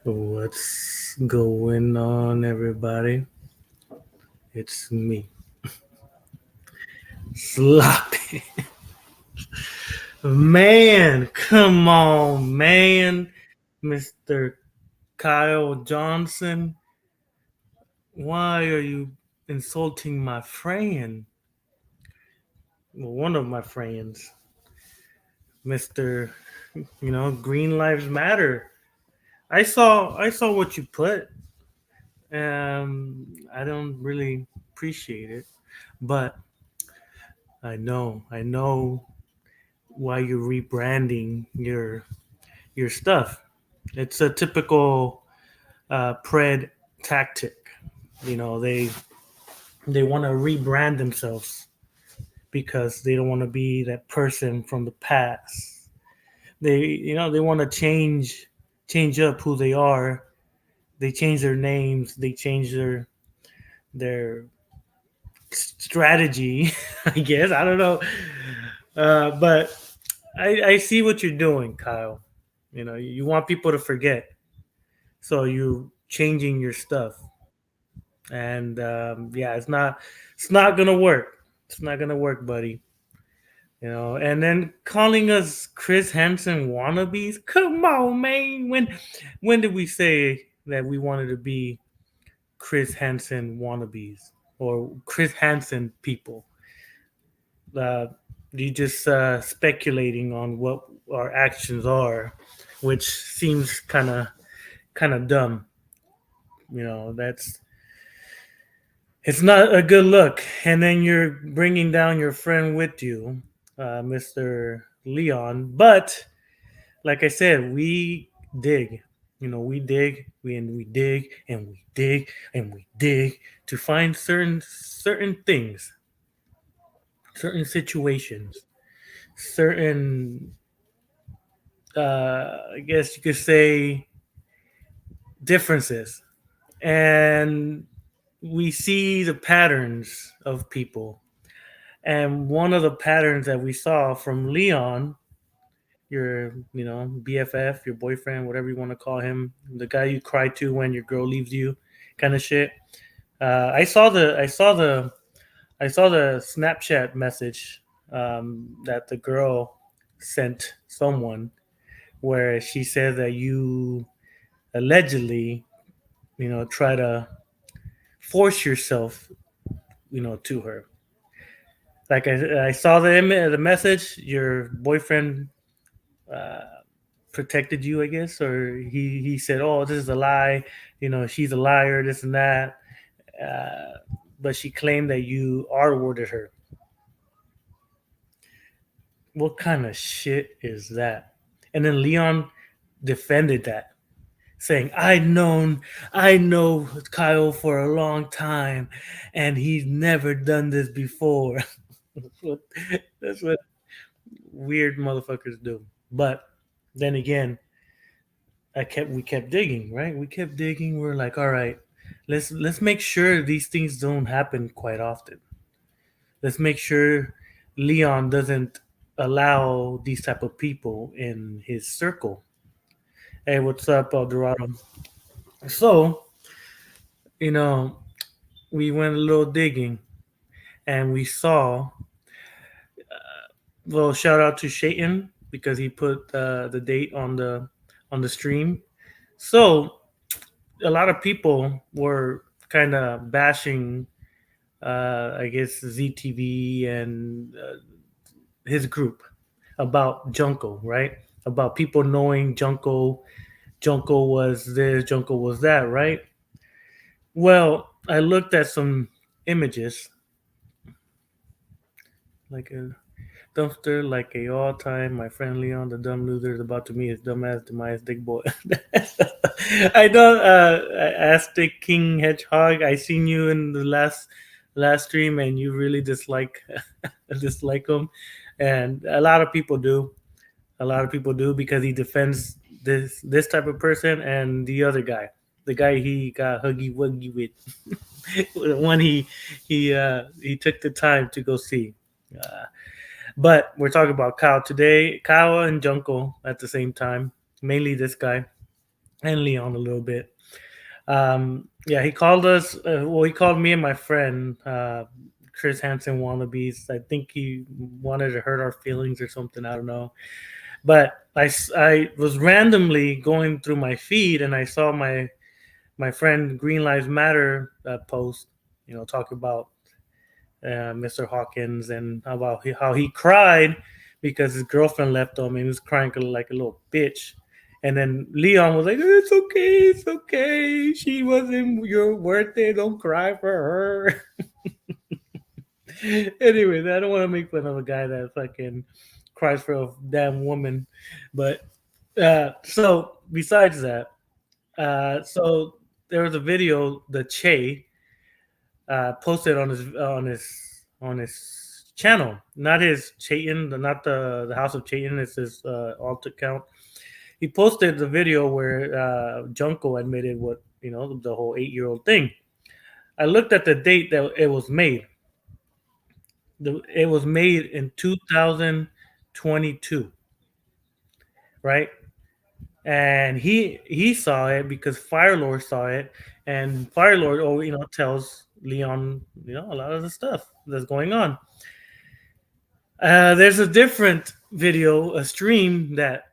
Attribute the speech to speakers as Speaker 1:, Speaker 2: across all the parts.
Speaker 1: What's going on, everybody? It's me, Sloppy. Man, come on, man. Mr. Kyle Johnson, why are you insulting my friend? Well, one of my friends, Mr. Green Lives Matter. I saw what you put. I don't really appreciate it, but I know why you're rebranding your stuff. It's a typical pred tactic. They want to rebrand themselves because they don't want to be that person from the past. They want to change up who they are. They change their names. They change their strategy. I guess I don't know, but I see what you're doing, Kyle. You want people to forget, so you're changing your stuff, and yeah, it's not gonna work. It's not gonna work, buddy. And then calling us Chris Hansen wannabes. Come on, man. When did we say that we wanted to be Chris Hansen wannabes or Chris Hansen people? Uh, you just speculating on what our actions are, which seems kind of dumb. That's it's not a good look. And then you're bringing down your friend with you, Mr. Leon. But like I said, we dig. We dig, we dig, and we dig, and we dig to find certain things, certain situations, certain. I guess you could say differences, and we see the patterns of people. And one of the patterns that we saw from Leon, your BFF, your boyfriend, whatever you want to call him, the guy you cry to when your girl leaves you, kind of shit. I saw the Snapchat message that the girl sent someone where she said that you allegedly, try to force yourself, to her. Like I saw the message. Your boyfriend uh, protected you, I guess, or he said, "Oh, this is a lie. She's a liar. This and that." Uh, but she claimed that you R-worded her. What kind of shit is that? And then Leon defended that, saying, I know Kyle for a long time, and he's never done this before." what, that's what weird motherfuckers do. But then again, we kept digging, right? We kept digging. We're like, all right, let's make sure these things don't happen quite often. Let's make sure Leon doesn't allow these type of people in his circle. Hey, what's up, El Dorado? So, you know, we went a little digging and we saw, well, shout out to Shayton because he put the date on the stream. So a lot of people were kind of bashing, I guess, ZTV and his group about Junko, right? About people knowing Junko was this, Junko was that, right? Well, I looked at some images, like a dumpster, like a all time. My friend Leon, the dumb loser, is about to meet his dumbass demise, dick boy. I don't. Aztec King Hedgehog. I seen you in the last stream, and you really dislike him, and a lot of people do. A lot of people do because he defends this type of person and the other guy, the guy he got huggy wuggy with, the one he took the time to go see. But we're talking about Kyle today, Kyle and Junko at the same time. mainly this guy and Leon a little bit. Yeah, he called us. Well, he called me and my friend Chris Hansen wannabes. I think he wanted to hurt our feelings or something. I don't know. But I was randomly going through my feed and I saw my friend Green Lives Matter post. Talking about Mr. Hawkins and about how he cried because his girlfriend left him and he was crying like a little bitch. And then Leon was like, "It's okay, it's okay. She wasn't your worth it. Don't cry for her." Anyways, I don't want to make fun of a guy that fucking cries for a damn woman. But so besides that, so there was a video that Che posted on his channel, not his Chayton, not the House of Chayton. It's his alt account. He posted the video where Junko admitted what the whole 8-year-old thing. I looked at the date that it was made. It was made in 2022, right? And he saw it because Firelord saw it, and Firelord, tells Leon, a lot of the stuff that's going on. There's a different video, a stream that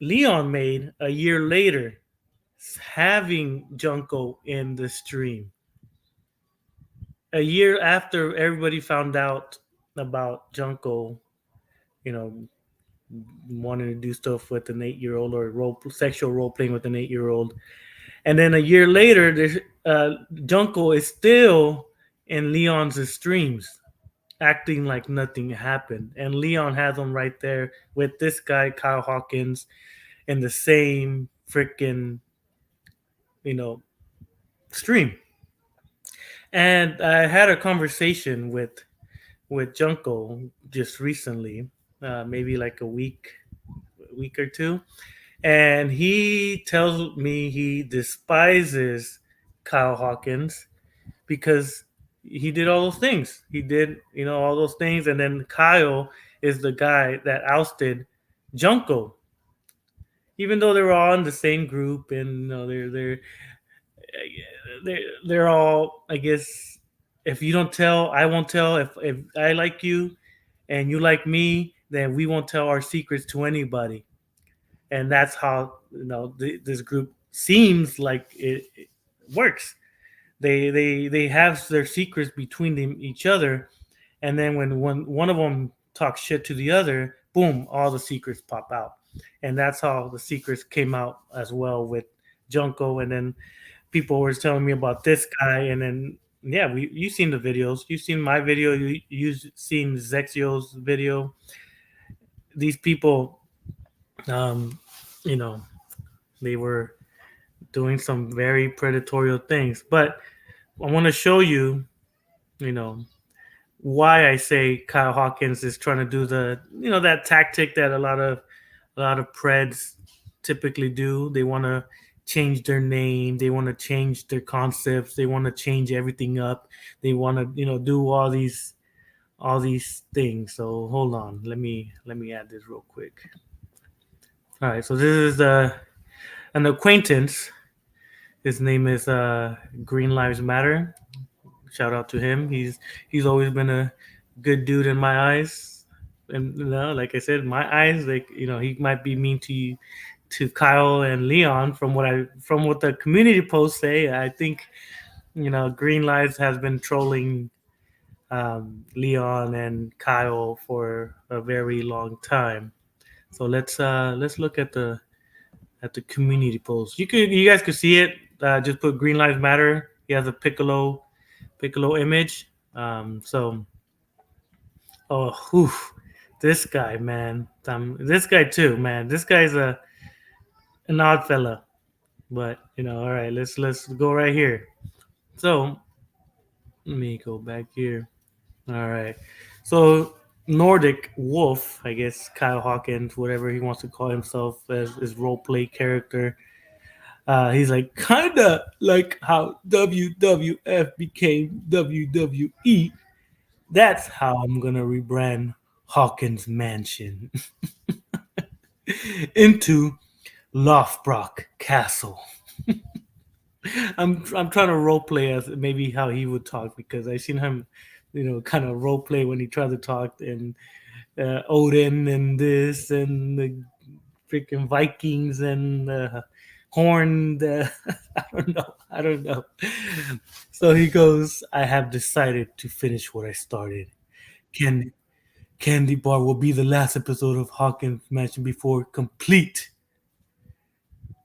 Speaker 1: Leon made a year later, having Junko in the stream. A year after everybody found out about Junko, you know, wanting to do stuff with an 8-year-old or sexual role playing with an 8-year-old, and then a year later, Junko is still in Leon's streams, acting like nothing happened, and Leon has him right there with this guy Kyle Hawkins in the same freaking you know stream. And I had a conversation with Junko just recently, maybe like a week or two, and he tells me he despises Kyle Hawkins because he did all those things. He did, all those things, and then Kyle is the guy that ousted Junko, even though they were all in the same group, and they're all, I guess, if you don't tell, I won't tell. If I like you and you like me, then we won't tell our secrets to anybody. And that's how this group seems like it works. They have their secrets between each other, and then when one of them talks shit to the other, boom, all the secrets pop out. And that's how the secrets came out as well with Junko. And then people were telling me about this guy, and then yeah, you've seen the videos, you've seen my video, you've seen Zexio's video. These people, um, you know, they were doing some very predatory things. But I want to show you, you know, why I say Kyle Hawkins is trying to do that tactic that a lot of preds typically do. They want to change their name, they want to change their concepts, they want to change everything up. They want to do all these things. So hold on, let me add this real quick. All right, so this is an acquaintance. His name is Green Lives Matter. Shout out to him. He's always been a good dude in my eyes. And like I said, my eyes, like he might be mean to Kyle and Leon from what the community posts say. I think Green Lives has been trolling Leon and Kyle for a very long time. So let's look at the community post. You guys could see it. Just put Green Lives Matter. He has a Piccolo image. So, whew, this guy, man. This guy too, man. This guy's an odd fella, but all right. Let's go right here. So let me go back here. All right. So Nordic Wolf, I guess Kyle Hawkins, whatever he wants to call himself as his role play character. He's like kinda like how WWF became WWE. That's how I'm gonna rebrand Hawkins Mansion. into Lothbrok Castle. I'm trying to role play as maybe how he would talk because I seen him, kind of role play when he tried to talk and Odin and this and the freaking Vikings and Horn. I don't know. So he goes, I have decided to finish what I started. Candy, Candy Bar will be the last episode of Hawkins Mansion before complete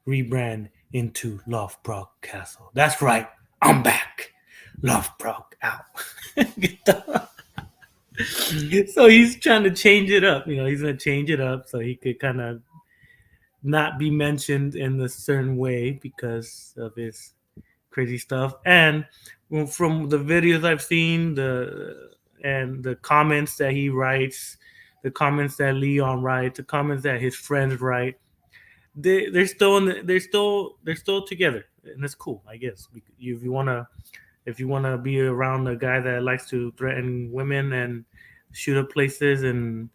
Speaker 1: rebrand into Lothbrok Castle. That's right, I'm back. Lothbrok out. So he's trying to change it up. He's going to change it up so he could kind of not be mentioned in a certain way because of his crazy stuff. And from the videos I've seen, the comments that he writes, the comments that Leon writes, the comments that his friends write, they're still they're still together, and it's cool, I guess. If you wanna be around a guy that likes to threaten women and shoot up places and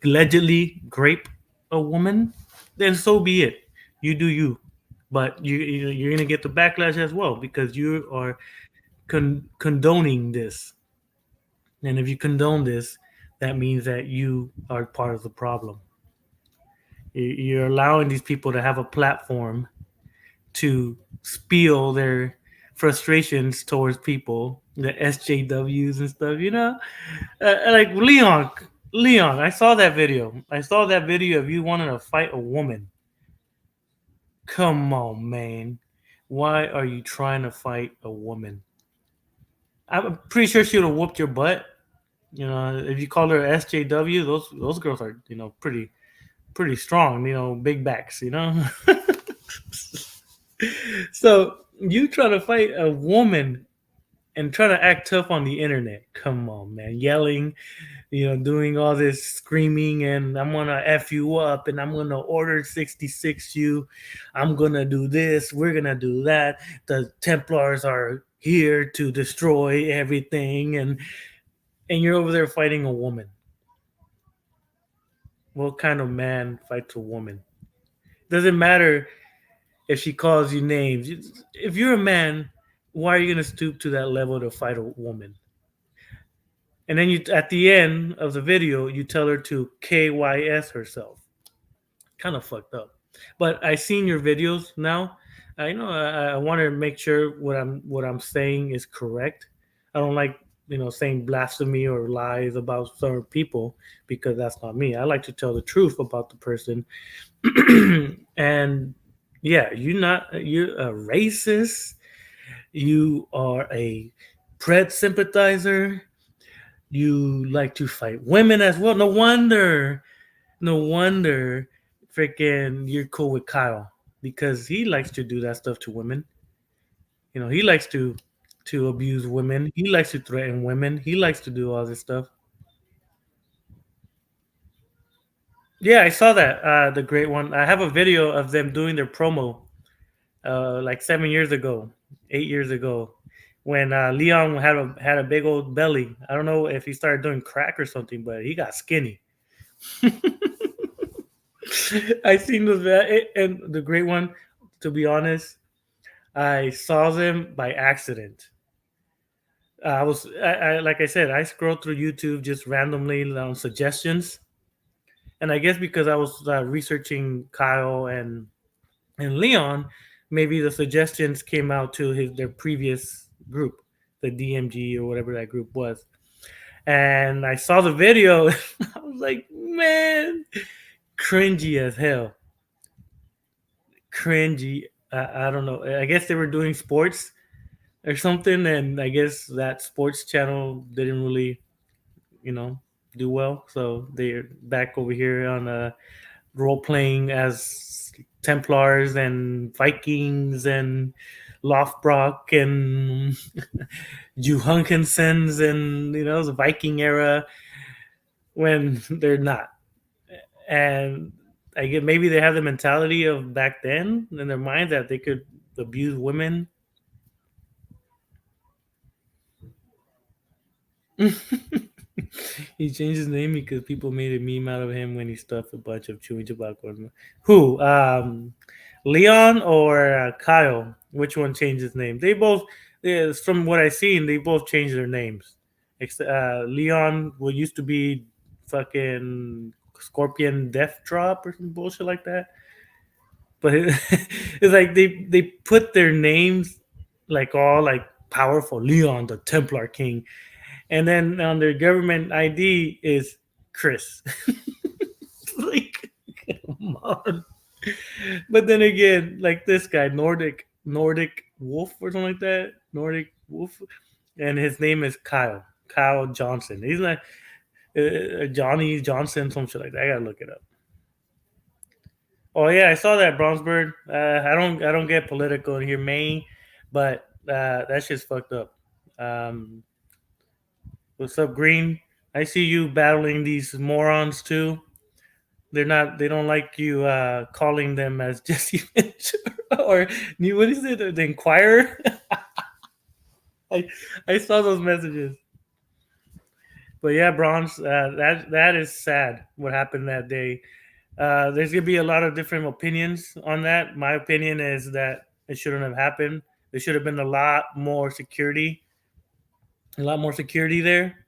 Speaker 1: allegedly grape a woman, then so be it. You do you, but you're gonna get the backlash as well because you are condoning this, and if you condone this, that means that you are part of the problem. You're allowing these people to have a platform to spill their frustrations towards people, the SJWs and stuff. Like Leon. I saw that video. I saw that video of you wanting to fight a woman. Come on, man. Why are you trying to fight a woman? I'm pretty sure she would have whooped your butt. If you call her SJW, those girls are pretty strong. Big backs. So you trying to fight a woman and trying to act tough on the internet. Come on, man. Yelling, doing all this screaming and I'm gonna F you up and I'm gonna order 66 you. I'm gonna do this, we're gonna do that. The Templars are here to destroy everything and you're over there fighting a woman. What kind of man fights a woman? Doesn't matter if she calls you names. If you're a man, why are you gonna stoop to that level to fight a woman? And then you, at the end of the video, you tell her to KYS herself. Kind of fucked up. But I seen your videos now. I want to make sure what I'm saying is correct. I don't like saying blasphemy or lies about certain people because that's not me. I like to tell the truth about the person. And yeah, you're a racist. You are a Pred sympathizer. You like to fight women as well. No wonder, freaking you're cool with Kyle because he likes to do that stuff to women. He likes to abuse women. He likes to threaten women. He likes to do all this stuff. Yeah, I saw that. The great one. I have a video of them doing their promo, like 7 years ago, 8 years ago, when Leon had a big old belly. I don't know if he started doing crack or something, but he got skinny. I seen those and the great one. To be honest, I saw them by accident. Like I said, I scrolled through YouTube just randomly on suggestions, and I guess because I was researching Kyle and Leon, maybe the suggestions came out to their previous group, the DMG or whatever that group was, and I saw the video. I was like, man, cringy as hell. Cringy. I don't know. I guess they were doing sports or something, and I guess that sports channel didn't really, you know, do well. So they're back over here on role playing as Templars and Vikings and Lothbrok and Juhunkensens and the Viking era when they're not. And I get maybe they have the mentality of back then in their mind that they could abuse women. He changed his name because people made a meme out of him when he stuffed a bunch of chewing tobacco. Who? Leon or Kyle? Which one changed his name? They both, from what I seen, they both changed their names. Leon what used to be fucking Scorpion Death Drop or some bullshit like that. But it's like they put their names like all like powerful Leon the Templar King, and then on their government ID is Chris. Like, come on. But then again, like this guy, Nordic Wolf or something like that, Nordic Wolf, and his name is Kyle Johnson. He's not Johnny Johnson, some shit like that. I gotta look it up. Oh yeah, I saw that Bronzeberg. I don't get political in here, Maine, but that shit's fucked up. Um, what's up, Green? I see you battling these morons too. They don't like you calling them as Jesse Finch or what is it? The Inquirer. I I saw those messages. But yeah, Bronze, that is sad. What happened that day? There's gonna be a lot of different opinions on that. My opinion is that it shouldn't have happened. There should have been a lot more security there.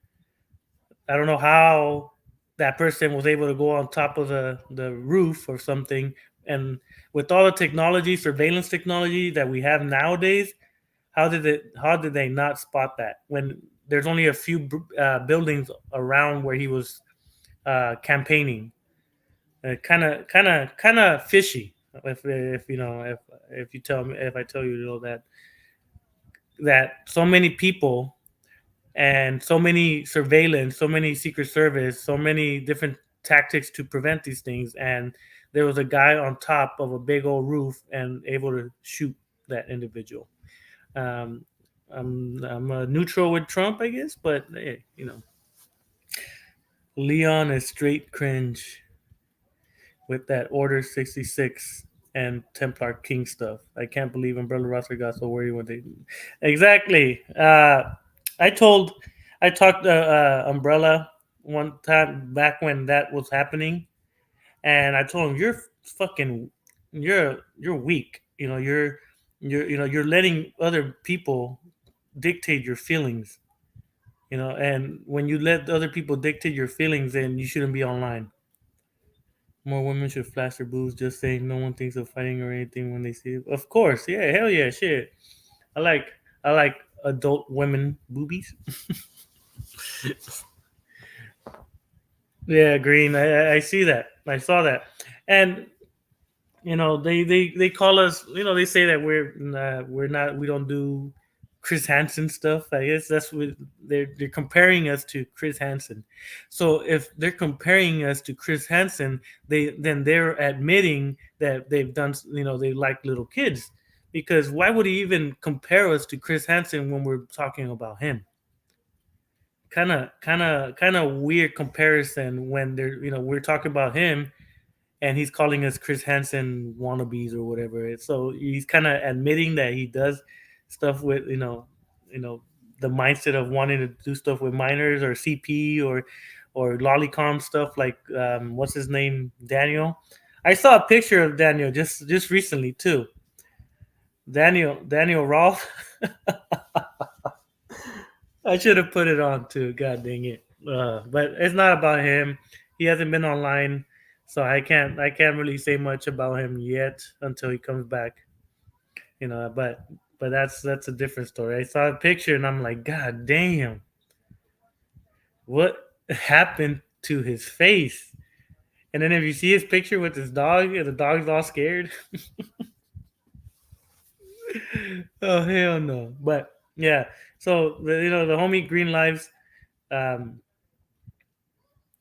Speaker 1: I don't know how that person was able to go on top of the roof or something. And with all the technology, surveillance technology that we have nowadays, how did they not spot that when there's only a few buildings around where he was campaigning? Kind of fishy. If you know if you tell me if I tell you, you know that so many people and so many surveillance, so many secret service, so many different tactics to prevent these things, and there was a guy on top of a big old roof and able to shoot that individual. Um, I'm a neutral with Trump, I guess, but hey, Leon is straight cringe with that Order 66 and Templar King stuff. I can't believe Umbrella Roster got so worried when they exactly. I told I talked to Umbrella one time back when that was happening, and I told him you're fucking you're weak. You're letting other people dictate your feelings. And when you let other people dictate your feelings, then you shouldn't be online. More women should flash their boobs. Just saying, no one thinks of fighting or anything when they see it. Of course, yeah, hell yeah, shit. I like I like adult women boobies. Yeah, green. I see that. I saw that, and they call us. They say that we're not. We don't do Chris Hansen stuff. I guess that's what they're comparing us to Chris Hansen. So if they're comparing us to Chris Hansen, they're admitting that they've done. They like little kids, because why would he even compare us to Chris Hansen when we're talking about him? Kind of weird comparison when we're talking about him and he's calling us Chris Hansen wannabes or whatever. So he's kind of admitting that he does stuff with the mindset of wanting to do stuff with minors or CP or lolicon stuff like what's his name, Daniel. I saw a picture of Daniel just recently too. Daniel Rolfe. I should have put it on too. God dang it! But it's not about him. He hasn't been online, so I can't really say much about him yet until he comes back. But that's a different story. I saw a picture and I'm like, God damn, what happened to his face? And then if you see his picture with his dog, and the dog's all scared. Oh hell no! But yeah, so the homie Green Lives. Um,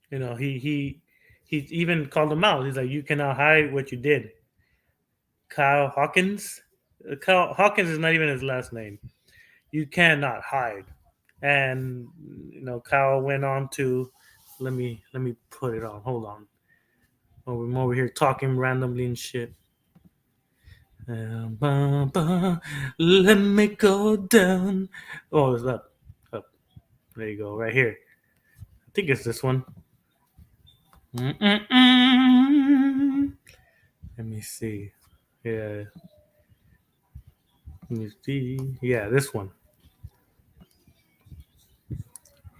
Speaker 1: he even called him out. He's like, you cannot hide what you did. Kyle Hawkins. Kyle Hawkins is not even his last name. You cannot hide. And Kyle went on to let me put it on. Hold on. I'm over here talking randomly and shit. Let me go down. Oh, it's up. Up. There you go. Right here. think it's this one. Mm-mm-mm. Let me see. Yeah, let me see. Yeah, this one.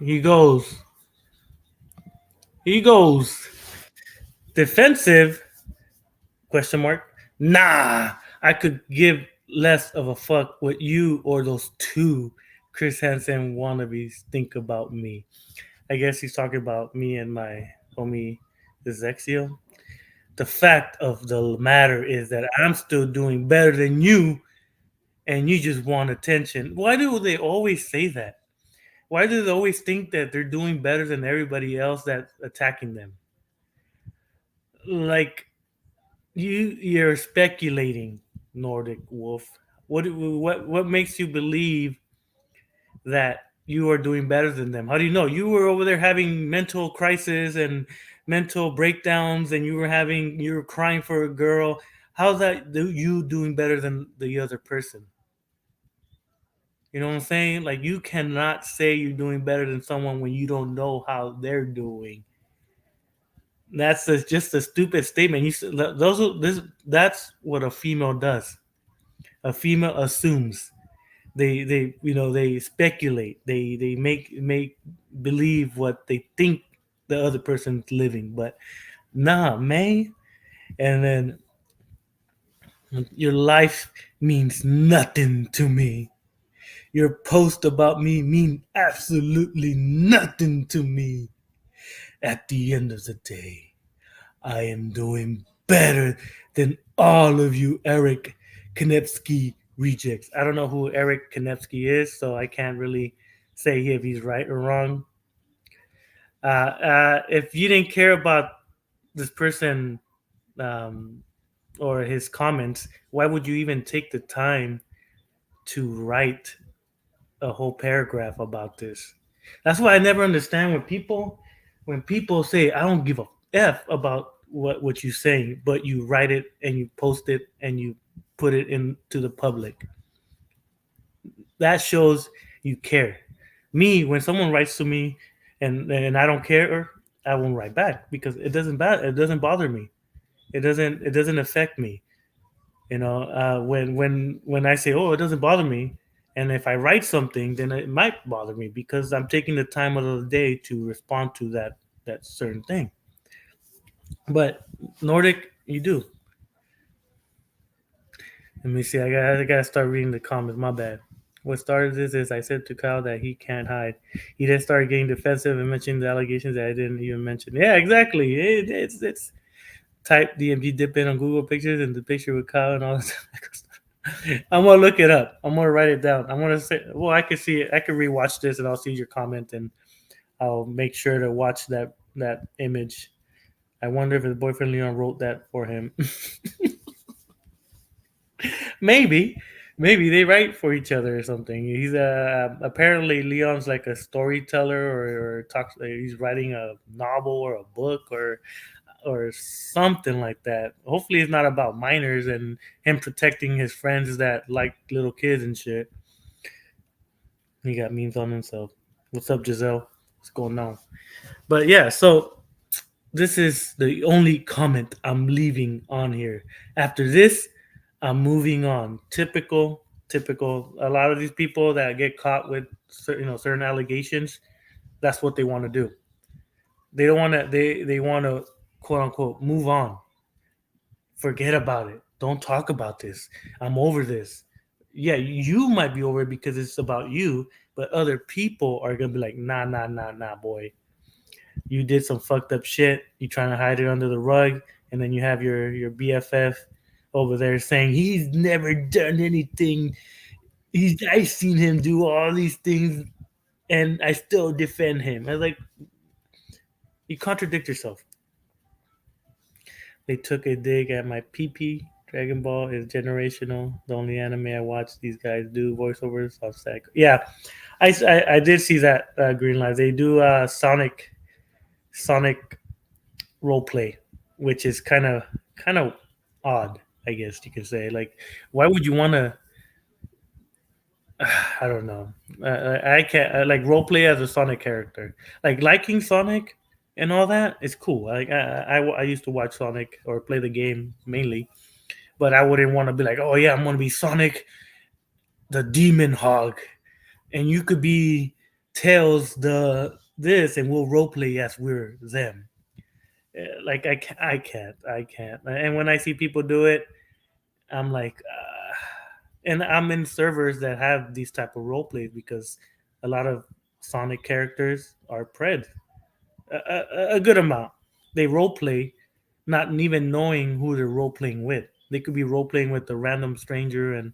Speaker 1: He goes. He goes. Defensive? Question mark. Nah, I could give less of a fuck what you or those two Chris Hansen wannabes think about me. I guess he's talking about me and my homie Ezexio. The fact of the matter is that I'm still doing better than you, and you just want attention. Why do they always say that? Why do they always think that they're doing better than everybody else that's attacking them? Like you're speculating, Nordic Wolf. What makes you believe that you are doing better than them? How do you know? You were over there having mental crisis and mental breakdowns, and you were crying for a girl. How's that you doing better than the other person? You know what I'm saying? Like you cannot say you're doing better than someone when you don't know how they're doing. Just a stupid statement. That's what a female does. A female assumes. They speculate. They make believe what they think the other person's living, but nah, man. And then your life means nothing to me. Your post about me mean absolutely nothing to me. At the end of the day, I am doing better than all of you Eric Konevsky rejects. I don't know who Eric Konevsky is, so I can't really say if he's right or wrong. If you didn't care about this person um, or his comments, why would you even take the time to write a whole paragraph about this? That's why I never understand when people say I don't give a f about what you're saying, but you write it and you post it and you put it into the public. That shows you care. Me, when someone writes to me and I don't care, I won't write back because it doesn't bother me. It doesn't affect me. When I say, oh, it doesn't bother me, and if I write something, then it might bother me because I'm taking the time of the day to respond to that certain thing. But Nordic, you do. Let me see. I gotta start reading the comments. My bad. What started this is I said to Kyle that he can't hide. He then started getting defensive and mentioning the allegations that I didn't even mention. Yeah, exactly. It's type DMG dip in on Google Pictures and the picture with Kyle and all that. I'm gonna look it up. I'm gonna write it down. I'm gonna say, well, I can see it. I can rewatch this and I'll see your comment and I'll make sure to watch that image. I wonder if his boyfriend Leon wrote that for him. maybe, maybe they write for each other or something. He's apparently Leon's like a storyteller or talks. He's writing a novel or a book or something like that. Hopefully, it's not about minors and him protecting his friends that like little kids and shit. He got memes on himself. What's up, Giselle? What's going on? But yeah, so this is the only comment I'm leaving on here. After this, I'm moving on. Typical. A lot of these people that get caught with certain allegations, that's what they want to do. They don't want to. They want to quote unquote move on. Forget about it. Don't talk about this. I'm over this. Yeah, you might be over it because it's about you, but other people are gonna be like, nah, boy. You did some fucked up shit. You trying to hide it under the rug, and then you have your BFF over there saying he's never done anything. I've seen him do all these things, and I still defend him. I was like, you contradict yourself. They took a dig at my PP. Dragon Ball is generational. The only anime I watch these guys do voiceovers of Sack. Yeah, I did see that Green Light. They do Sonic role play, which is kind of odd, I guess you could say. Like, why would you want to? I don't know. I can't like role play as a Sonic character. Like liking Sonic and all that is cool. Like I used to watch Sonic or play the game mainly, but I wouldn't want to be like, oh yeah, I'm gonna be Sonic the Demon Hog, and you could be Tails the this, and we'll role play as we're them. Like I can't. And when I see people do it, I'm like, and I'm in servers that have these type of role plays because a lot of Sonic characters are pred a good amount. They role play, not even knowing who they're role playing with. They could be role playing with a random stranger and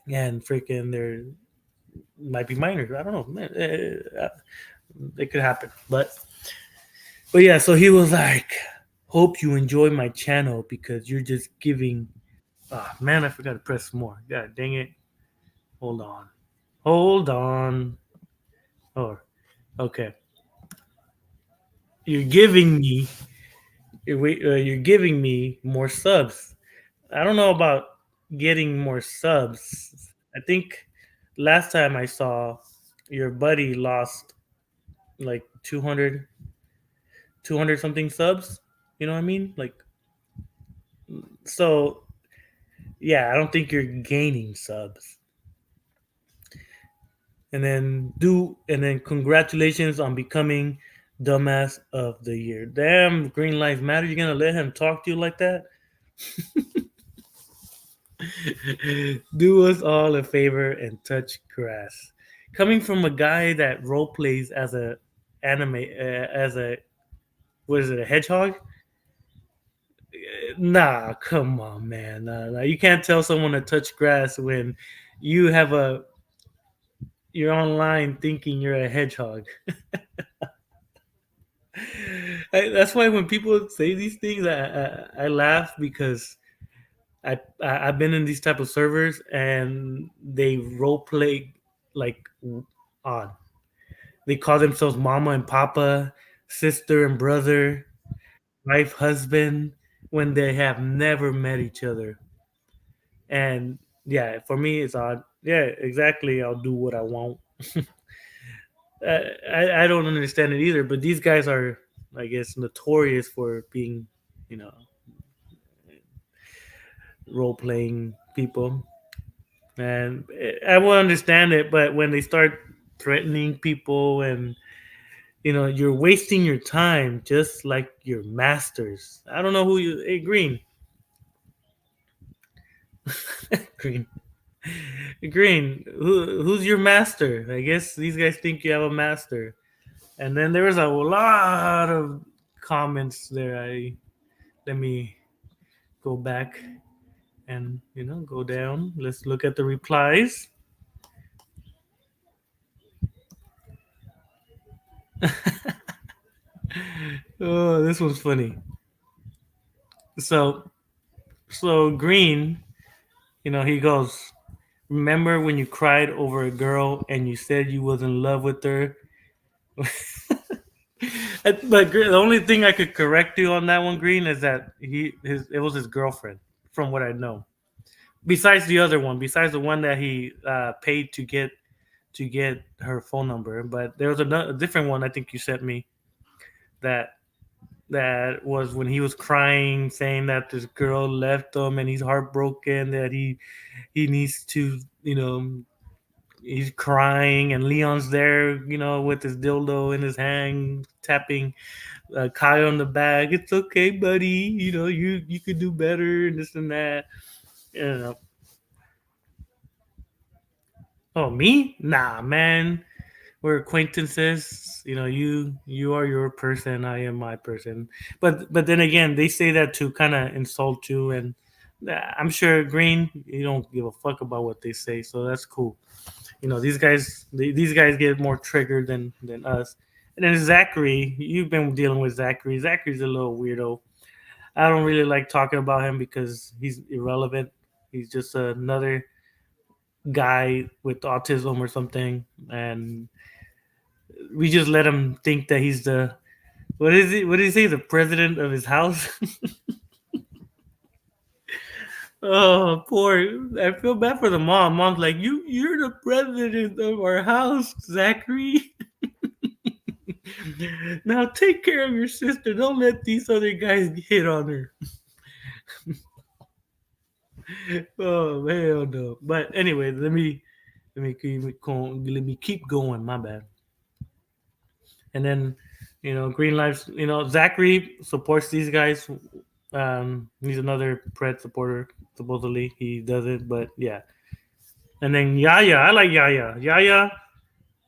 Speaker 1: freaking there might be minors. I don't know. It could happen, but yeah. So he was like, "Hope you enjoy my channel because you're just giving." Ah, man, I forgot to press more. God dang it! Hold on. Hold on. Oh, okay. You're giving me you're giving me more subs. I don't know about getting more subs. I think last time I saw your buddy lost like 200 something subs. You know what I mean? Like so yeah, I don't think you're gaining subs. And then congratulations on becoming dumbass of the year. Damn, Green Lives Matter. You're gonna let him talk to you like that? Do us all a favor and touch grass. Coming from a guy that role plays as a anime as a what is it, a hedgehog? Nah, come on, man. Nah. You can't tell someone to touch grass when you have a you're online thinking you're a hedgehog. That's why when people say these things, I laugh because I've been in these type of servers and they role play like on. They call themselves mama and papa, sister and brother, wife, husband, when they have never met each other. And yeah, for me, it's odd. Yeah, exactly. I'll do what I want. I don't understand it either. But these guys are, I guess, notorious for being, you know, role playing people. And I will understand it, but when they start threatening people and you're wasting your time just like your masters. I don't know who you. Hey, Green, Green, Green. Who's your master? I guess these guys think you have a master. And then there was a lot of comments there. I Let me go back and go down. Let's look at the replies. Oh, this was funny. So Green, he goes, remember when you cried over a girl and you said you was in love with her? But the only thing I could correct you on that one, Green, is that it was his girlfriend, from what I know. Besides the other one, besides the one that he paid to get her phone number, but there was a different one I think you sent me that was when he was crying, saying that this girl left him and he's heartbroken, that he needs to, he's crying, and Leon's there, with his dildo in his hand, tapping Kyle on the back. It's okay, buddy. You could do better, and this and that. You know. Oh, me? Nah, man. We're acquaintances. You are your person. I am my person. But then again, they say that to kind of insult you, and I'm sure Green, you don't give a fuck about what they say, so that's cool. These guys get more triggered than us. And then Zachary, you've been dealing with Zachary. Zachary's a little weirdo. I don't really like talking about him because he's irrelevant. He's just another guy with autism or something, and we just let him think that he's the what is he? What did he say? The president of his house? Oh, poor. I feel bad for the mom. Mom's like, you're the president of our house, Zachary. Now take care of your sister. Don't let these other guys hit on her. Oh hell no. But anyway, let me keep going. My bad. And then, Green Lives. Zachary supports these guys. He's another Pred supporter. Supposedly he doesn't, but yeah. And then Yaya, I like Yaya. Yaya,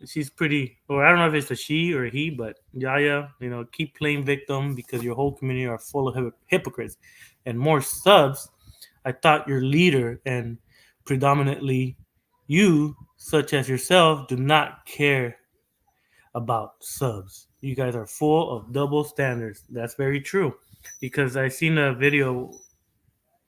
Speaker 1: she's pretty. Or I don't know if it's a she or a he, but Yaya, keep playing victim because your whole community are full of hypocrites. And more subs, I thought your leader and predominantly you, such as yourself, do not care about subs. You guys are full of double standards. That's very true. Because I seen a video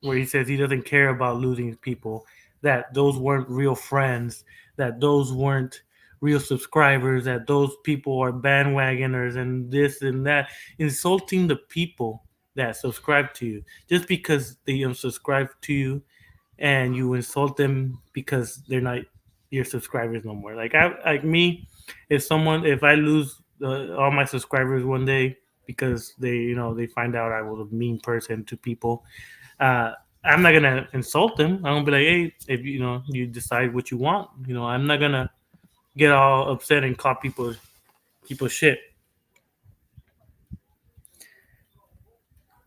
Speaker 1: where he says he doesn't care about losing people, that those weren't real friends, that those weren't real subscribers, that those people are bandwagoners and this and that, insulting the people that subscribe to you just because they unsubscribe to you, and you insult them because they're not your subscribers no more. Like me, if I lose all my subscribers one day because they find out I was a mean person to people, uh, I'm not gonna insult them. I'm gonna be like, hey, if you decide what you want, I'm not gonna get all upset and call people shit.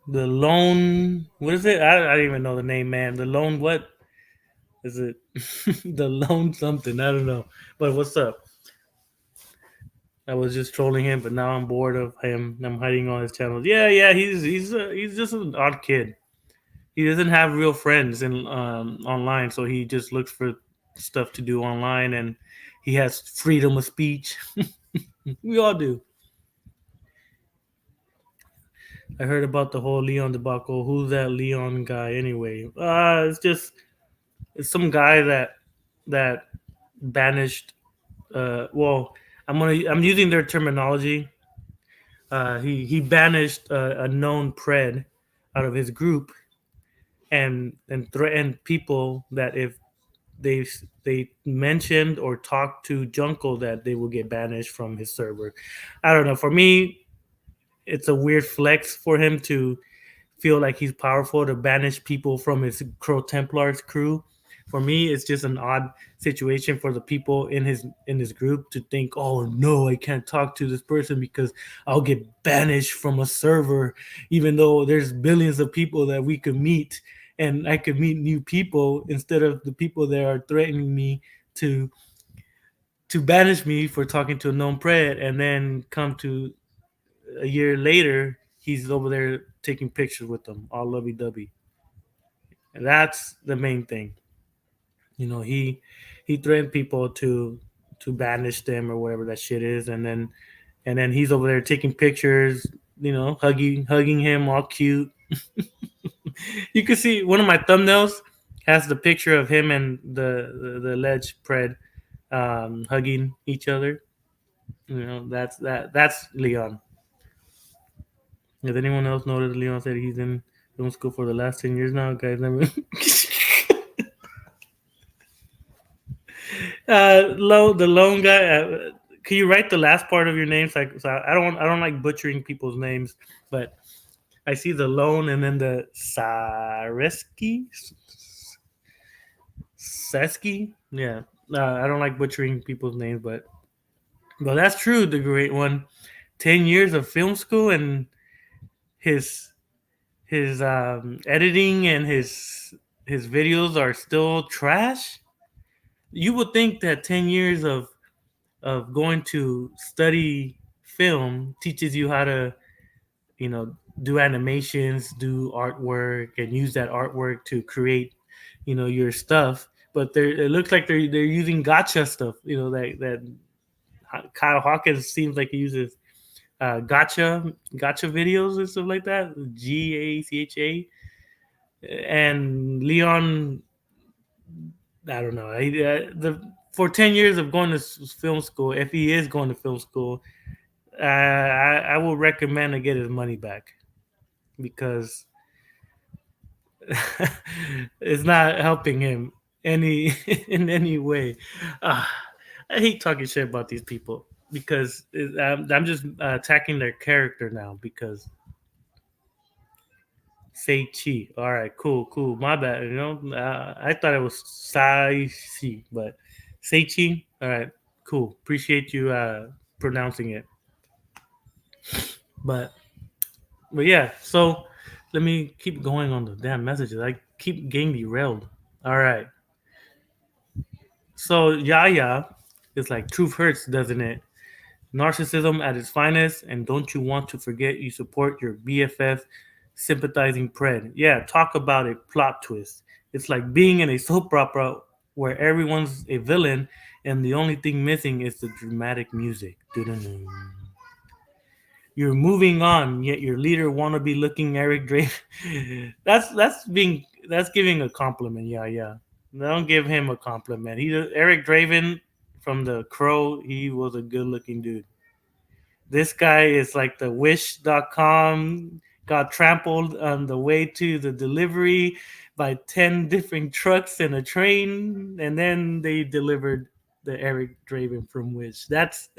Speaker 1: The lone, what is it? I don't even know the name, man. The lone, what is it? The lone something. I don't know. But what's up? I was just trolling him, but now I'm bored of him. I'm hiding on his channels. Yeah, yeah. He's just an odd kid. He doesn't have real friends in online, so he just looks for stuff to do online, and he has freedom of speech. We all do. I heard about the whole Leon debacle. Who's that Leon guy anyway? It's some guy that banished. Well, I'm using their terminology. He banished a known pred out of his group, and threatened people that if they they mentioned or talked to Jungle, that they will get banished from his server. I don't know. For me, it's a weird flex for him to feel like he's powerful to banish people from his Crow Templars crew. For me, it's just an odd situation for the people in his group to think, "Oh no, I can't talk to this person because I'll get banished from a server," even though there's billions of people that we could meet, and I could meet new people instead of the people that are threatening me to to banish me for talking to a known pred, and then come to a year later, he's over there taking pictures with them, all lovey dovey. And that's the main thing. He threatened people to banish them or whatever that shit is, and then he's over there taking pictures, hugging him, all cute. You can see one of my thumbnails has the picture of him and the ledge pred hugging each other. That's Leon. Has anyone else noticed Leon said he's in film school for the last 10 years now? Guys, never. The lone guy. Can you write the last part of your name? So I don't like butchering people's names, but I see the lone and then the Seski. Yeah, I don't like butchering people's names, but that's true. The great one, 10 years of film school, and his editing and his videos are still trash. You would think that 10 years of going to study film teaches you how to do animations, do artwork, and use that artwork to create your stuff. But it looks like they're using gotcha stuff. That Kyle Hawkins seems like he uses gotcha videos and stuff like that. GACHA. And Leon, I don't know. For 10 years of going to film school, if he is going to film school, I would recommend to get his money back, because it's not helping him any in any way. Uh, I hate talking shit about these people because I'm just attacking their character now because Say Chi. All right, cool, cool. My bad. I thought it was Sai Chi, but Say Chi. All right, cool. Appreciate you pronouncing it. But yeah. So let me keep going on the damn messages. I keep getting derailed. All right. So Yaya is like truth hurts, doesn't it? Narcissism at its finest, and don't you want to forget you support your BFF sympathizing pred. Yeah, talk about a plot twist. It's like being in a soap opera where everyone's a villain and the only thing missing is the dramatic music. Doo-doo-doo. You're moving on, yet your leader wanna be looking Eric Drake. That's giving a compliment. Yeah, yeah. Don't give him a compliment. Eric Draven from The Crow. He was a good looking dude. This guy is like the wish.com got trampled on the way to the delivery by 10 different trucks and a train, and then they delivered the Eric Draven from Wish. That's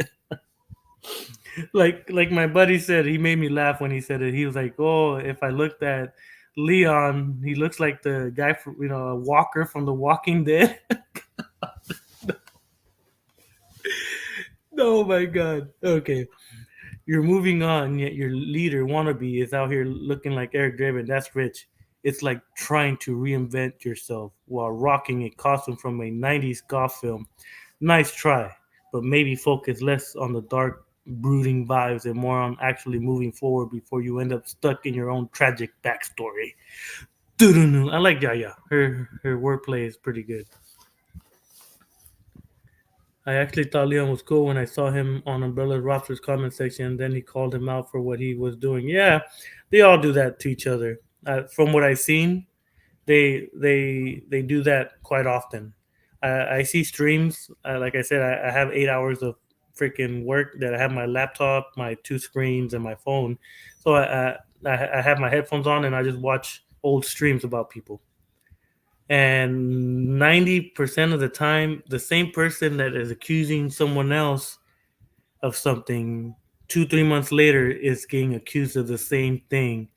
Speaker 1: like my buddy said. He made me laugh when he said it. He was like, "Oh, if I looked at Leon, he looks like the guy from a Walker from The Walking Dead." Oh my god. Okay. You're moving on, yet your leader wannabe is out here looking like Eric Draven. That's rich. It's like trying to reinvent yourself while rocking a costume from a 90s golf film. Nice try, but maybe focus less on the dark, brooding vibes and more on actually moving forward before you end up stuck in your own tragic backstory. I like Yaya. Her wordplay is pretty good. I actually thought Leon was cool when I saw him on Umbrella Roster's comment section. Then he called him out for what he was doing. Yeah, they all do that to each other. From what I've seen, they do that quite often. I see streams. Like I said, I have 8 hours of freaking work that I have my laptop, my two screens, and my phone. So I have my headphones on and I just watch old streams about people, and 90% of the time the same person that is accusing someone else of something 2 3 months later is getting accused of the same thing,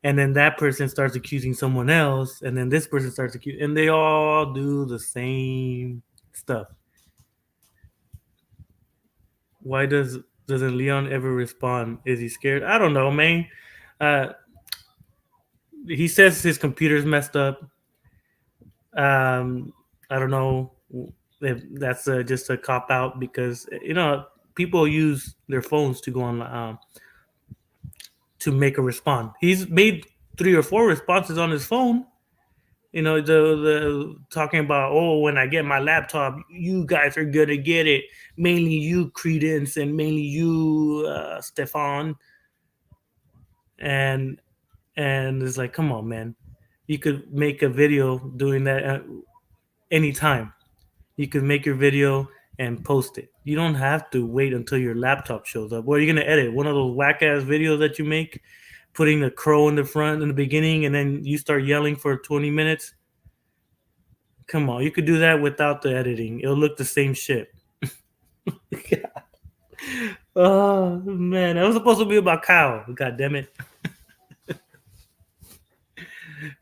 Speaker 1: and then that person starts accusing someone else, and then this person starts accusing, and they all do the same stuff. Why doesn't Leon ever respond? Is he scared? I don't know, man. uh he says his computer's messed up. I don't know if that's just a cop out because people use their phones to go on to make a response. He's made 3 or 4 responses on his phone. The talking about, oh, when I get my laptop, you guys are gonna get it. Mainly you, Credence, and mainly you, Stefan. And it's like, come on, man. You could make a video doing that anytime. You can make your video and post it. You don't have to wait until your laptop shows up. What are you gonna edit? One of those whack ass videos that you make, putting a crow in the front in the beginning, and then you start yelling for 20 minutes. Come on, you could do that without the editing. It'll look the same shit. Oh man, that was supposed to be about Kyle. God damn it.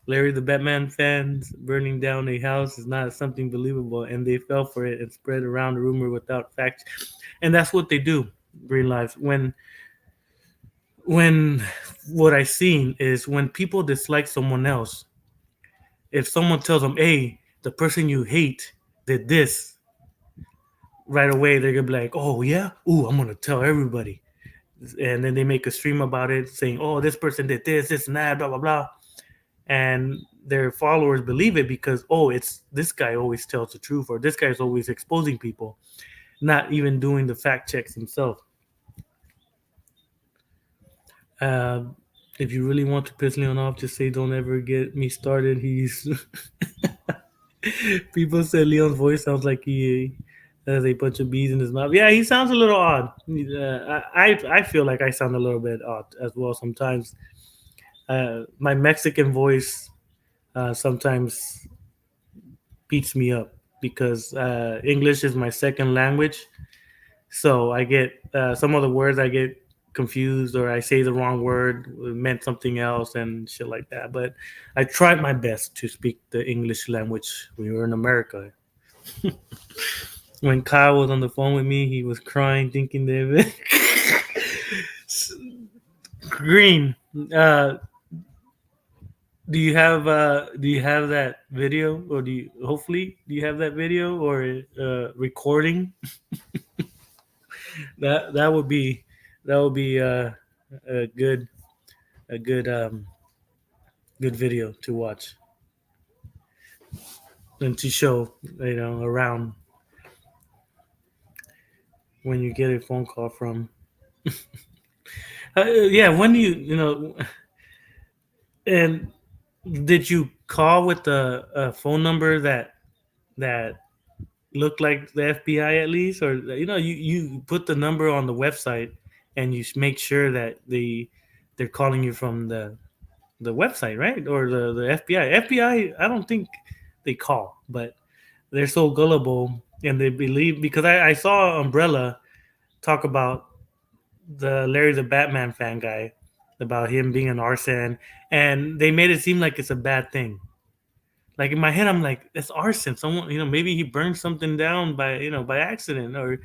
Speaker 1: Larry the Batman fans burning down a house is not something believable, and they fell for it and spread around the rumor without facts. And that's what they do, Green Lives. When what I've seen is when people dislike someone else, if someone tells them, "Hey, the person you hate did this," right away they're gonna be like, "Oh yeah, ooh, I'm gonna tell everybody," and then they make a stream about it, saying, "Oh, this person did this and that, blah blah blah," and their followers believe it because, oh, it's this guy always tells the truth, or this guy's always exposing people, not even doing the fact checks himself. Uh, if you really want to piss Leon off, just say, "Don't ever get me started." He's People said Leon's voice sounds like he has a bunch of bees in his mouth. Yeah, he sounds a little odd. I feel like I sound a little bit odd as well sometimes. My Mexican voice sometimes beats me up because English is my second language. So I get some of the words I get confused, or I say the wrong word, it meant something else and shit like that. But I tried my best to speak the English language. We were in America. When Kyle was on the phone with me, he was crying, thinking that Green. Uh, do you have that video, or do you have that video or recording? That would be a a good good video to watch and to show, around when you get a phone call from. Yeah, when do and did you call with the phone number that looked like the FBI at least, or you put the number on the website and you make sure that they're calling you from the website, right? Or the FBI. I don't think they call, but they're so gullible and they believe, because I saw Umbrella talk about the Larry the Batman fan guy, about him being an arson, and they made it seem like it's a bad thing. Like in my head, I'm like, it's arson. Someone, maybe he burned something down by accident, or.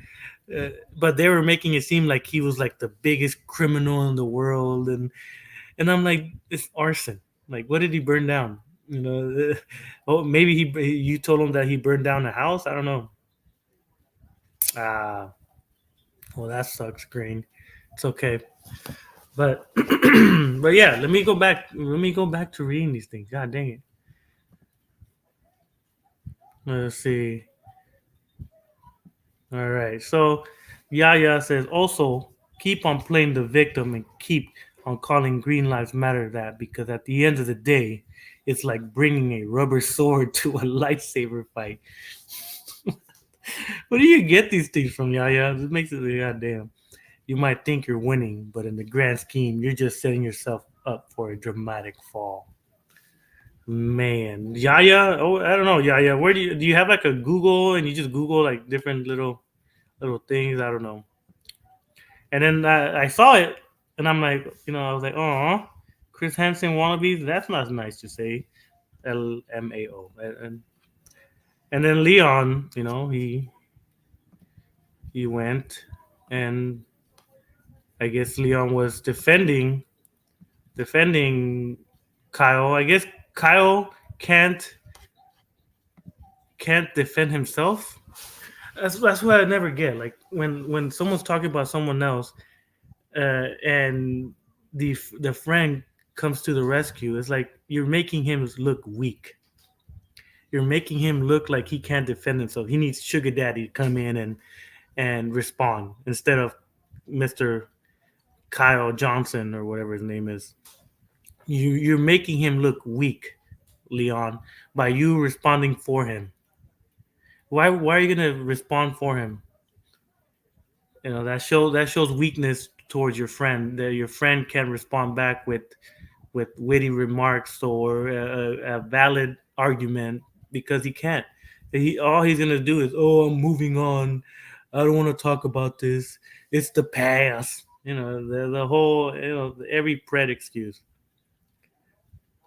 Speaker 1: But they were making it seem like he was like the biggest criminal in the world, and I'm like, it's arson. Like, what did he burn down? Oh, maybe you told him that he burned down a house. I don't know. Ah, well, that sucks, Green. It's okay, but but yeah, let me go back. Let me go back to reading these things. God dang it. Let's see. All right. So Yaya says also keep on playing the victim and keep on calling Green Lives Matter that, because at the end of the day, it's like bringing a rubber sword to a lightsaber fight. Where do you get these things from, Yaya? This makes it goddamn. You might think you're winning, but in the grand scheme, you're just setting yourself up for a dramatic fall. Man, Yaya. Oh, I don't know, Yaya. Where do you have like a Google and you just Google like different little things? I don't know. And then I saw it, and I'm like, I was like, oh, Chris Hansen wannabes. That's not nice to say. LMAO. And then Leon, he went, and I guess Leon was defending Kyle. I guess Kyle can't defend himself. That's what I never get. Like when someone's talking about someone else, and the friend comes to the rescue, it's like you're making him look weak. You're making him look like he can't defend himself. He needs sugar daddy to come in and respond instead of Mr. Kyle Johnson or whatever his name is. You're making him look weak, Leon, by you responding for him. Why are you gonna respond for him? That shows weakness towards your friend. That your friend can respond back with witty remarks or a valid argument, because he can't. All he's gonna do is, oh, I'm moving on. I don't want to talk about this. It's the past. The whole, every pred excuse.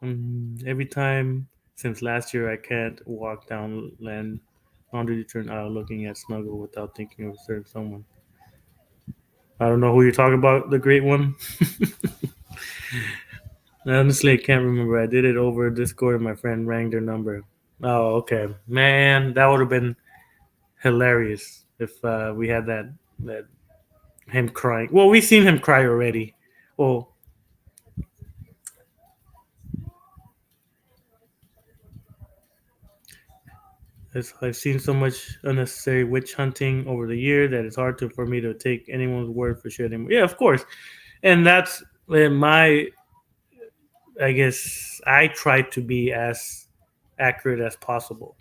Speaker 1: Every time since last year, I can't walk down land laundry detergent aisle looking at Snuggle without thinking of a certain someone. I don't know who you're talking about. The great one. Honestly, I can't remember. I did it over Discord, and my friend rang their number. Oh, okay, man, that would have been hilarious if we had that him crying. Well, we've seen him cry already. Well, I've seen so much unnecessary witch hunting over the year that it's hard for me to take anyone's word for shit anymore. Yeah, of course, and that's my. I guess I try to be as accurate as possible.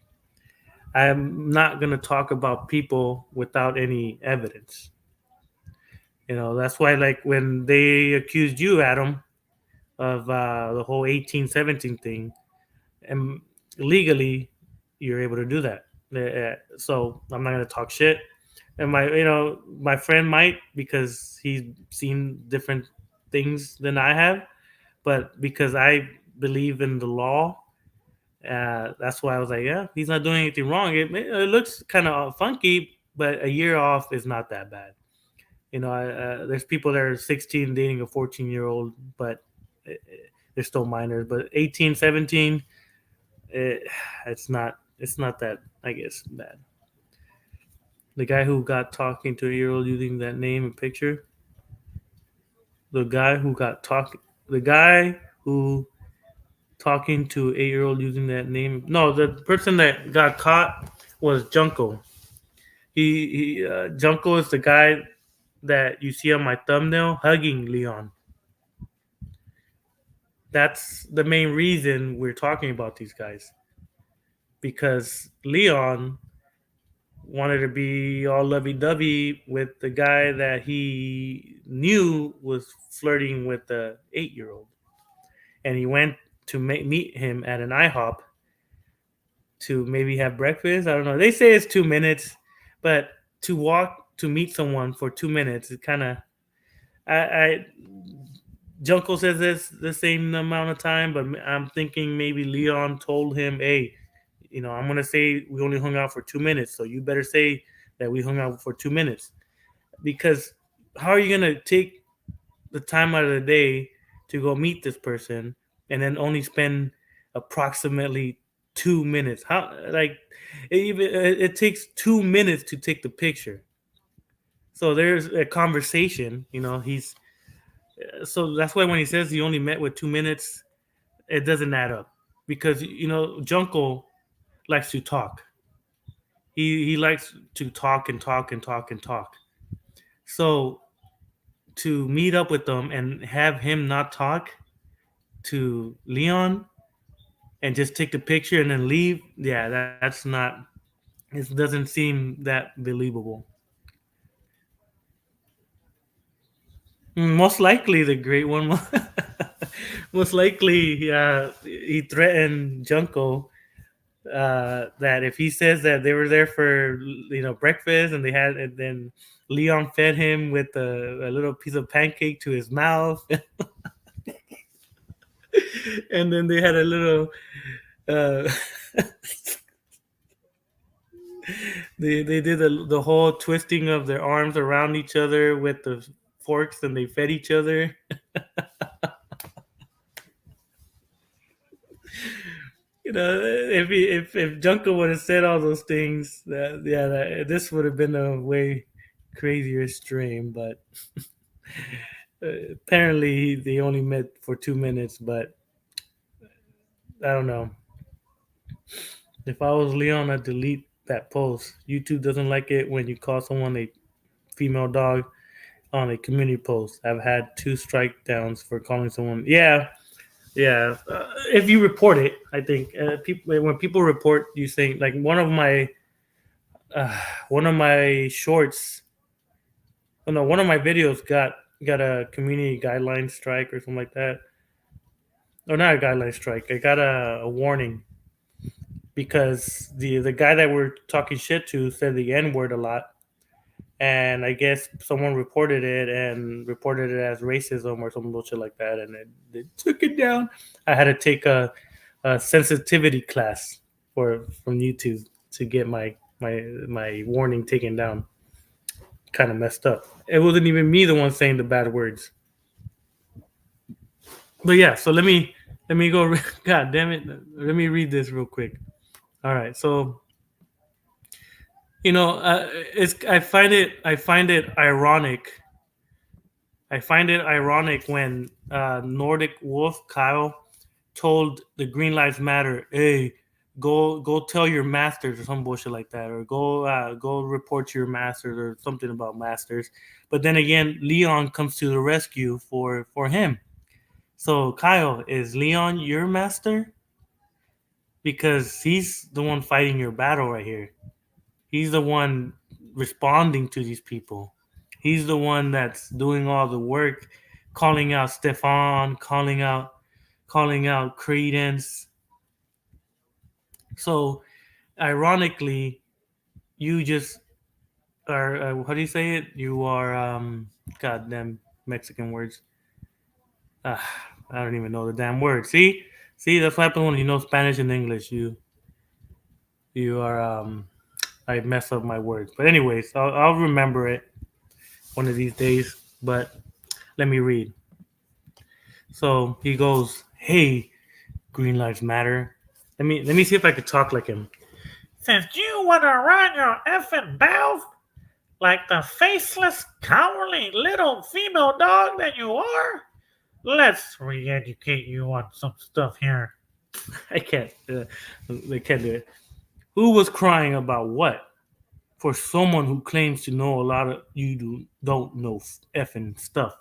Speaker 1: I'm not going to talk about people without any evidence. That's why, like, when they accused you, Adam, of the whole 1817 thing, and legally, you're able to do that. So I'm not gonna talk shit. And my friend might, because he's seen different things than I have, but because I believe in the law, that's why I was like, yeah, he's not doing anything wrong. It looks kind of funky, but a year off is not that bad. There's people that are 16 dating a 14-year-old, but they're still minors. But 18, 17, it's not that, I guess, bad. The guy who got talking to a year-old using that name and picture, the guy who got talking, the guy who talking to 8-year-old using that name. No, the person that got caught was Junko. Junko is the guy that you see on my thumbnail hugging Leon. That's the main reason we're talking about these guys, because Leon wanted to be all lovey-dovey with the guy that he knew was flirting with the 8-year-old, and he went to meet him at an IHOP to maybe have breakfast. I don't know. They say it's 2 minutes, but to walk to meet someone for 2 minutes, it kind of. I Junko says it's the same amount of time, but I'm thinking maybe Leon told him, "Hey, I'm gonna say we only hung out for 2 minutes, so you better say that we hung out for 2 minutes." Because how are you gonna take the time out of the day to go meet this person and then only spend approximately 2 minutes? How, like, it takes 2 minutes to take the picture. So there's a conversation. He's so that's why when he says he only met with 2 minutes, it doesn't add up, because Junko likes to talk. He likes to talk and talk and talk and talk. So to meet up with them and have him not talk to Leon and just take the picture and then leave, yeah, that's not. It doesn't seem that believable. Most likely, the great one. Most likely, he threatened Junko that if he says that they were there for breakfast and then Leon fed him with a little piece of pancake to his mouth, and then they had a little. Uh, they did the whole twisting of their arms around each other with the forks, and they fed each other. If Junko would have said all those things, this would have been a way crazier stream. But apparently, they only met for 2 minutes. But I don't know. If I was Leon, I'd delete that post. YouTube doesn't like it when you call someone a female dog on a community post. I've had 2 strike downs for calling someone. Yeah, yeah. If you report it, I think people when people report you saying, like, uh, one of my shorts. Oh no, one of my videos got a community guideline strike or something like that. Or not a guideline strike. I got a warning because the guy that we're talking shit to said the N word a lot, and I guess someone reported it as racism or some bullshit like that, and they took it down. I had to take a sensitivity class from YouTube to get my warning taken down. Kind of messed up. It wasn't even me the one saying the bad words. But yeah, so let me go. God damn it! Let me read this real quick. All right, so it's I find it ironic. I find it ironic when Nordic Wolf Kyle told the Green Lives Matter, "Hey, go tell your masters," or some bullshit like that, or go report to your masters, or something about masters. But then again, Leon comes to the rescue for him. So Kyle, is Leon your master? Because he's the one fighting your battle right here. He's the one responding to these people. He's the one that's doing all the work, calling out Stefan, calling out Credence. So, ironically, you just are. How do you say it? You are. Goddamn Mexican words. Uh, I don't even know the damn word. See, that's what happens when you know Spanish and English. You are. I mess up my words. But anyways, I'll remember it one of these days. But let me read. So he goes, "Hey, Green Lives Matter." Let me see if I could talk like him. Since you want to run your effing mouth like the faceless, cowardly little female dog that you are, let's re-educate you on some stuff here. I can't. I can't do it. Who was crying about what? For someone who claims to know a lot of don't know effing stuff.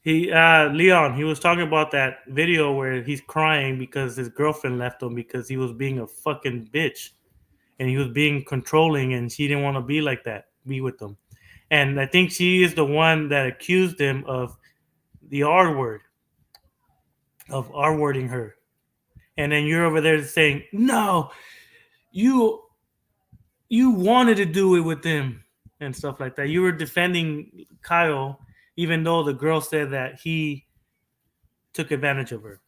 Speaker 1: Leon, he was talking about that video where he's crying because his girlfriend left him because he was being a fucking bitch and he was being controlling and she didn't want to be like that, be with them. And I think she is the one that accused him of the R word, of R wording her. And then you're over there saying, "No, you you wanted to do it with him," and stuff like that. You were defending Kyle even though the girl said that he took advantage of her.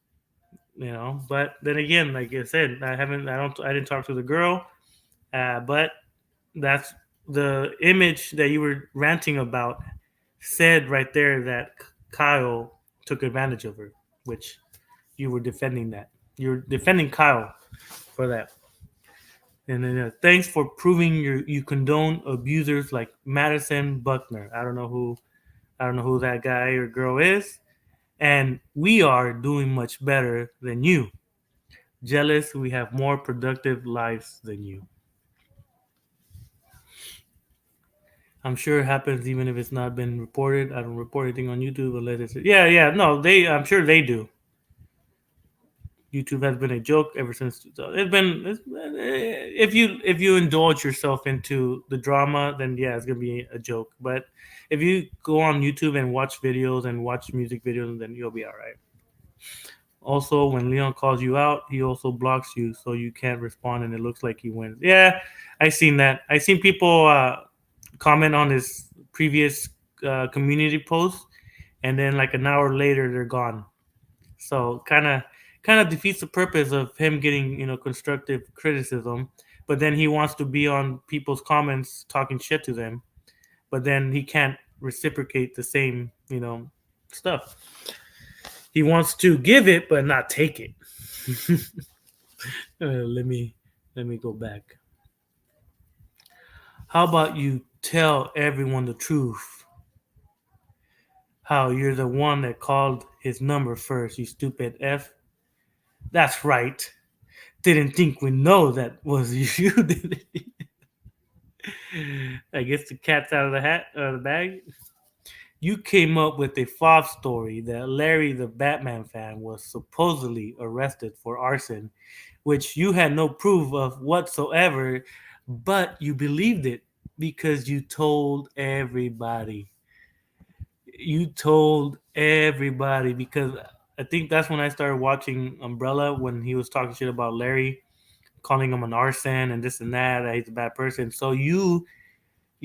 Speaker 1: But then again, like I said, I didn't talk to the girl, but that's the image that you were ranting about said right there that Kyle took advantage of her, which you were defending that. You're defending Kyle for that. And then thanks for proving you condone abusers like Madison Buckner. I don't know who that guy or girl is, and we are doing much better than you. Jealous, we have more productive lives than you. I'm sure it happens even if it's not been reported. I don't report anything on YouTube unless it's yeah. No, they. I'm sure they do. YouTube has been a joke ever since. If you indulge yourself into the drama, then yeah, it's gonna be a joke. But if you go on YouTube and watch videos and watch music videos, then you'll be all right. Also, when Leon calls you out, he also blocks you, so you can't respond, and it looks like he wins. Yeah, I seen that. I seen people comment on his previous community post, and then like an hour later, they're gone. So kind of defeats the purpose of him getting constructive criticism. But then he wants to be on people's comments talking shit to them, but then he can't reciprocate the same stuff. He wants to give it but not take it. Let me go back. How about you tell everyone the truth? How you're the one that called his number first, you stupid F. That's right. Didn't think we know that was you, did it? I guess the cat's out of the bag. You came up with a false story that Larry the Batman fan was supposedly arrested for arson, which you had no proof of whatsoever, but you believed it because you told everybody. You told everybody because I think that's when I started watching Umbrella when he was talking shit about Larry, calling him an arson and this and that he's a bad person. So you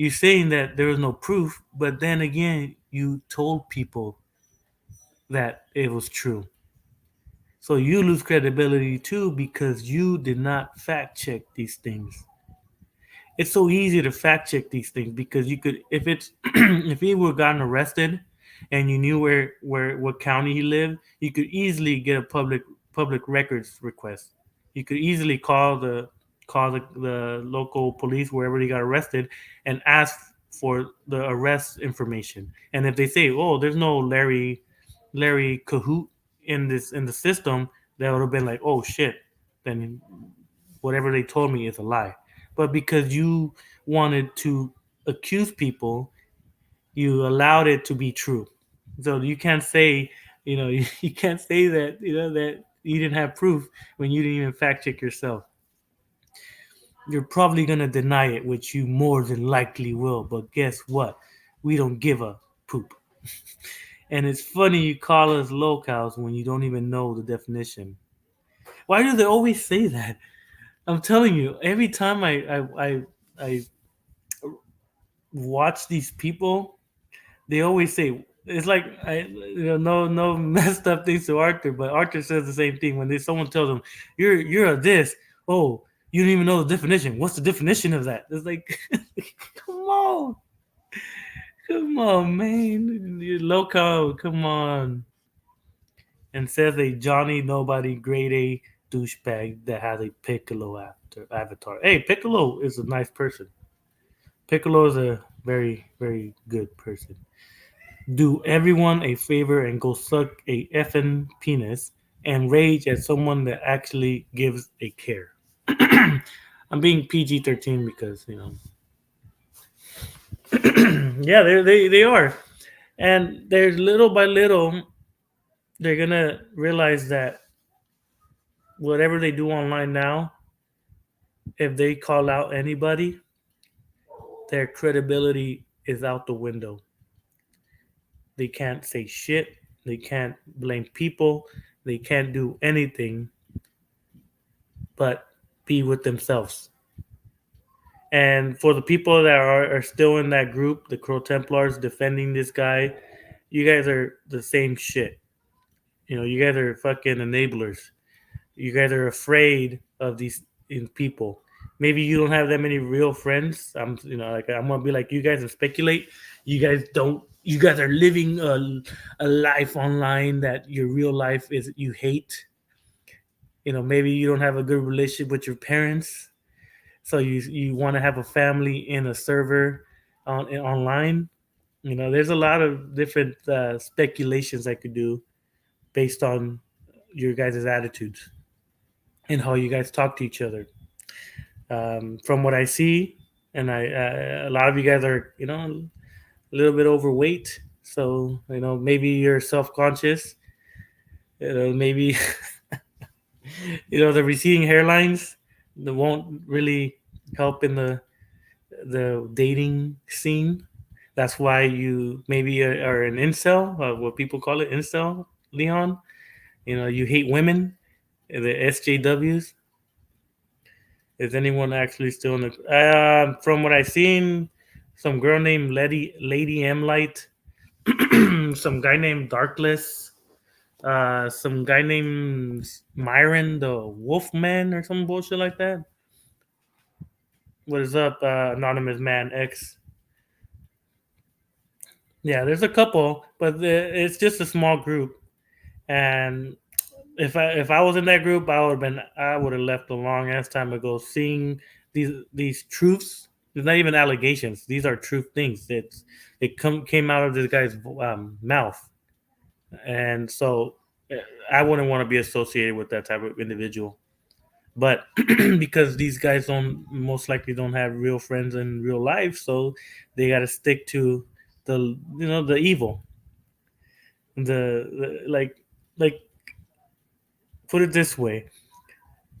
Speaker 1: saying that there was no proof, but then again, you told people that it was true. So you lose credibility too because you did not fact check these things. It's so easy to fact check these things because you could if it's if he were gotten arrested and you knew where what county he lived, you could easily get a public records request. You could easily call the local police wherever he got arrested and ask for the arrest information. And if they say, "Oh, there's no Larry Cahoot in the system," that would have been like, "Oh shit," then whatever they told me is a lie. But because you wanted to accuse people, you allowed it to be true. So you can't say, you can't say that, that you didn't have proof when you didn't even fact check yourself. You're probably going to deny it, which you more than likely will. But guess what? We don't give a poop. And it's funny you call us locals when you don't even know the definition. Why do they always say that? I'm telling you, every time I watch these people, they always say it's like no messed up things to Arthur, but Arthur says the same thing when someone tells him you're a this. Oh, you don't even know the definition. What's the definition of that? It's like, come on, come on, man, you loco, come on. And says a Johnny Nobody grade A douchebag that has a Piccolo after avatar. Hey, Piccolo is a nice person. Piccolo is a very good person. Do everyone a favor and go suck a effing penis and rage at someone that actually gives a care. I'm being PG-13 because yeah, they are, and they're little by little they're gonna realize that whatever they do online now, if they call out anybody, their credibility is out the window. They can't say shit. They can't blame people. They can't do anything but be with themselves. And for the people that are still in that group, the Crow Templars defending this guy, you guys are the same shit. You guys are fucking enablers. You guys are afraid of these people. Maybe you don't have that many real friends. I'm gonna be like you guys and speculate. You guys don't. You guys are living a life online that your real life is you hate. Maybe you don't have a good relationship with your parents, so you want to have a family in a server online. There's a lot of different speculations I could do based on your guys' attitudes and how you guys talk to each other. From what I see, and a lot of you guys are a little bit overweight, so maybe you're self conscious. Maybe the receding hairlines that won't really help in the dating scene. That's why you maybe are an incel, what people call it, incel, Leon. You hate women, the SJWs. Is anyone actually still in the? From what I've seen, some girl named Lady M Light, some guy named Darkless, some guy named Myron the Wolfman or some bullshit like that. What is up, anonymous man X? Yeah, there's a couple, but it's just a small group. And if I was in that group, I would have left a long ass time ago. Seeing these truths, it's not even allegations. These are truth things. Came out of this guy's mouth, and so I wouldn't want to be associated with that type of individual. But because these guys don't most likely don't have real friends in real life, so they got to stick to the evil, the like put it this way: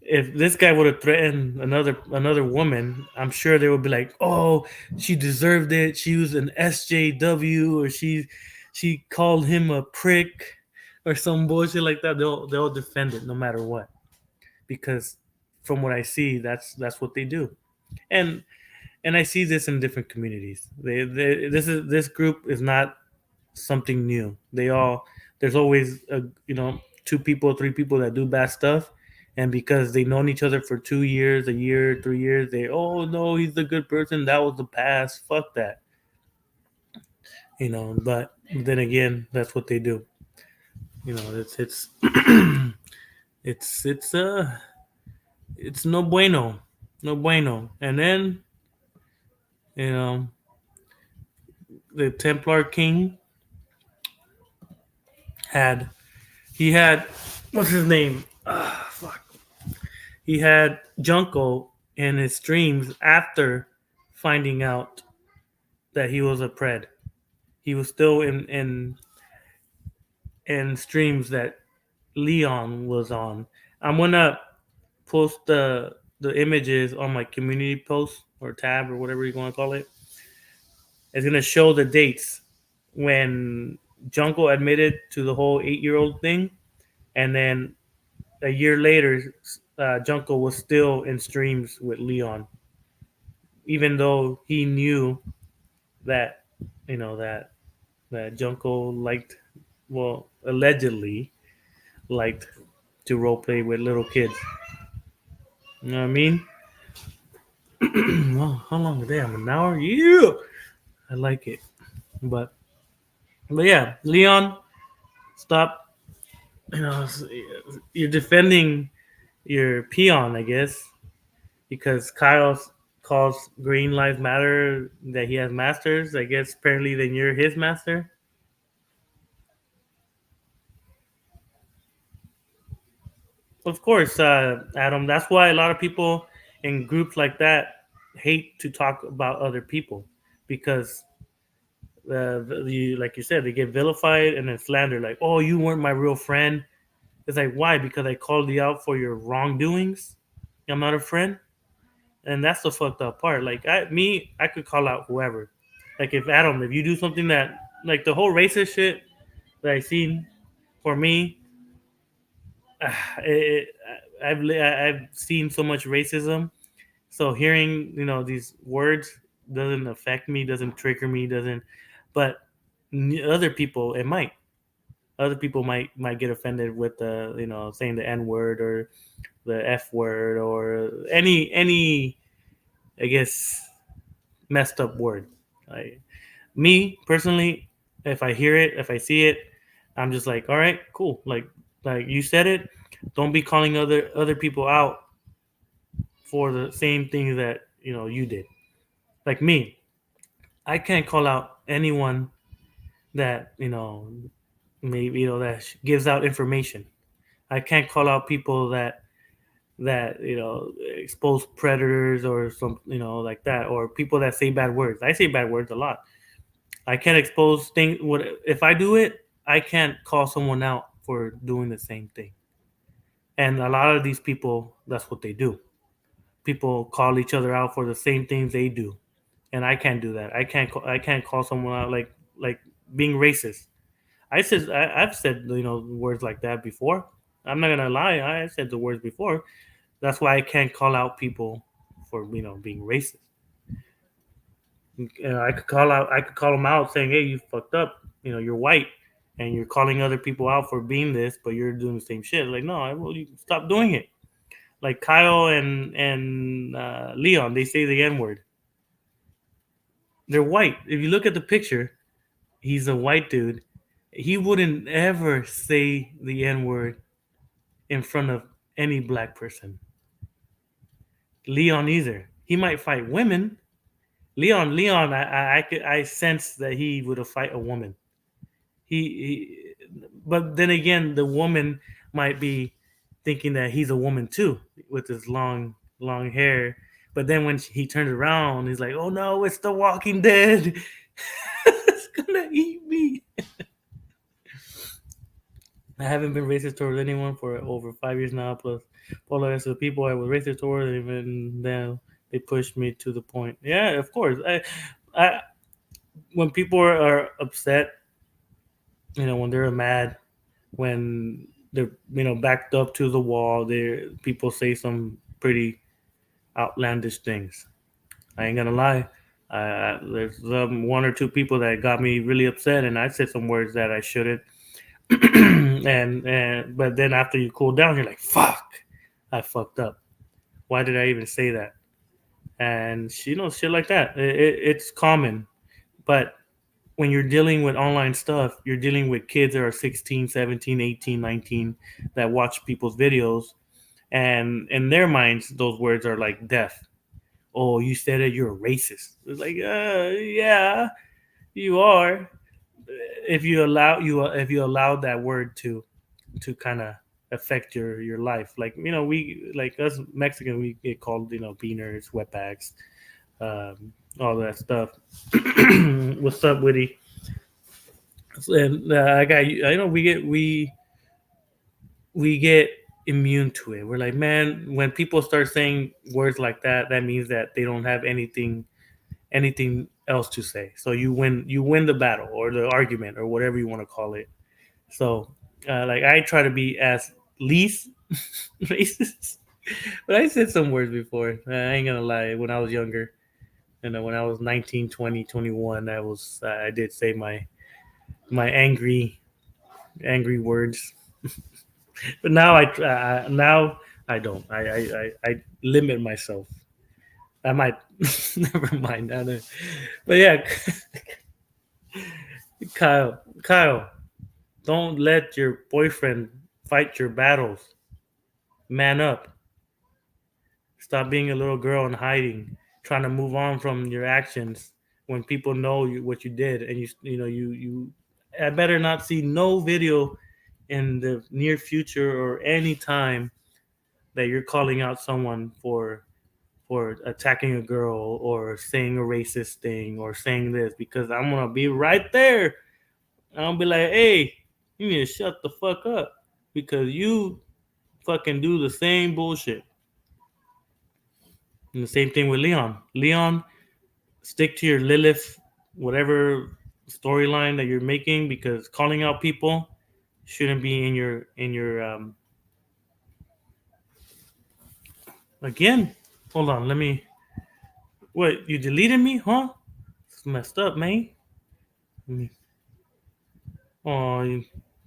Speaker 1: if this guy would have threatened another woman, I'm sure they would be like, "Oh, she deserved it. She was an SJW, or she called him a prick, or some bullshit like that." They'll defend it no matter what, because from what I see, that's what they do, and I see this in different communities. This group is not something new. There's always two people, three people that do bad stuff, and because they known each other for 2 years, a year, 3 years, they oh no, he's a good person. That was the past. Fuck that. But then again, that's what they do. It's it's it's no bueno, no bueno. And then you know the Templar King had he had what's his name? Fuck. He had Junko in his streams after finding out that he was a pred. He was still in streams that Leon was on. I'm gonna post the images on my community post or tab or whatever you want to call it. It's gonna show the dates when Junko admitted to the whole 8-year-old thing, and then a year later, Junko was still in streams with Leon, even though he knew that that Junko liked, well, allegedly liked to role play with little kids. You know what I mean? Well, how long? Damn, an hour? Yeah, I like it. But yeah, Leon, stop. You know, you're defending your peon, I guess, because Kyle calls Green Lives Matter that he has masters. I guess apparently then you're his master. Of course, Adam. That's why a lot of people in groups like that hate to talk about other people because like you said, they get vilified and then slander. Like, oh, you weren't my real friend. It's like, why? Because I called you out for your wrongdoings. I'm not a friend, and that's the fucked up part. Like, I could call out whoever. Like, if Adam, if you do something that, like the whole racist shit that I seen, for me, it, I've seen so much racism. So hearing these words doesn't affect me, doesn't trigger me, doesn't. But other people, it might. Other people might get offended with the saying the N word or the F word or any I guess messed up word. I, Me personally, if I hear it, if I see it, I'm just like, all right, cool. Like you said it. Don't be calling other people out for the same things that you did. Like me, I can't call out anyone that maybe that gives out information. I can't call out people that expose predators or some like that, or people that say bad words. I say bad words a lot. I can't expose things. What if I do it? I can't call someone out for doing the same thing. And a lot of these people, that's what they do. People call each other out for the same things they do, and I can't do that. I can't call someone out like being racist. I've said words like that before. I'm not gonna lie. I said the words before. That's why I can't call out people for being racist. I could call them out saying, "Hey, you fucked up. You're white, and you're calling other people out for being this, but you're doing the same shit." Like, no, well, you stop doing it. Like Kyle and Leon, they say the N word. They're white. If you look at the picture, he's a white dude. He wouldn't ever say the N word in front of any black person. Leon either. He might fight women. Leon, I sense that he would have fight a woman. But then again, the woman might be thinking that he's a woman too, with his long hair. But then when he turns around, he's like, "Oh no, it's the Walking Dead! It's gonna eat me!" I haven't been racist towards anyone for over 5 years now. Plus, polarized to the people I was racist towards, and even then, they pushed me to the point. Yeah, of course. I when people are upset, when they're mad, when they're backed up to the wall, they people say some pretty outlandish things. I ain't gonna lie. There's one or two people that got me really upset, and I said some words that I shouldn't. and but then after you cool down, you're like, "Fuck, I fucked up. Why did I even say that?" And shit like that. It's common, but when you're dealing with online stuff, you're dealing with kids that are 16, 17, 18, 19 that watch people's videos, and in their minds those words are like death. Oh, you said it, you're a racist. It's like, yeah, you are. If you allow that word to kind of affect your life, like we, like us Mexican, we get called beaners, wetbacks, all that stuff. What's up, Witty? And I got we get immune to it. We're like, man, when people start saying words like that, that means that they don't have anything else to say. So you win the battle or the argument or whatever you want to call it. So like I try to be as least Racist. But I said some words before. I ain't gonna lie. When I was younger, when I was 19, 20, 21, I did say my angry words. But now I don't. I limit myself. I might never mind. I don't, but yeah, Kyle, don't let your boyfriend fight your battles. Man up. Stop being a little girl and hiding, trying to move on from your actions when people know what you did, and you. I better not see no video in the near future or any time that you're calling out someone for attacking a girl or saying a racist thing or saying this, because I'm gonna be right there. I'll be like, hey, you need to shut the fuck up because you fucking do the same bullshit. And the same thing with Leon. Leon, stick to your Lilith, whatever storyline that you're making, because calling out people shouldn't be in your. Again, hold on. Let me. What, you deleted me, huh? It's messed up, man. Let me- Oh,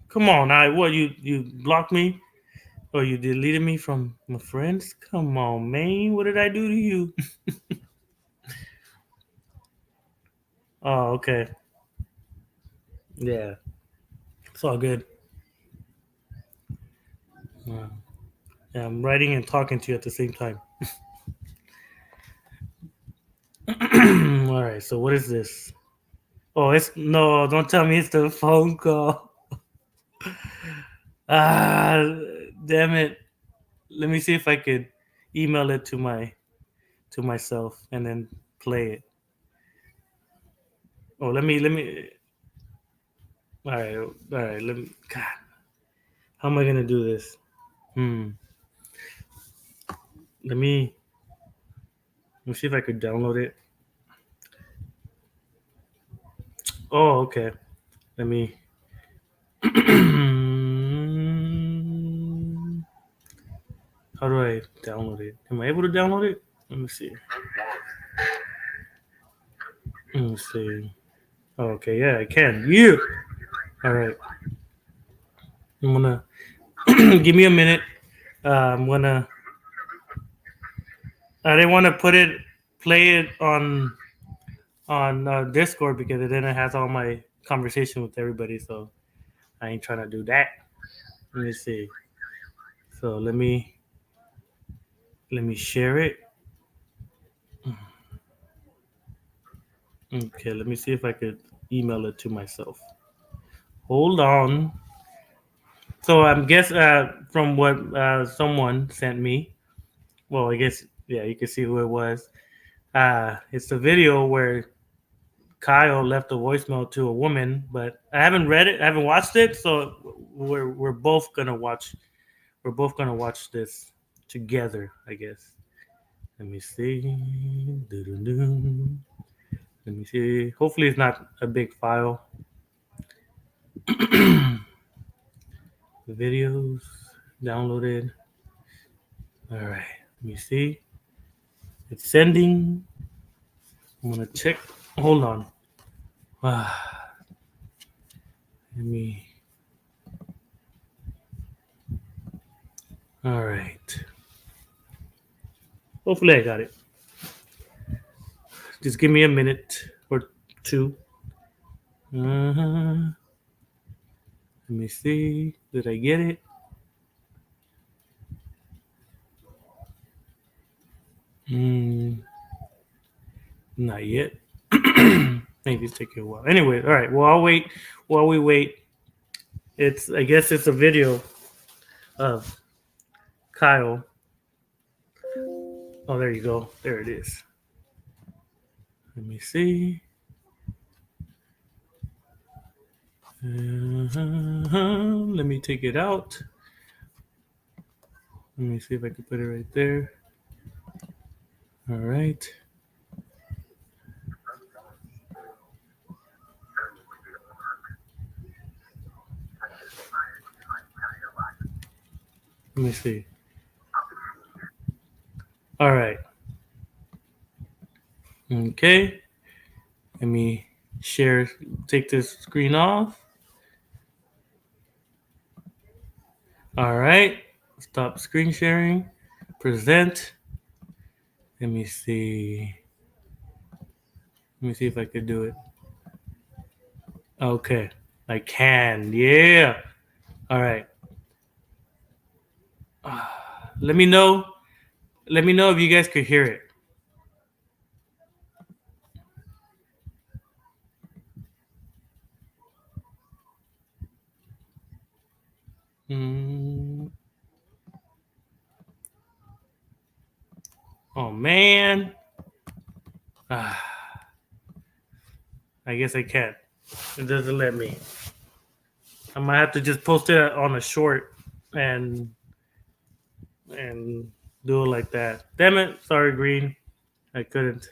Speaker 1: come on! I what you blocked me or you deleted me from my friends? Come on, man! What did I do to you? Oh, okay. Yeah, it's all good. Yeah. Yeah, I'm writing and talking to you at the same time. All right. So what is this? Oh, it's no. Don't tell me it's the phone call. Ah, damn it. Let me see if I could email it to myself and then play it. Oh, let me. All right, all right. Let me. God, how am I gonna do this? Hmm. Let me see if I could download it. Oh, okay. Let me. How do I download it? Am I able to download it? Let me see. Let me see. Oh, okay, yeah, I can. You. All right. I'm gonna give me a minute. I'm gonna. I didn't want to play it on Discord because then it has all my conversation with everybody. So I ain't trying to do that. Let me see. So let me share it. Okay, let me see if I could email it to myself. Hold on. So I'm guess from what someone sent me. Well, I guess yeah, you can see who it was. It's a video where Kyle left a voicemail to a woman, but I haven't read it. I haven't watched it, so we're both gonna watch. We're both gonna watch this together, I guess. Let me see. Doo-doo-doo. Let me see. Hopefully, it's not a big file. The videos downloaded. All right. Let me see. It's sending. I'm gonna check. Hold on. Let me. All right. Hopefully, I got it. Just give me a minute or two. Uh-huh. Let me see. Did I get it? Mm, not yet. Maybe it's taking a while. Anyway, all right. Well, I'll wait. While we wait, I guess it's a video of Kyle. Oh, there you go. There it is. Let me see. Let me take it out. Let me see if I can put it right there. All right. Let me see. All right. Okay. Let me share. Take this screen off. All right. Stop screen sharing. Present. Let me see. Let me see if I could do it. Okay. I can. Yeah. All right. Let me know. Let me know if you guys could hear it. Mm. Oh man. Ah, I guess I can't. It doesn't let me. I might have to just post it on a short and and do it like that. Damn it! Sorry, Green. I couldn't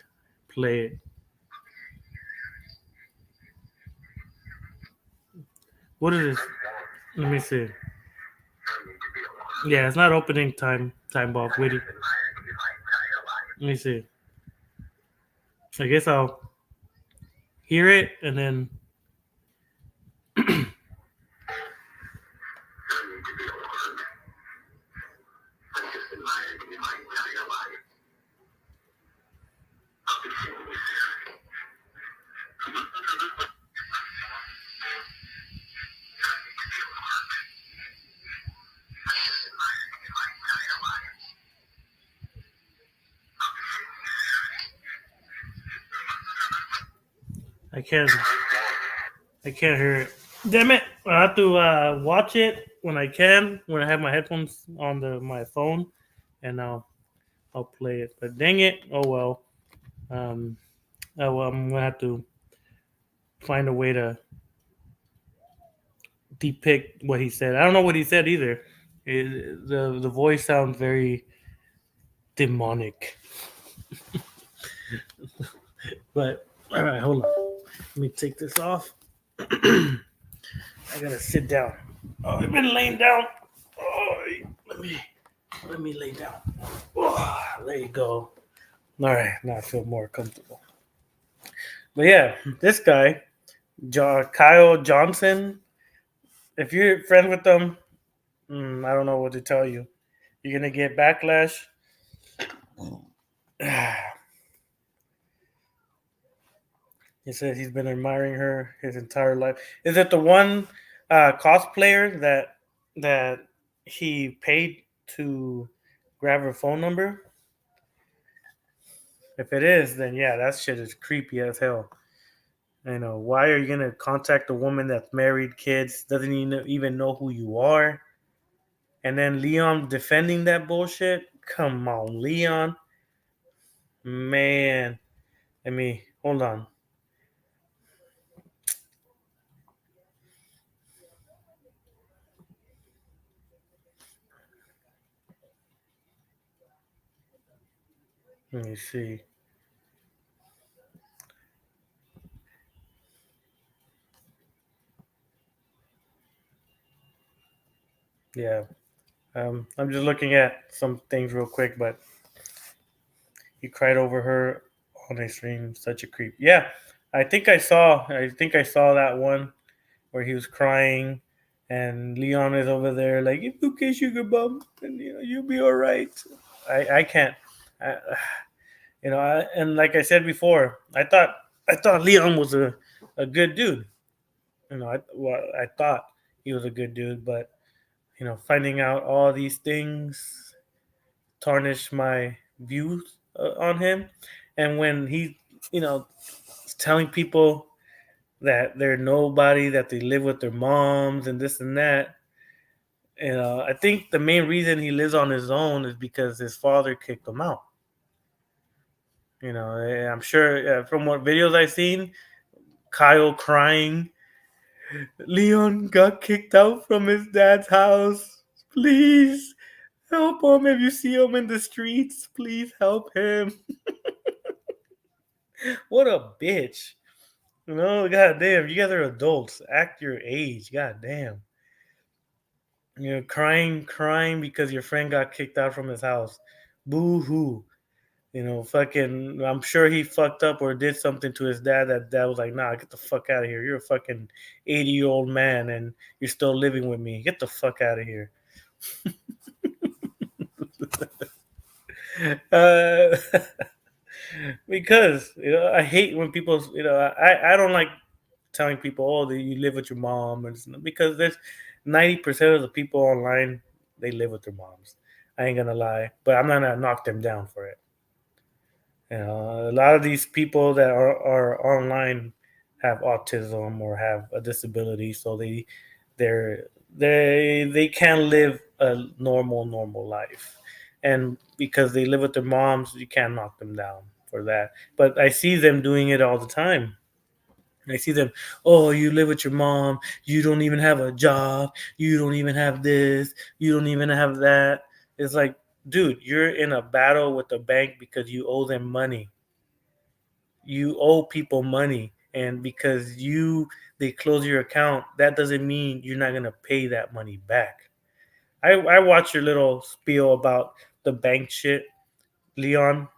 Speaker 1: play it. What is this? Let me see. Yeah, it's not opening time off. Waiting. Let me see. I guess I'll hear it and then. I can't. I can't hear it. Damn it! I have to watch it when I can. When I have my headphones on my phone, and I'll play it. But dang it! Oh well. Um. Oh well. I'm gonna have to find a way to depict what he said. I don't know what he said either. The voice sounds very demonic. But all right, hold on. Let me take this off. I gotta sit down. Oh, I've been laying down. Oh, let me lay down. Oh, there you go. All right, now I feel more comfortable. But yeah, this guy, Kyle Johnson. If you're friends with them, I don't know what to tell you. You're gonna get backlash. He says he's been admiring her his entire life. Is it the one cosplayer that he paid to grab her phone number? If it is, then yeah, that shit is creepy as hell. You know, why are you gonna contact a woman that's married, kids, doesn't even know who you are? And then Leon defending that bullshit? Come on, Leon. Man. Let me hold on. Let me see. Yeah. I'm just looking at some things real quick, but he cried over her on a stream. Such a creep. Yeah, I think I saw that one where he was crying, and Leon is over there like, "It's okay, sugar bum, and you'll be all right." I can't. I, and like I said before, I thought Leon was a good dude. I thought he was a good dude, but finding out all these things tarnish my views on him. And when he, is telling people that they're nobody, that they live with their moms and this and that, I think the main reason he lives on his own is because his father kicked him out. I'm sure from what videos I've seen, Kyle crying, Leon got kicked out from his dad's house. Please help him if you see him in the streets. Please help him. What a bitch. God damn, you guys are adults. Act your age. God damn. crying because your friend got kicked out from his house. Boo hoo. Fucking, I'm sure he fucked up or did something to his dad that dad was like, nah, get the fuck out of here. You're a fucking 80-year-old man and you're still living with me. Get the fuck out of here. Uh, because, I hate when people, I don't like telling people, oh, that you live with your mom. Because there's 90% of the people online, they live with their moms. I ain't gonna lie, but I'm not gonna knock them down for it. A lot of these people that are online have autism or have a disability, so they're they can't live a normal life, and because they live with their moms, you can't knock them down for that. But I see them doing it all the time. I see them, oh, you live with your mom, you don't even have a job, you don't even have this, you don't even have that. It's like, dude, you're in a battle with the bank because you owe them money. You owe people money, and because they close your account, that doesn't mean you're not gonna pay that money back. I watched your little spiel about the bank shit, Leon.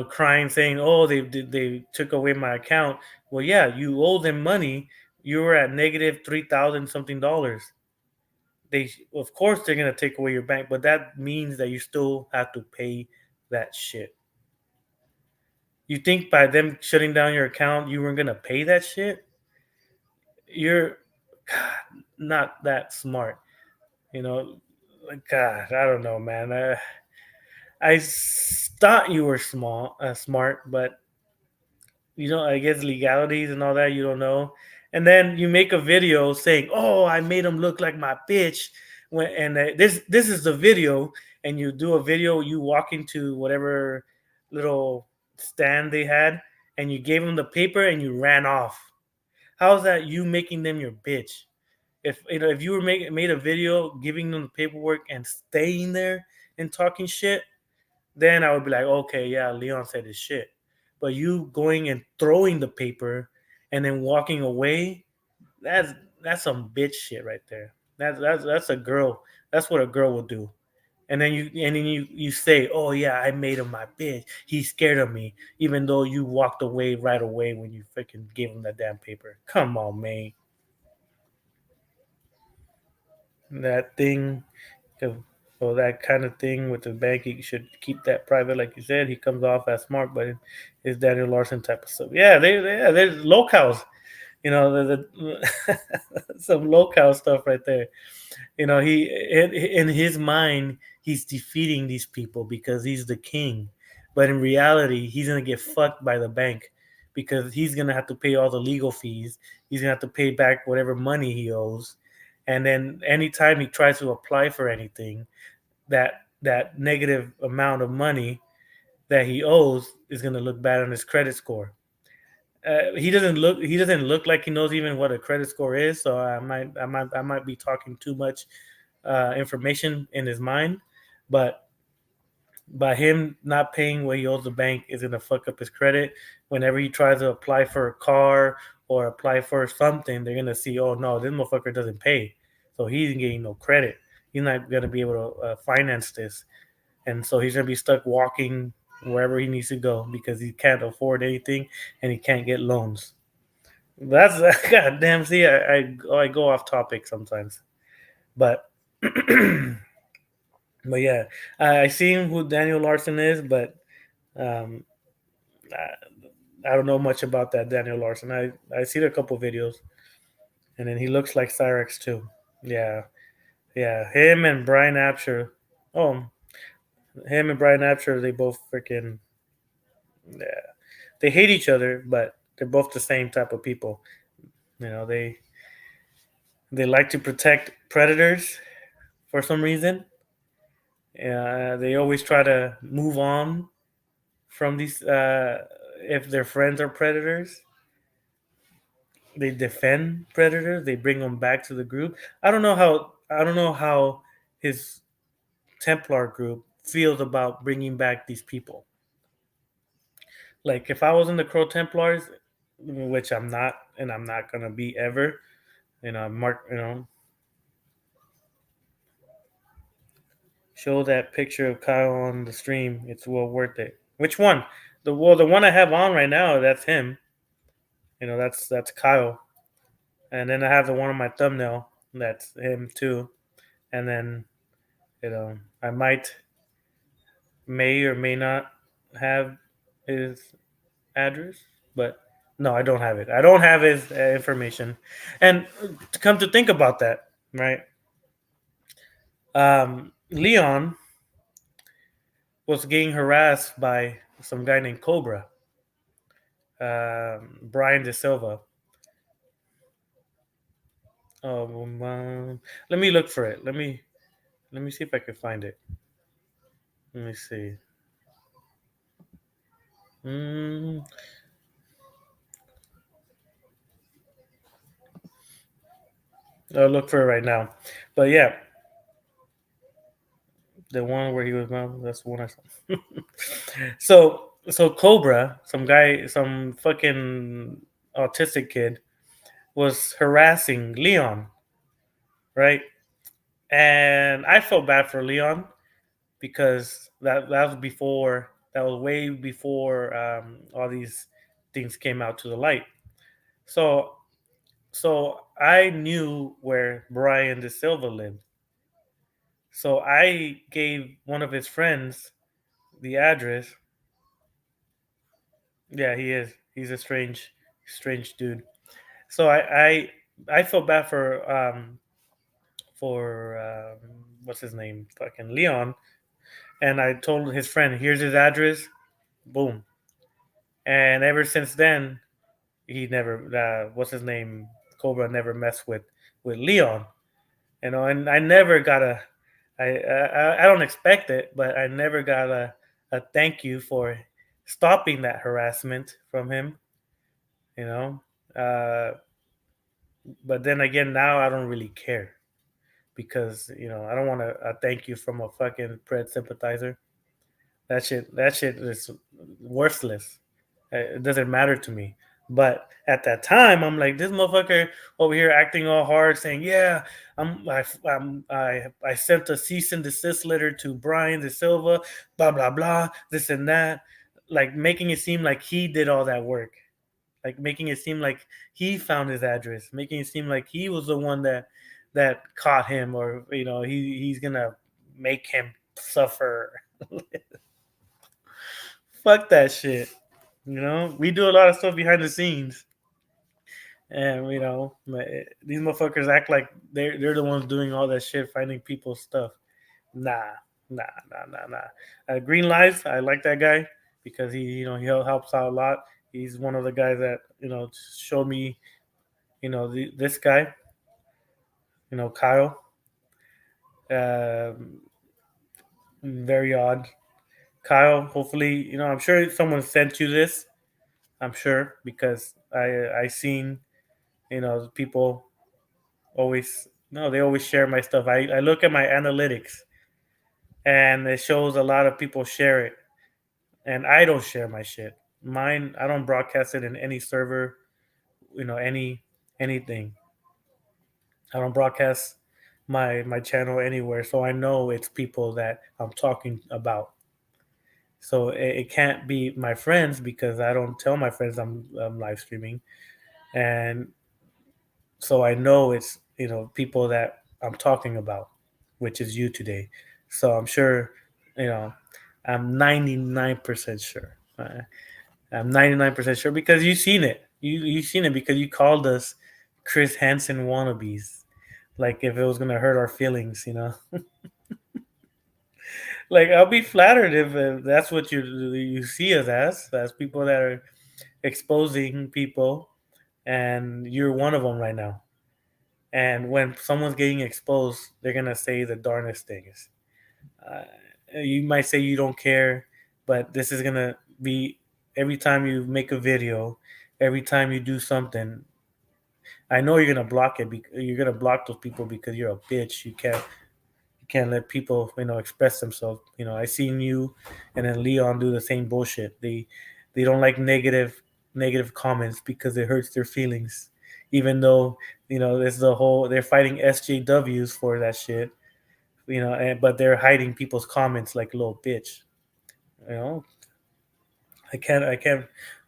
Speaker 1: Crying, saying, "Oh, they took away my account." Well, yeah, you owe them money. You were at negative 3,000 something dollars. Of course, they're gonna take away your bank, but that means that you still have to pay that shit. You think by them shutting down your account, you weren't gonna pay that shit? You're God, not that smart. You know, like, God, I don't know, man. Thought you were smart, but I guess legalities and all that you don't know. And then you make a video saying, "Oh, I made him look like my bitch." This is the video, and you do a video you walking to whatever little stand they had, and you gave them the paper and you ran off. How's that you making them your bitch? If you were made a video giving them the paperwork and staying there and talking shit, then I would be like, okay, yeah, Leon said his shit. But you going and throwing the paper and then walking away, that's that's some bitch shit right there. That's a girl. That's what a girl would do. And then you say, oh yeah, I made him my bitch. He's scared of me, even though you walked away right away when you freaking gave him that damn paper. Come on, man. That thing of or that kind of thing with the bank, he should keep that private, like you said. He comes off as smart, but it's Daniel Larson type of stuff. Yeah, there's locals. The some local stuff right there. He in his mind he's defeating these people because he's the king, but in reality he's gonna get fucked by the bank because he's gonna have to pay all the legal fees. He's gonna have to pay back whatever money he owes, and then anytime he tries to apply for anything, that negative amount of money that he owes is gonna look bad on his credit score. He doesn't look like he knows even what a credit score is, so I might be talking too much information in his mind, but by him not paying what he owes the bank is gonna fuck up his credit. Whenever he tries to apply for a car or apply for something, they're gonna see, oh no, this motherfucker doesn't pay, so he's getting no credit. He's not gonna be able to finance this, and so he's gonna be stuck walking wherever he needs to go because he can't afford anything and he can't get loans. That's goddamn. See, I go off topic sometimes, but but yeah, I seen who Daniel Larson is, but um, I don't know much about that Daniel Larson. I seen a couple videos, and then he looks like Cyrex too. Yeah, yeah, him and Brian Apsher. Oh, him and Brian Apsher, they both freaking, yeah, they hate each other, but they're both the same type of people. They like to protect predators for some reason. They always try to move on from these. If their friends are predators, they defend predators. They bring them back to the group. I don't know how. I don't know how his Templar group feels about bringing back these people. Like if I was in the Crow Templars, which I'm not, and I'm not gonna be ever. Mark. show that picture of Kyle on the stream. It's well worth it. Which one? The one I have on right now. That's him. That's Kyle. And then I have the one on my thumbnail. That's him too. And then I may or may not have his address, but no, I don't have it. I don't have his information. And to come to think about that, right? Leon was getting harassed by some guy named Cobra, Brian De Silva. Let me look for it. Let me see if I can find it. Let me see. Mm, I'll look for it right now. But yeah, the one where he was, well, that's the one I saw. So Cobra, some guy, some fucking autistic kid, was harassing Leon, right? And I felt bad for Leon because that was way before all these things came out to the light. So so I knew where Brian De Silva lived. So I gave one of his friends the address. Yeah, he is. He's a strange dude. So I felt bad for what's his name, fucking Leon, and I told his friend, "Here's his address." Boom. And ever since then, he never what's his name, Cobra never messed with Leon. And I never got I don't expect it, but I never got a thank you for stopping that harassment from him. You know, uh, but then again, now I don't really care because I don't want a thank you from a fucking Pred sympathizer. That shit is worthless. It doesn't matter to me. But at that time, I'm like, this motherfucker over here acting all hard, saying, "Yeah, I sent a cease and desist letter to Brian De Silva, blah blah blah, this and that," like making it seem like he did all that work, like making it seem like he found his address, making it seem like he was the one that caught him, or he's gonna make him suffer. Fuck that shit. We do a lot of stuff behind the scenes, and these motherfuckers act like they're the ones doing all that shit, finding people's stuff. Nah, nah, nah, nah, nah. Green Lives, I like that guy because he helps out a lot. He's one of the guys that showed me this guy, Kyle. Um, Very odd, Kyle. Hopefully, I'm sure someone sent you this. I'm sure because I seen people always no they always share my stuff. I look at my analytics and it shows a lot of people share it, and I don't share my shit. Mine, I don't broadcast it in any server, anything. I don't broadcast my channel anywhere, so I know it's people that I'm talking about. So it can't be my friends because I don't tell my friends I'm live streaming, and so I know it's people that I'm talking about, which is you today. So I'm sure, you know, I'm 99% sure. I'm 99% sure because you've seen it. You've seen it because you called us Chris Hansen wannabes. Like if it was gonna hurt our feelings. Like I'll be flattered if that's what you see us as people that are exposing people, and you're one of them right now. And when someone's getting exposed, they're gonna say the darnest things. Uh, you might say you don't care, but this is gonna be every time you make a video, every time you do something. I know you're gonna block it. You're gonna block those people because you're a bitch. You can't let people express themselves. I seen you and then Leon do the same bullshit. They don't like negative comments because it hurts their feelings, even though there's the whole they're fighting SJWs for that shit. but they're hiding people's comments like a little bitch. You know, I can't,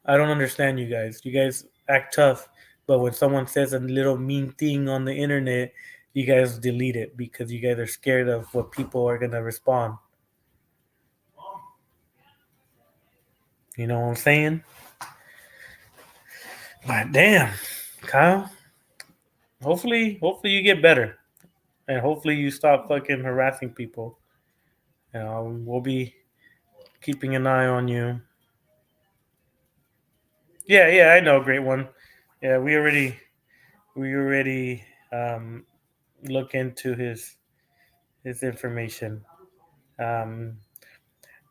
Speaker 1: I don't understand you guys. You guys act tough, but when someone says a little mean thing on the internet, you guys delete it because you guys are scared of what people are gonna respond. You know what I'm saying? But damn, Kyle. Hopefully you get better, and hopefully you stop fucking harassing people. We'll be keeping an eye on you. Yeah, yeah, I know, great one. Yeah, we already um, look into his information. Um,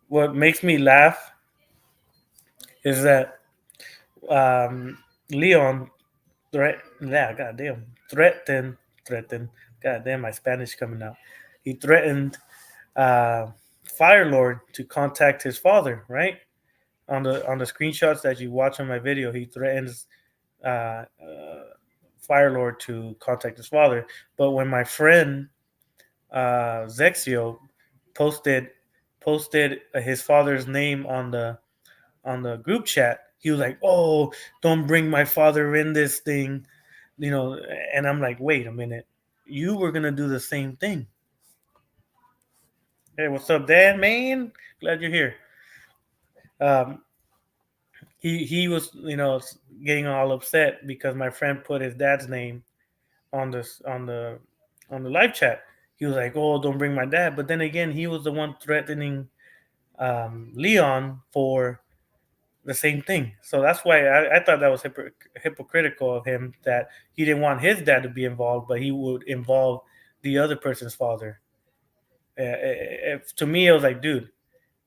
Speaker 1: what makes me laugh is that Leon threatened. Goddamn, my Spanish coming out. He threatened uh, Firelord to contact his father. Right on the screenshots that you watch on my video, he threatens uh, uh, Firelord to contact his father. But when my friend Zexio posted posted his father's name on the group chat, he was like, "Oh, don't bring my father in this thing," And I'm like, "Wait a minute, you were gonna do the same thing." Hey, what's up, Dan? Man, glad you're here. Um, he was getting all upset because my friend put his dad's name on this on the live chat. He was like, "Oh, don't bring my dad," but then again, he was the one threatening Leon for the same thing. So that's why I thought that was hypocritical of him, that he didn't want his dad to be involved, but he would involve the other person's father. To me, it was like, dude,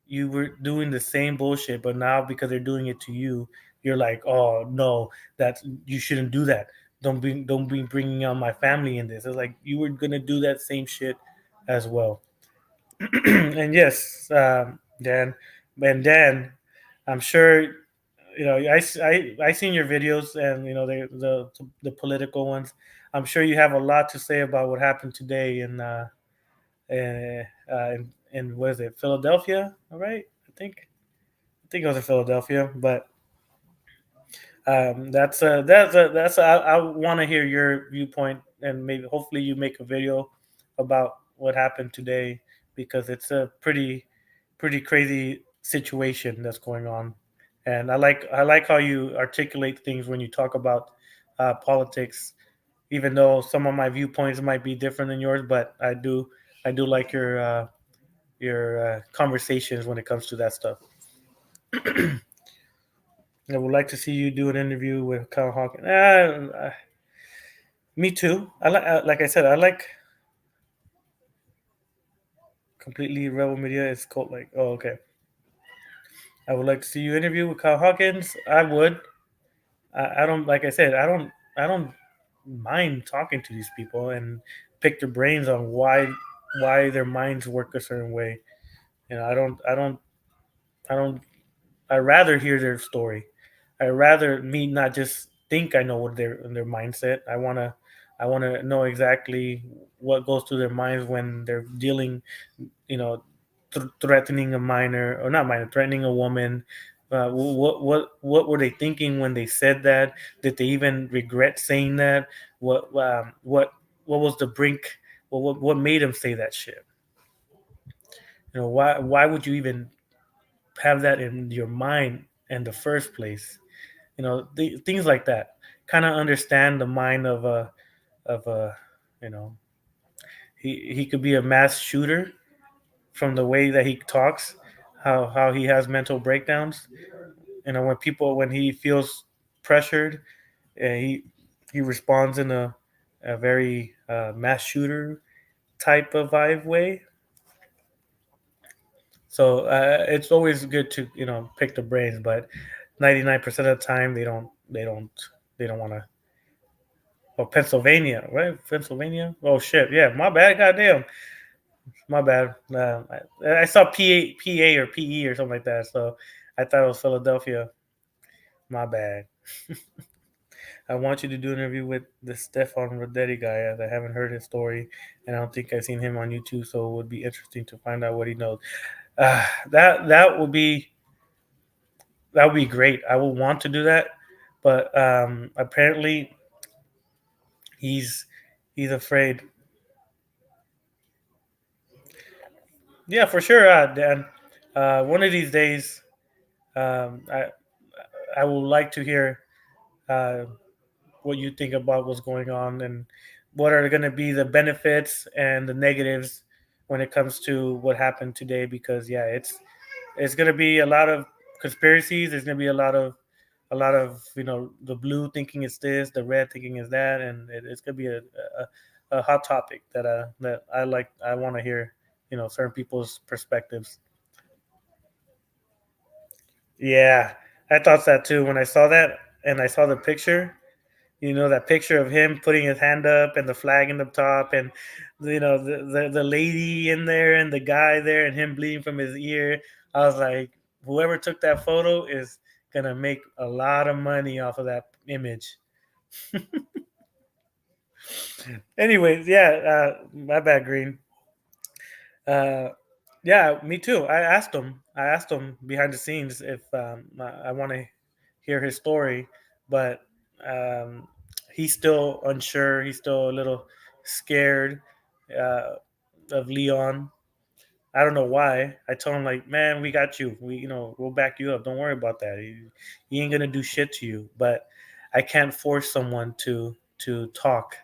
Speaker 1: you were doing the same bullshit, but now because they're doing it to you, you're like, oh no, that you shouldn't do that. Don't be bringing on my family in this. It's like you were gonna do that same shit as well. And yes, Dan, I'm sure I seen your videos, and the political ones. I'm sure you have a lot to say about what happened today in what is it, Philadelphia? All right, I think it was in Philadelphia, but I want to hear your viewpoint, and maybe hopefully you make a video about what happened today, because it's a pretty crazy situation that's going on. And I like how you articulate things when you talk about politics, even though some of my viewpoints might be different than yours, but I do like your conversations when it comes to that stuff. I would like to see you do an interview with Kyle Hawkins. Me too. Like I said, I like completely Rebel Media. It's called like, oh, okay. I would like to see you interview with Kyle Hawkins. I would. I don't, like I said, I don't mind talking to these people and pick their brains on why their minds work a certain way. I don't I rather hear their story. I rather me not just think I know what their mindset. I wanna know exactly what goes through their minds when they're dealing, you know, threatening a minor, or not minor, threatening a woman. What were they thinking when they said that? Did they even regret saying that? What was the brink? What made them say that shit? Why would you even have that in your mind in the first place? Things like that. Kind of understand the mind of a you know he could be a mass shooter from the way that he talks, how he has mental breakdowns. When he feels pressured, he responds in a very mass shooter type of vibe way. So it's always good to pick the brains, but 99% of the time they don't want to. Oh, Pennsylvania, right? Pennsylvania. Oh shit, yeah, my bad. Goddamn, my bad. I saw PA or PE or something like that, so I thought it was Philadelphia. My bad. I want you to do an interview with the Stefan Rodetti guy, as I haven't heard his story, and I don't think I've seen him on YouTube, so it would be interesting to find out what he knows. That would be great. I will want to do that, but apparently he's he's afraid. Yeah, for sure, Dan. One of these days, um, I I would like to hear uh, what you think about what's going on and what are going to be the benefits and the negatives when it comes to what happened today. Because yeah, it's going to be a lot of conspiracies. There's going to be a lot of the blue thinking it's this, the red thinking is that, and it's going to be a hot topic that I like. I want to hear certain people's perspectives. Yeah, I thought that too when I saw that and I saw the picture. That picture of him putting his hand up and the flag in the top, and the lady in there and the guy there and him bleeding from his ear. I was like, whoever took that photo is gonna make a lot of money off of that image. Anyways, yeah, my bad, Green. Uh, yeah, me too. I asked him behind the scenes if I want to hear his story, but um, he's still unsure. He's still a little scared uh, of Leon. I don't know why. I told him like, man, we got you. We'll back you up. Don't worry about that. He ain't gonna do shit to you. But I can't force someone to talk.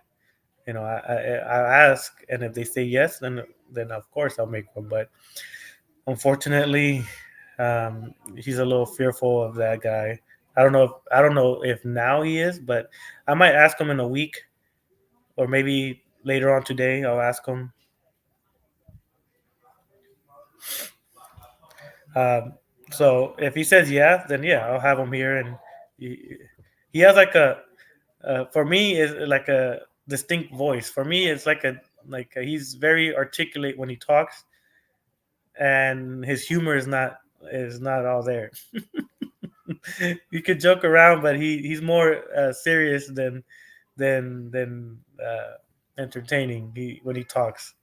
Speaker 1: I ask, and if they say yes, then of course I'll make one. But unfortunately, he's a little fearful of that guy. I don't know if now he is, but I might ask him in a week or maybe later on today. I'll ask him. Um, so if he says yeah, then yeah, I'll have him here, and he, he has like for me is like a distinct voice. For me, it's he's very articulate when he talks, and his humor is not all there. You could joke around, but he's more serious than entertaining. When he talks.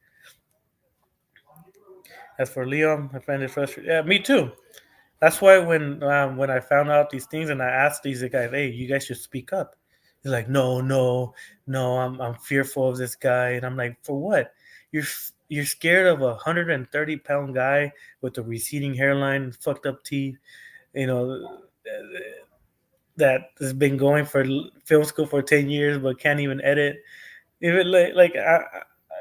Speaker 1: As for Leon, I find it frustrating. Yeah, me too. That's why when I found out these things and I asked these guys, "Hey, you guys should speak up." He's like, "No, no, no. I'm fearful of this guy," and I'm like, "For what? You're scared of 130-pound guy with a receding hairline, fucked up teeth, you know, that has been going for film school for 10 years but can't even edit." If it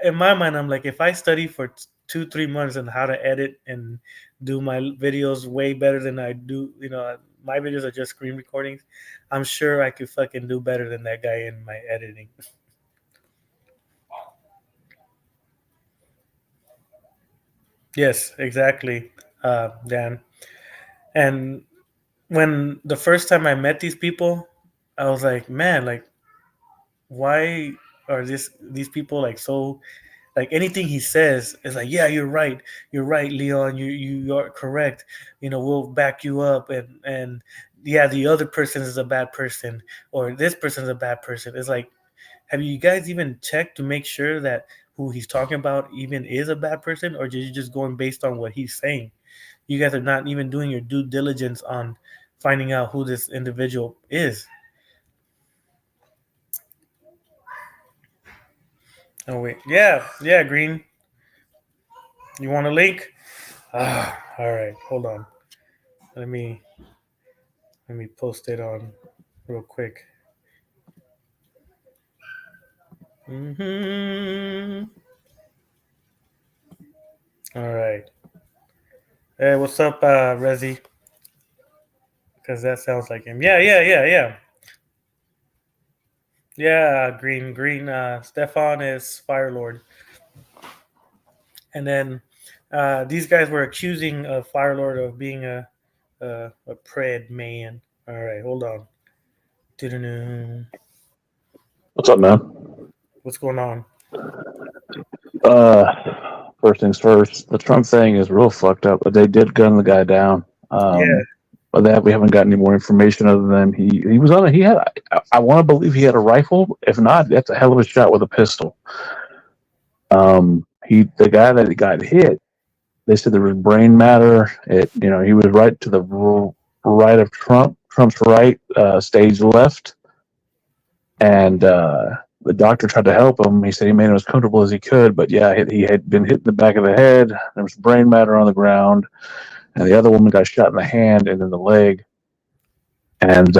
Speaker 1: in my mind, I'm like, if I study for 2-3 months on how to edit and do my videos way better than I do, my videos are just screen recordings. I'm sure I could fucking do better than that guy in my editing. Yes, exactly, Dan. And when the first time I met these people, I was like, man, like, why are these people like so like anything he says is like, yeah, you're right, Leon, you are correct, we'll back you up, and yeah, the other person is a bad person, or this person is a bad person. It's like, have you guys even checked to make sure that who he's talking about even is a bad person, or are you just going based on what he's saying? You guys are not even doing your due diligence on finding out who this individual is. Oh wait, yeah, Green, you want a link? All right, hold on. Let me Let me post it on real quick. Hmm. All right. Hey, what's up, Rezi? Because that sounds like him. Yeah, yeah, yeah, yeah. Yeah, Green. Stefan is Fire Lord. And then these guys were accusing Fire Lord of being a pred man. All right, hold on. Doo-doo-doo.
Speaker 2: What's up, man?
Speaker 1: What's going on?
Speaker 2: First things first. The Trump thing is real fucked up, but they did gun the guy down.
Speaker 1: Yeah,
Speaker 2: But that we haven't got any more information other than he was on it. He had I want to believe he had a rifle. If not, that's a hell of a shot with a pistol. The guy that got hit, they said there was brain matter. He was right to the right of Trump. Trump's right, stage left, and the doctor tried to help him. He said he made him as comfortable as he could, but yeah, he had been hit in the back of the head. There was brain matter on the ground, and the other woman got shot in the hand and in the leg. And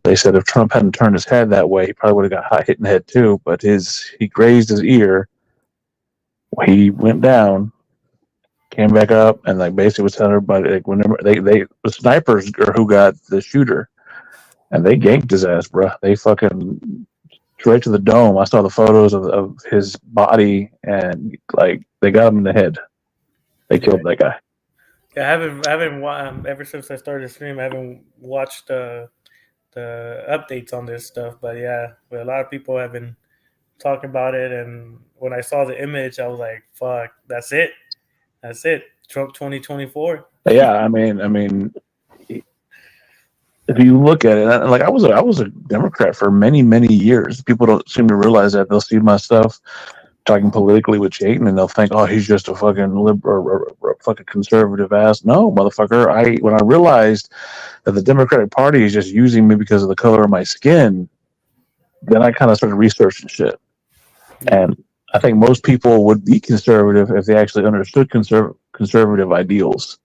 Speaker 2: they said if Trump hadn't turned his head that way, he probably would have got hit in the head too. But he grazed his ear. He went down, came back up, and like basically was telling everybody like whenever the snipers are who got the shooter, and they ganked his ass, bro. They fucking straight to the dome. I saw the photos of his body, and like they got him in the head. They killed that guy.
Speaker 1: Yeah, I haven't ever since I started the stream. I haven't watched the updates on this stuff, but yeah, a lot of people have been talking about it. And when I saw the image, I was like, "Fuck, that's it, Trump 2024."
Speaker 2: Yeah, I mean, if you look at it, like I was a Democrat for many years. People don't seem to realize that. They'll see my stuff talking politically with Chayton, and they'll think, "Oh, he's just a fucking liberal or a fucking conservative ass." No, motherfucker. When I realized that the Democratic Party is just using me because of the color of my skin, then I kind of started researching shit. And I think most people would be conservative if they actually understood conservative ideals.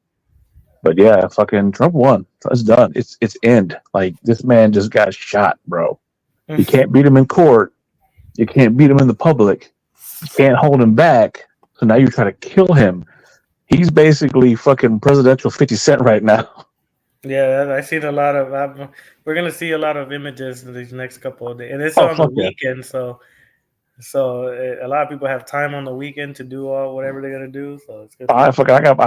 Speaker 2: But yeah, fucking Trump won. It's done. It's end. Like this man just got shot, bro. You can't beat him in court. You can't beat him in the public. You can't hold him back. So now you try to kill him. He's basically fucking presidential 50 Cent right now.
Speaker 1: Yeah, I seen a lot of. We're gonna see a lot of images in these next couple of days, and it's on the weekend, so a lot of people have time on the weekend to do whatever they're gonna do. So it's good.
Speaker 2: I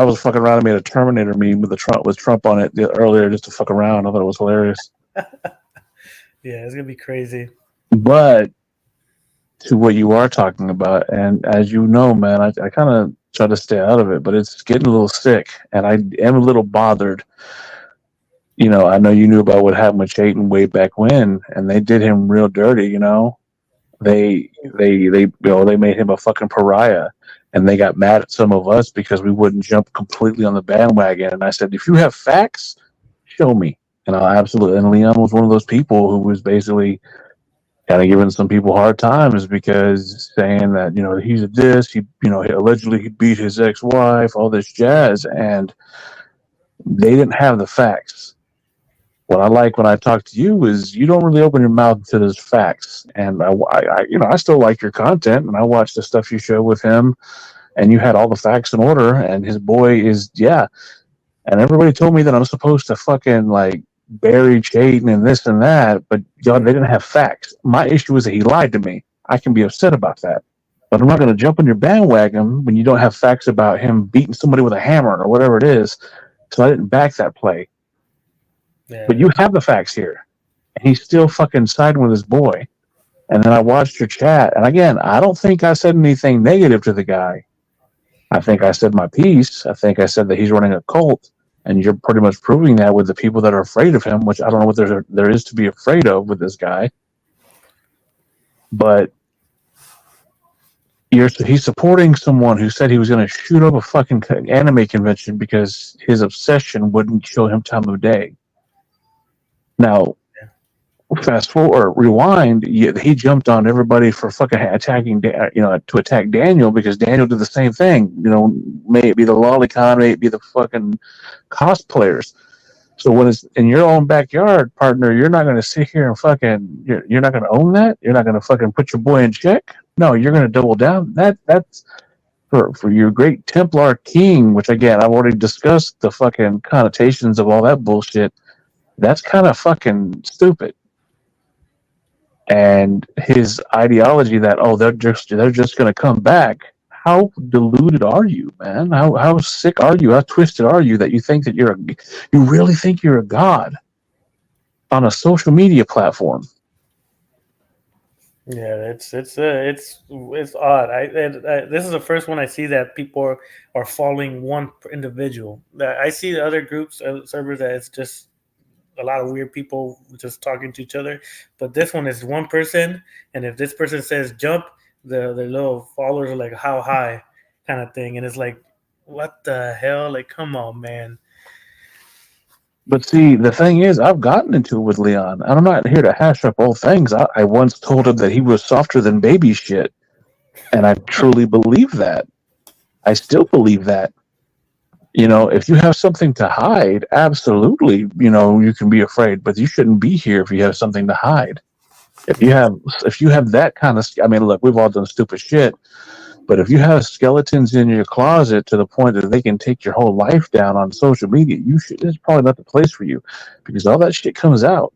Speaker 2: was fucking around and made a Terminator meme with Trump on it earlier just to fuck around. I thought it was hilarious.
Speaker 1: Yeah, it's gonna be crazy.
Speaker 2: But to what you are talking about, and as you know, man, I kind of try to stay out of it, but it's getting a little sick, and I am a little bothered. I know you knew about what happened with Chayton way back when, and they did him real dirty. They made him a fucking pariah, and they got mad at some of us because we wouldn't jump completely on the bandwagon. And I said, if you have facts, show me. And I absolutely. And Leon was one of those people who was basically kind of giving some people hard times because saying that he's a diss. Allegedly he beat his ex-wife, all this jazz, and they didn't have the facts. What I like when I talk to you is you don't really open your mouth to those facts, and I still like your content, and I watch the stuff you show with him, and you had all the facts in order, and his boy is and everybody told me that I'm supposed to fucking like bury Chayton and this and that, but they didn't have facts. My issue is that he lied to me. I can be upset about that, but I'm not going to jump on your bandwagon when you don't have facts about him beating somebody with a hammer or whatever it is. So I didn't back that play. Yeah. But you have the facts here. And he's still fucking siding with his boy. And then I watched your chat. And again, I don't think I said anything negative to the guy. I think I said my piece. I think I said that he's running a cult. And you're pretty much proving that with the people that are afraid of him, which I don't know what there is to be afraid of with this guy. But he's supporting someone who said he was going to shoot up a fucking anime convention because his obsession wouldn't show him time of day. Now, fast forward, rewind. He jumped on everybody for fucking attacking, to attack Daniel because Daniel did the same thing. May it be the lolicon, may it be the fucking cosplayers. So when it's in your own backyard, partner, you're not going to sit here and fucking. You're not going to own that. You're not going to fucking put your boy in check. No, you're going to double down. That's for your great Templar king, which again I've already discussed the fucking connotations of all that bullshit. That's kind of fucking stupid. And his ideology that they're just going to come back. How deluded are you, man? How sick are you? How twisted are you that you think that you really think you're a god on a social media platform?
Speaker 1: Yeah, it's odd. This is the first one I see that people are following one individual. I see the other groups, servers that it's just a lot of weird people just talking to each other. But this one is one person, and if this person says jump, the little followers are like how high kind of thing, and it's like what the hell? Like come on, man.
Speaker 2: But see, the thing is, I've gotten into it with Leon, and I'm not here to hash up old things. I once told him that he was softer than baby shit, and I truly believe that. I still believe that. You know, if you have something to hide, absolutely, you know, you can be afraid, but you shouldn't be here if you have something to hide. If you have that kind of, I mean, look, we've all done stupid shit, but if you have skeletons in your closet to the point that they can take your whole life down on social media, you should. It's probably not the place for you, because all that shit comes out.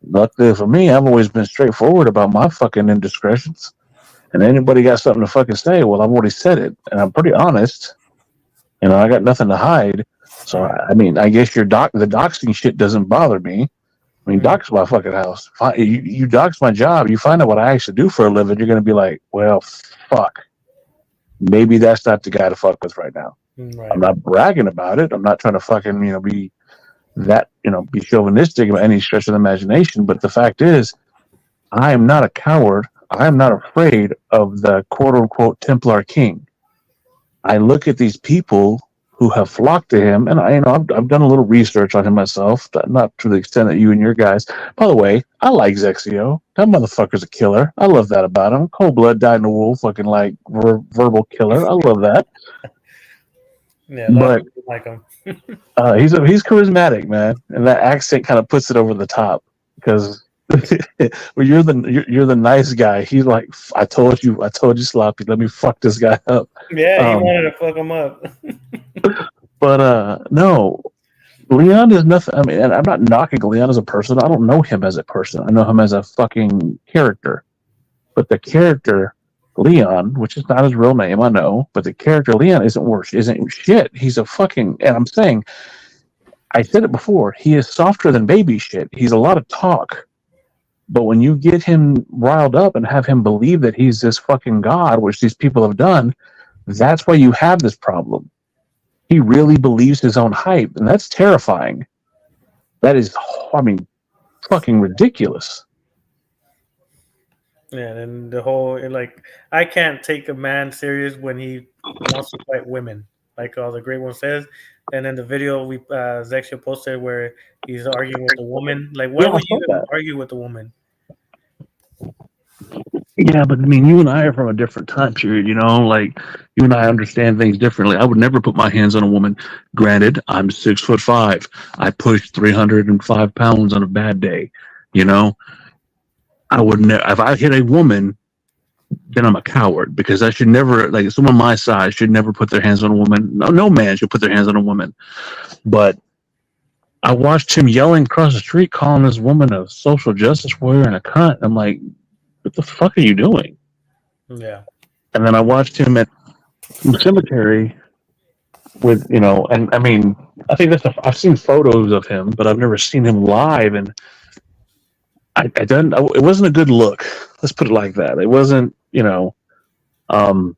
Speaker 2: Luckily for me, I've always been straightforward about my fucking indiscretions. And anybody got something to fucking say, well, I've already said it, and I'm pretty honest. You know, I got nothing to hide. So, I mean, I guess the doxing shit doesn't bother me. I mean, dox my fucking house. You dox my job. You find out what I actually do for a living. You're going to be like, well, fuck. Maybe that's not the guy to fuck with right now.
Speaker 1: Right.
Speaker 2: I'm not bragging about it. I'm not trying to fucking, be that, be chauvinistic by any stretch of the imagination. But the fact is, I am not a coward. I am not afraid of the quote unquote Templar King. I look at these people who have flocked to him, and I've done a little research on him myself, not to the extent that you and your guys. By the way, I like Zexio. That motherfucker's a killer. I love that about him. Cold blood, dyed in the wool, fucking like verbal killer. I love that.
Speaker 1: Yeah, but like him.
Speaker 2: He's charismatic, man, and that accent kind of puts it over the top because. Well, you're the nice guy. He's like, I told you, Sloppy. Let me fuck this guy up.
Speaker 1: Yeah, he wanted to fuck him up.
Speaker 2: But no, Leon is nothing. I mean, and I'm not knocking Leon as a person. I don't know him as a person. I know him as a fucking character. But the character Leon, which is not his real name, I know, but the character Leon isn't shit. He's a fucking, and I'm saying, I said it before. He is softer than baby shit. He's a lot of talk. But when you get him riled up and have him believe that he's this fucking god, which these people have done, that's why you have this problem. He really believes his own hype, and that's terrifying. That is, fucking ridiculous.
Speaker 1: Yeah, and the whole, I can't take a man serious when he wants to fight women, like all the Great One says. And then the video Zexio posted where he's arguing with a woman. Like, why would you even argue with a woman?
Speaker 2: Yeah, but I mean, you and I are from a different time period, like you and I understand things differently. I would never put my hands on a woman. Granted, I'm 6'5". I push 305 pounds on a bad day. I would never, if I hit a woman, then I'm a coward, because I should never, like, someone my size should never put their hands on a woman. No man should put their hands on a woman. But I watched him yelling across the street, calling this woman a social justice warrior and a cunt. I'm like, what the fuck are you doing?
Speaker 1: Yeah.
Speaker 2: And then I watched him at the cemetery with, and I mean, I think I've seen photos of him, but I've never seen him live. And it wasn't a good look. Let's put it like that. It wasn't, I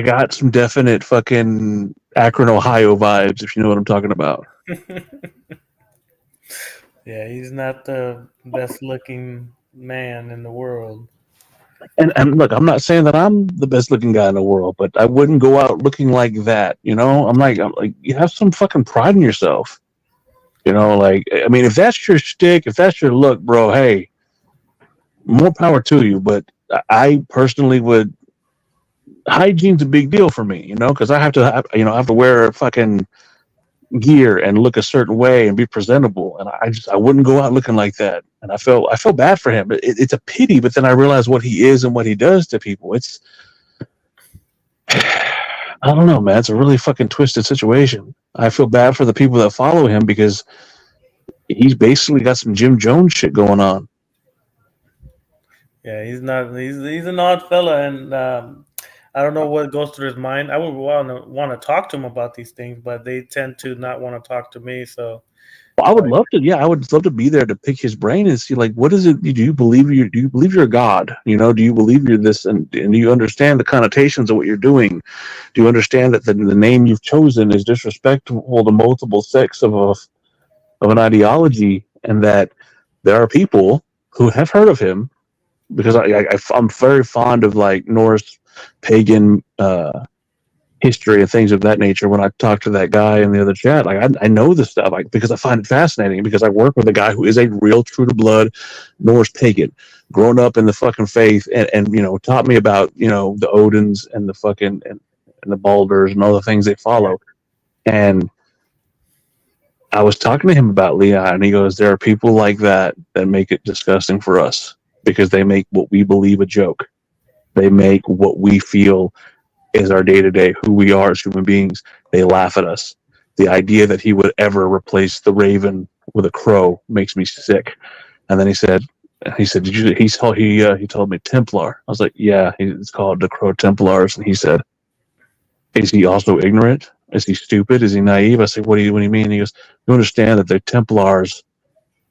Speaker 2: got some definite fucking Akron, Ohio vibes, if you know what I'm talking about.
Speaker 1: Yeah, he's not the best looking man in the world.
Speaker 2: And look, I'm not saying that I'm the best looking guy in the world, but I wouldn't go out looking like that. I'm like, you have some fucking pride in yourself. I mean, if that's your shtick, if that's your look, bro, hey, more power to you. But I personally would. Hygiene's a big deal for me, because I have to wear fucking gear and look a certain way and be presentable, and I wouldn't go out looking like that. And I felt bad for him. It's a pity, but then I realized what he is and what he does to people. It's, I don't know, man. It's a really fucking twisted situation. I feel bad for the people that follow him, because he's basically got some Jim Jones shit going on.
Speaker 1: Yeah, he's an odd fella, and I don't know what goes through his mind. I would want to talk to him about these things, but they tend to not want to talk to me. So,
Speaker 2: well, I would love to. Yeah, I would love to be there to pick his brain and see, like, what is it? Do you believe you're a god? Do you believe you're this? And do you understand the connotations of what you're doing? Do you understand that the name you've chosen is disrespectful to multiple sects of of an ideology, and that there are people who have heard of him, because I'm very fond of like Norse pagan history and things of that nature. When I talk to that guy in the other chat, like I know this stuff, like, because I find it fascinating, because I work with a guy who is a real true to blood Norse pagan, grown up in the fucking faith, and taught me about the Odins and the fucking and the Balders and all the things they follow. And I was talking to him about Leon, and he goes, there are people like that make it disgusting for us, because they make what we believe a joke. They make what we feel is our day-to-day, who we are as human beings. They laugh at us. The idea that he would ever replace the raven with a crow makes me sick. And then he said, he told me Templar. I was like, yeah, it's called the Crow Templars. And he said, is he also ignorant? Is he stupid? Is he naive? I said, what do you mean? He goes, you understand that the Templars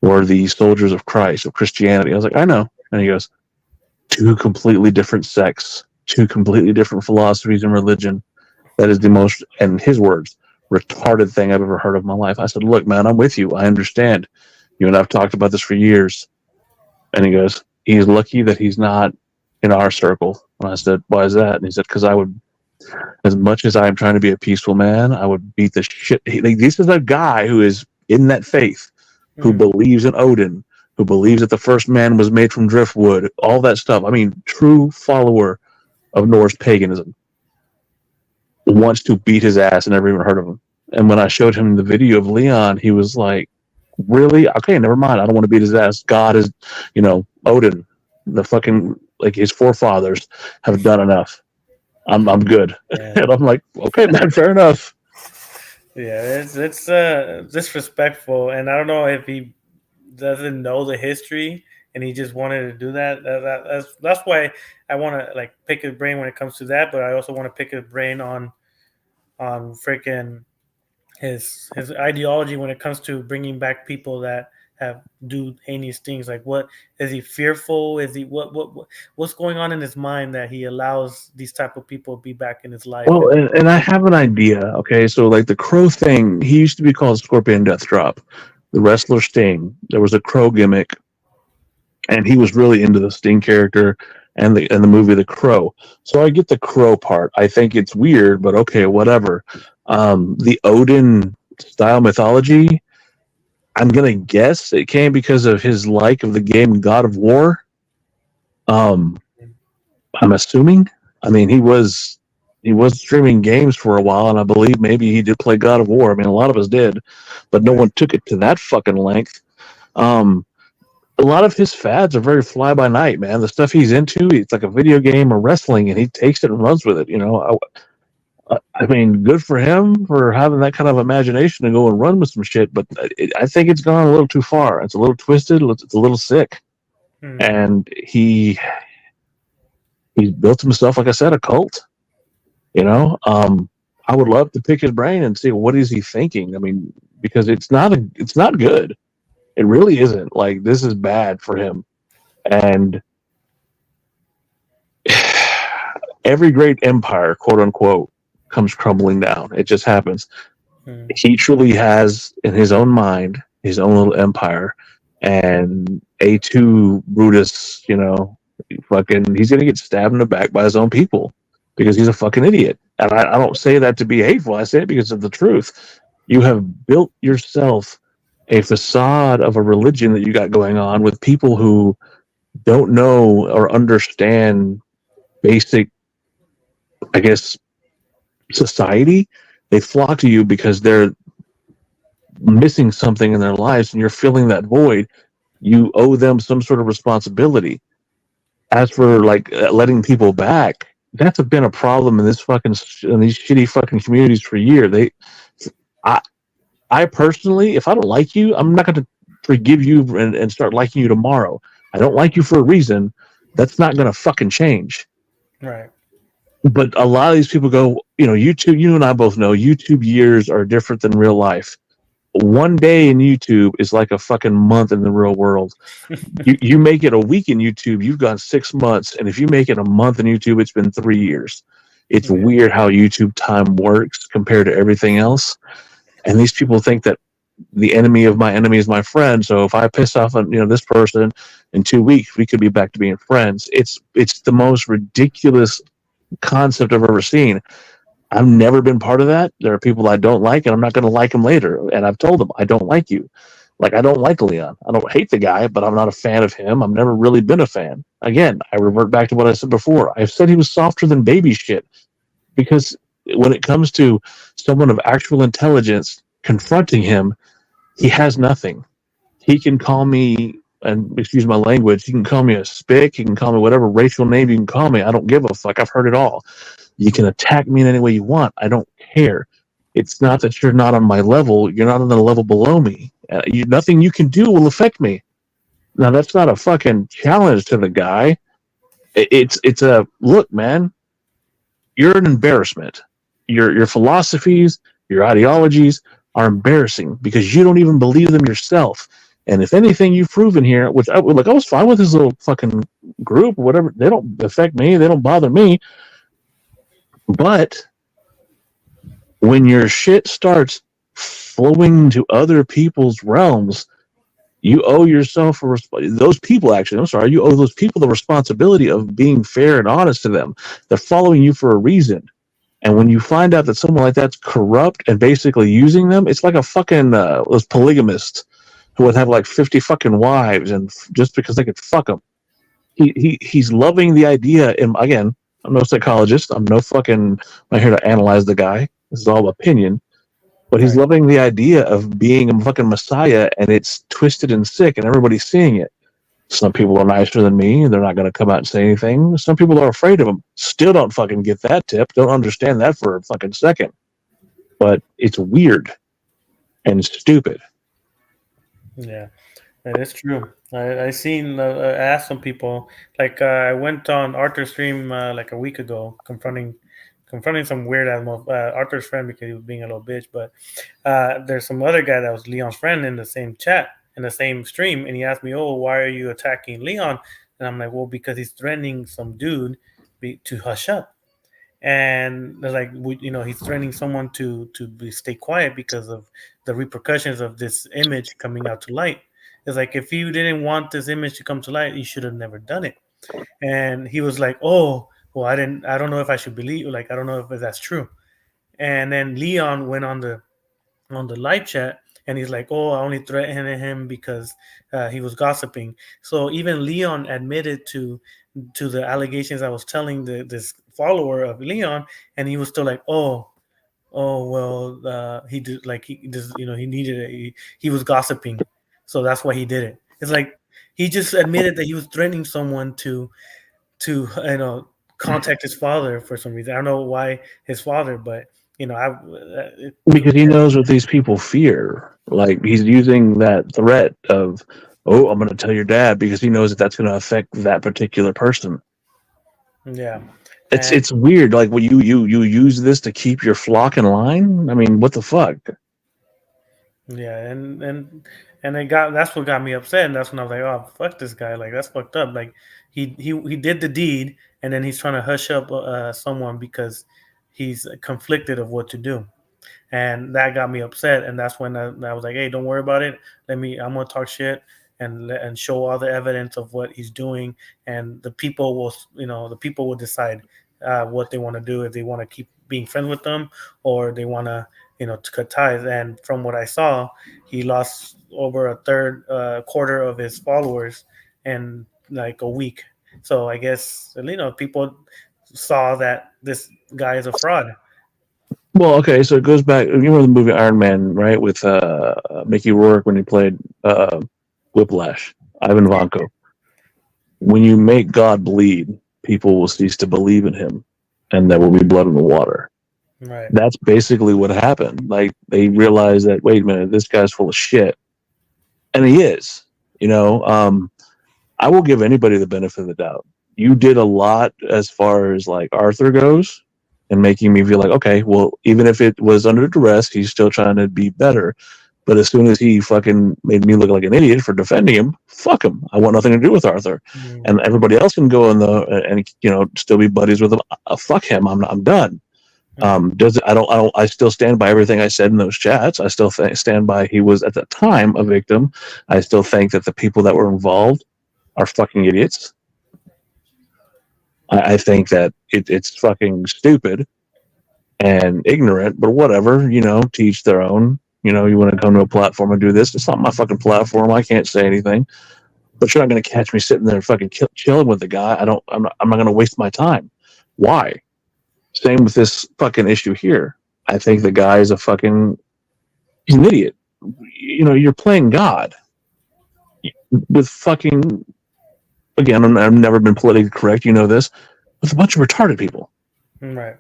Speaker 2: were the soldiers of Christ, of Christianity. I was like, I know. And he goes, two completely different sects, two completely different philosophies and religion. That is the most, in his words, retarded thing I've ever heard of in my life. I said, look, man, I'm with you. I understand. You and I've talked about this for years. And he goes, he's lucky that he's not in our circle. And I said, why is that? And he said, because I would, as much as I am trying to be a peaceful man, I would beat the shit. This is a guy who is in that faith, who believes in Odin, who believes that the first man was made from driftwood, all that stuff. I mean, true follower of Norse paganism, wants to beat his ass and never even heard of him. And when I showed him the video of Leon, he was like, really? Okay, never mind. I don't want to beat his ass. God is, Odin, the fucking, like, his forefathers have done enough. I'm good. Yeah. And I'm like, okay, man, fair enough.
Speaker 1: Yeah, it's disrespectful, and I don't know if he doesn't know the history and he just wanted to do that. That's why I want to like pick his brain when it comes to that, but I also want to pick his brain on freaking his ideology when it comes to bringing back people that do heinous things. Like, what is he fearful? Is he what's going on in his mind that he allows these type of people to be back in his life?
Speaker 2: Well, and I have an idea. Okay, so like the Crow thing, he used to be called Scorpion Deathdrap. The wrestler Sting, there was a Crow gimmick, and he was really into the Sting character and the movie The Crow. So I get the Crow part. I think it's weird, but okay, whatever. The Odin style mythology, I'm gonna guess it came because of his like of the game God of War. I'm assuming. I mean, he was streaming games for a while, and I believe maybe he did play God of War. I mean, a lot of us did, but no one took it to that fucking length. A lot of his fads are very fly by night, man. The stuff he's into, it's like a video game or wrestling, and he takes it and runs with it. I mean, good for him for having that kind of imagination to go and run with some shit, but I think it's gone a little too far. It's a little twisted. It's a little sick. And he's built himself, like I said, a cult. I would love to pick his brain and see what is he thinking. I mean, because it's not good. It really isn't. Like, this is bad for him. And every great empire, quote unquote, comes crumbling down. It just happens. He truly has, in his own mind, his own little empire. And A2 Brutus, he's going to get stabbed in the back by his own people because he's a fucking idiot. And I don't say that to be hateful. I say it because of the truth. You have built yourself a facade of a religion that you got going on with people who don't know or understand basic, I guess, society. They flock to you because they're missing something in their lives, and you're filling that void. You owe them some sort of responsibility. As for like letting people back, that's been a problem in these shitty fucking communities for years. I personally, if I don't like you, I'm not going to forgive you and start liking you tomorrow. I don't like you for a reason. That's not going to fucking change.
Speaker 1: Right.
Speaker 2: But a lot of these people go, YouTube, you and I both know YouTube years are different than real life. One day in YouTube is like a fucking month in the real world. You make it a week in YouTube, you've gone 6 months. And if you make it a month in YouTube, it's been 3 years. It's weird how YouTube time works compared to everything else. And these people think that the enemy of my enemy is my friend. So if I piss off this person in 2 weeks, we could be back to being friends. It's the most ridiculous concept I've ever seen. I've never been part of that. There are people I don't like, and I'm not going to like them later. And I've told them I don't like you. Like, I don't like Leon. I don't hate the guy, but I'm not a fan of him. I've never really been a fan. Again, I revert back to what I said before. I've said he was softer than baby shit because when it comes to someone of actual intelligence confronting him, he has nothing. He can call me, and excuse my language, he can call me a spick, he can call me whatever racial name you can call me. I don't give a fuck. I've heard it all. You can attack me in any way you want. I don't care. It's not that you're not on my level. You're not on the level below me. Nothing you can do will affect me. Now, that's not a fucking challenge to the guy. It's a, look, man, you're an embarrassment. Your philosophies, your ideologies are embarrassing because you don't even believe them yourself. And if anything you've proven here, which I was fine with this little fucking group or whatever, they don't affect me, they don't bother me. But when your shit starts flowing to other people's realms, you owe yourself those people. Actually, I'm sorry, you owe those people the responsibility of being fair and honest to them. They're following you for a reason. And when you find out that someone like that's corrupt and basically using them, it's like a fucking those polygamists who would have like 50 fucking wives, and just because they could fuck them. He's loving the idea. And again, I'm no psychologist. I'm not here to analyze the guy. This is all opinion. But he's loving the idea of being a fucking messiah, and it's twisted and sick, and everybody's seeing it. Some people are nicer than me, and they're not going to come out and say anything. Some people are afraid of him. Still don't fucking get that tip. Don't understand that for a fucking second. But it's weird and stupid.
Speaker 1: Yeah, that is true. I seen I asked some people, like I went on Arthur's stream like a week ago, confronting some weird animal Arthur's friend because he was being a little bitch. But there's some other guy that was Leon's friend in the same chat, in the same stream, and he asked me, "Oh, why are you attacking Leon?" And I'm like, "Well, because he's threatening some dude to hush up." And they're like, he's threatening someone to stay quiet because of the repercussions of this image coming out to light. It's like, if you didn't want this image to come to light, you should have never done it. And he was like, "Oh, well, I don't know if I should believe, like, I don't know if that's true." And then Leon went on the live chat, and he's like, "Oh, I only threatened him because he was gossiping." So even Leon admitted to the allegations I was telling this follower of Leon, and he was still like, "Oh, well, he did, like, he needed it. He was gossiping, so that's why he did it." It's like he just admitted that he was threatening someone to contact his father for some reason. I don't know why his father, but
Speaker 2: because he knows what these people fear. Like, he's using that threat of, "Oh, I'm going to tell your dad," because he knows that that's going to affect that particular person.
Speaker 1: Yeah,
Speaker 2: it's weird. Like, well, you use this to keep your flock in line. I mean, what the fuck?
Speaker 1: Yeah, and that's what got me upset, and that's when I was like, "Oh, fuck this guy! Like, that's fucked up." Like, he did the deed, and then he's trying to hush up someone because he's conflicted of what to do, and that got me upset. And that's when I was like, "Hey, don't worry about it. I'm gonna talk shit and show all the evidence of what he's doing, and the people will decide what they want to do, if they want to keep being friends with them or they want to." To cut ties. And from what I saw, he lost over a third quarter of his followers in like a week. So I guess people saw that this guy is a fraud.
Speaker 2: Well, okay, so it goes back. You remember the movie Iron Man, right? With Mickey Rourke when he played Whiplash, Ivan Vanko. When you make God bleed, people will cease to believe in him, and there will be blood in the water.
Speaker 1: Right.
Speaker 2: That's basically what happened. Like, they realized that, wait a minute, this guy's full of shit, and he is. I will give anybody the benefit of the doubt. You did a lot as far as like Arthur goes, and making me feel like, okay, well, even if it was under duress, he's still trying to be better. But as soon as he fucking made me look like an idiot for defending him, fuck him. I want nothing to do with Arthur, and everybody else can go and still be buddies with him. Fuck him. I'm done. Does it? I still stand by everything I said in those chats. I still stand by he was at the time a victim. I still think that the people that were involved are fucking idiots. I think that it's fucking stupid and ignorant, but whatever, teach their own. You want to come to a platform and do this? It's not my fucking platform. I can't say anything. But you're not going to catch me sitting there fucking chilling with the guy. I'm not going to waste my time. Why? Same with this fucking issue here. I think the guy is he's an idiot. You're playing God with fucking, again, I've never been politically correct, this, with a bunch of retarded people.
Speaker 1: Right.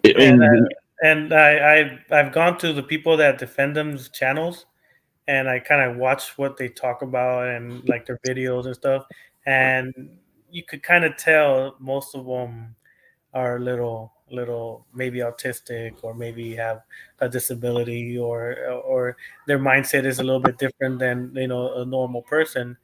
Speaker 2: I mean,
Speaker 1: and I've gone to the people that defend them's channels, and I kind of watch what they talk about and like their videos and stuff, and you could kind of tell most of them are little maybe autistic, or maybe have a disability, or their mindset is a little bit different than a normal person.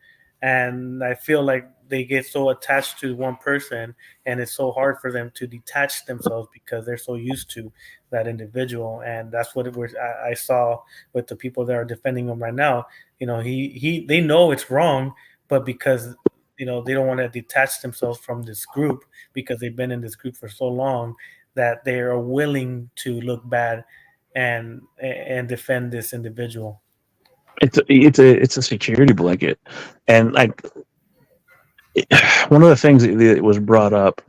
Speaker 1: And I feel like they get so attached to one person, and it's so hard for them to detach themselves because they're so used to that individual. And that's what I saw with the people that are defending him right now. They know it's wrong, but because they don't want to detach themselves from this group, because they've been in this group for so long, that they are willing to look bad and defend this individual.
Speaker 2: It's a security blanket, and like one of the things that was brought up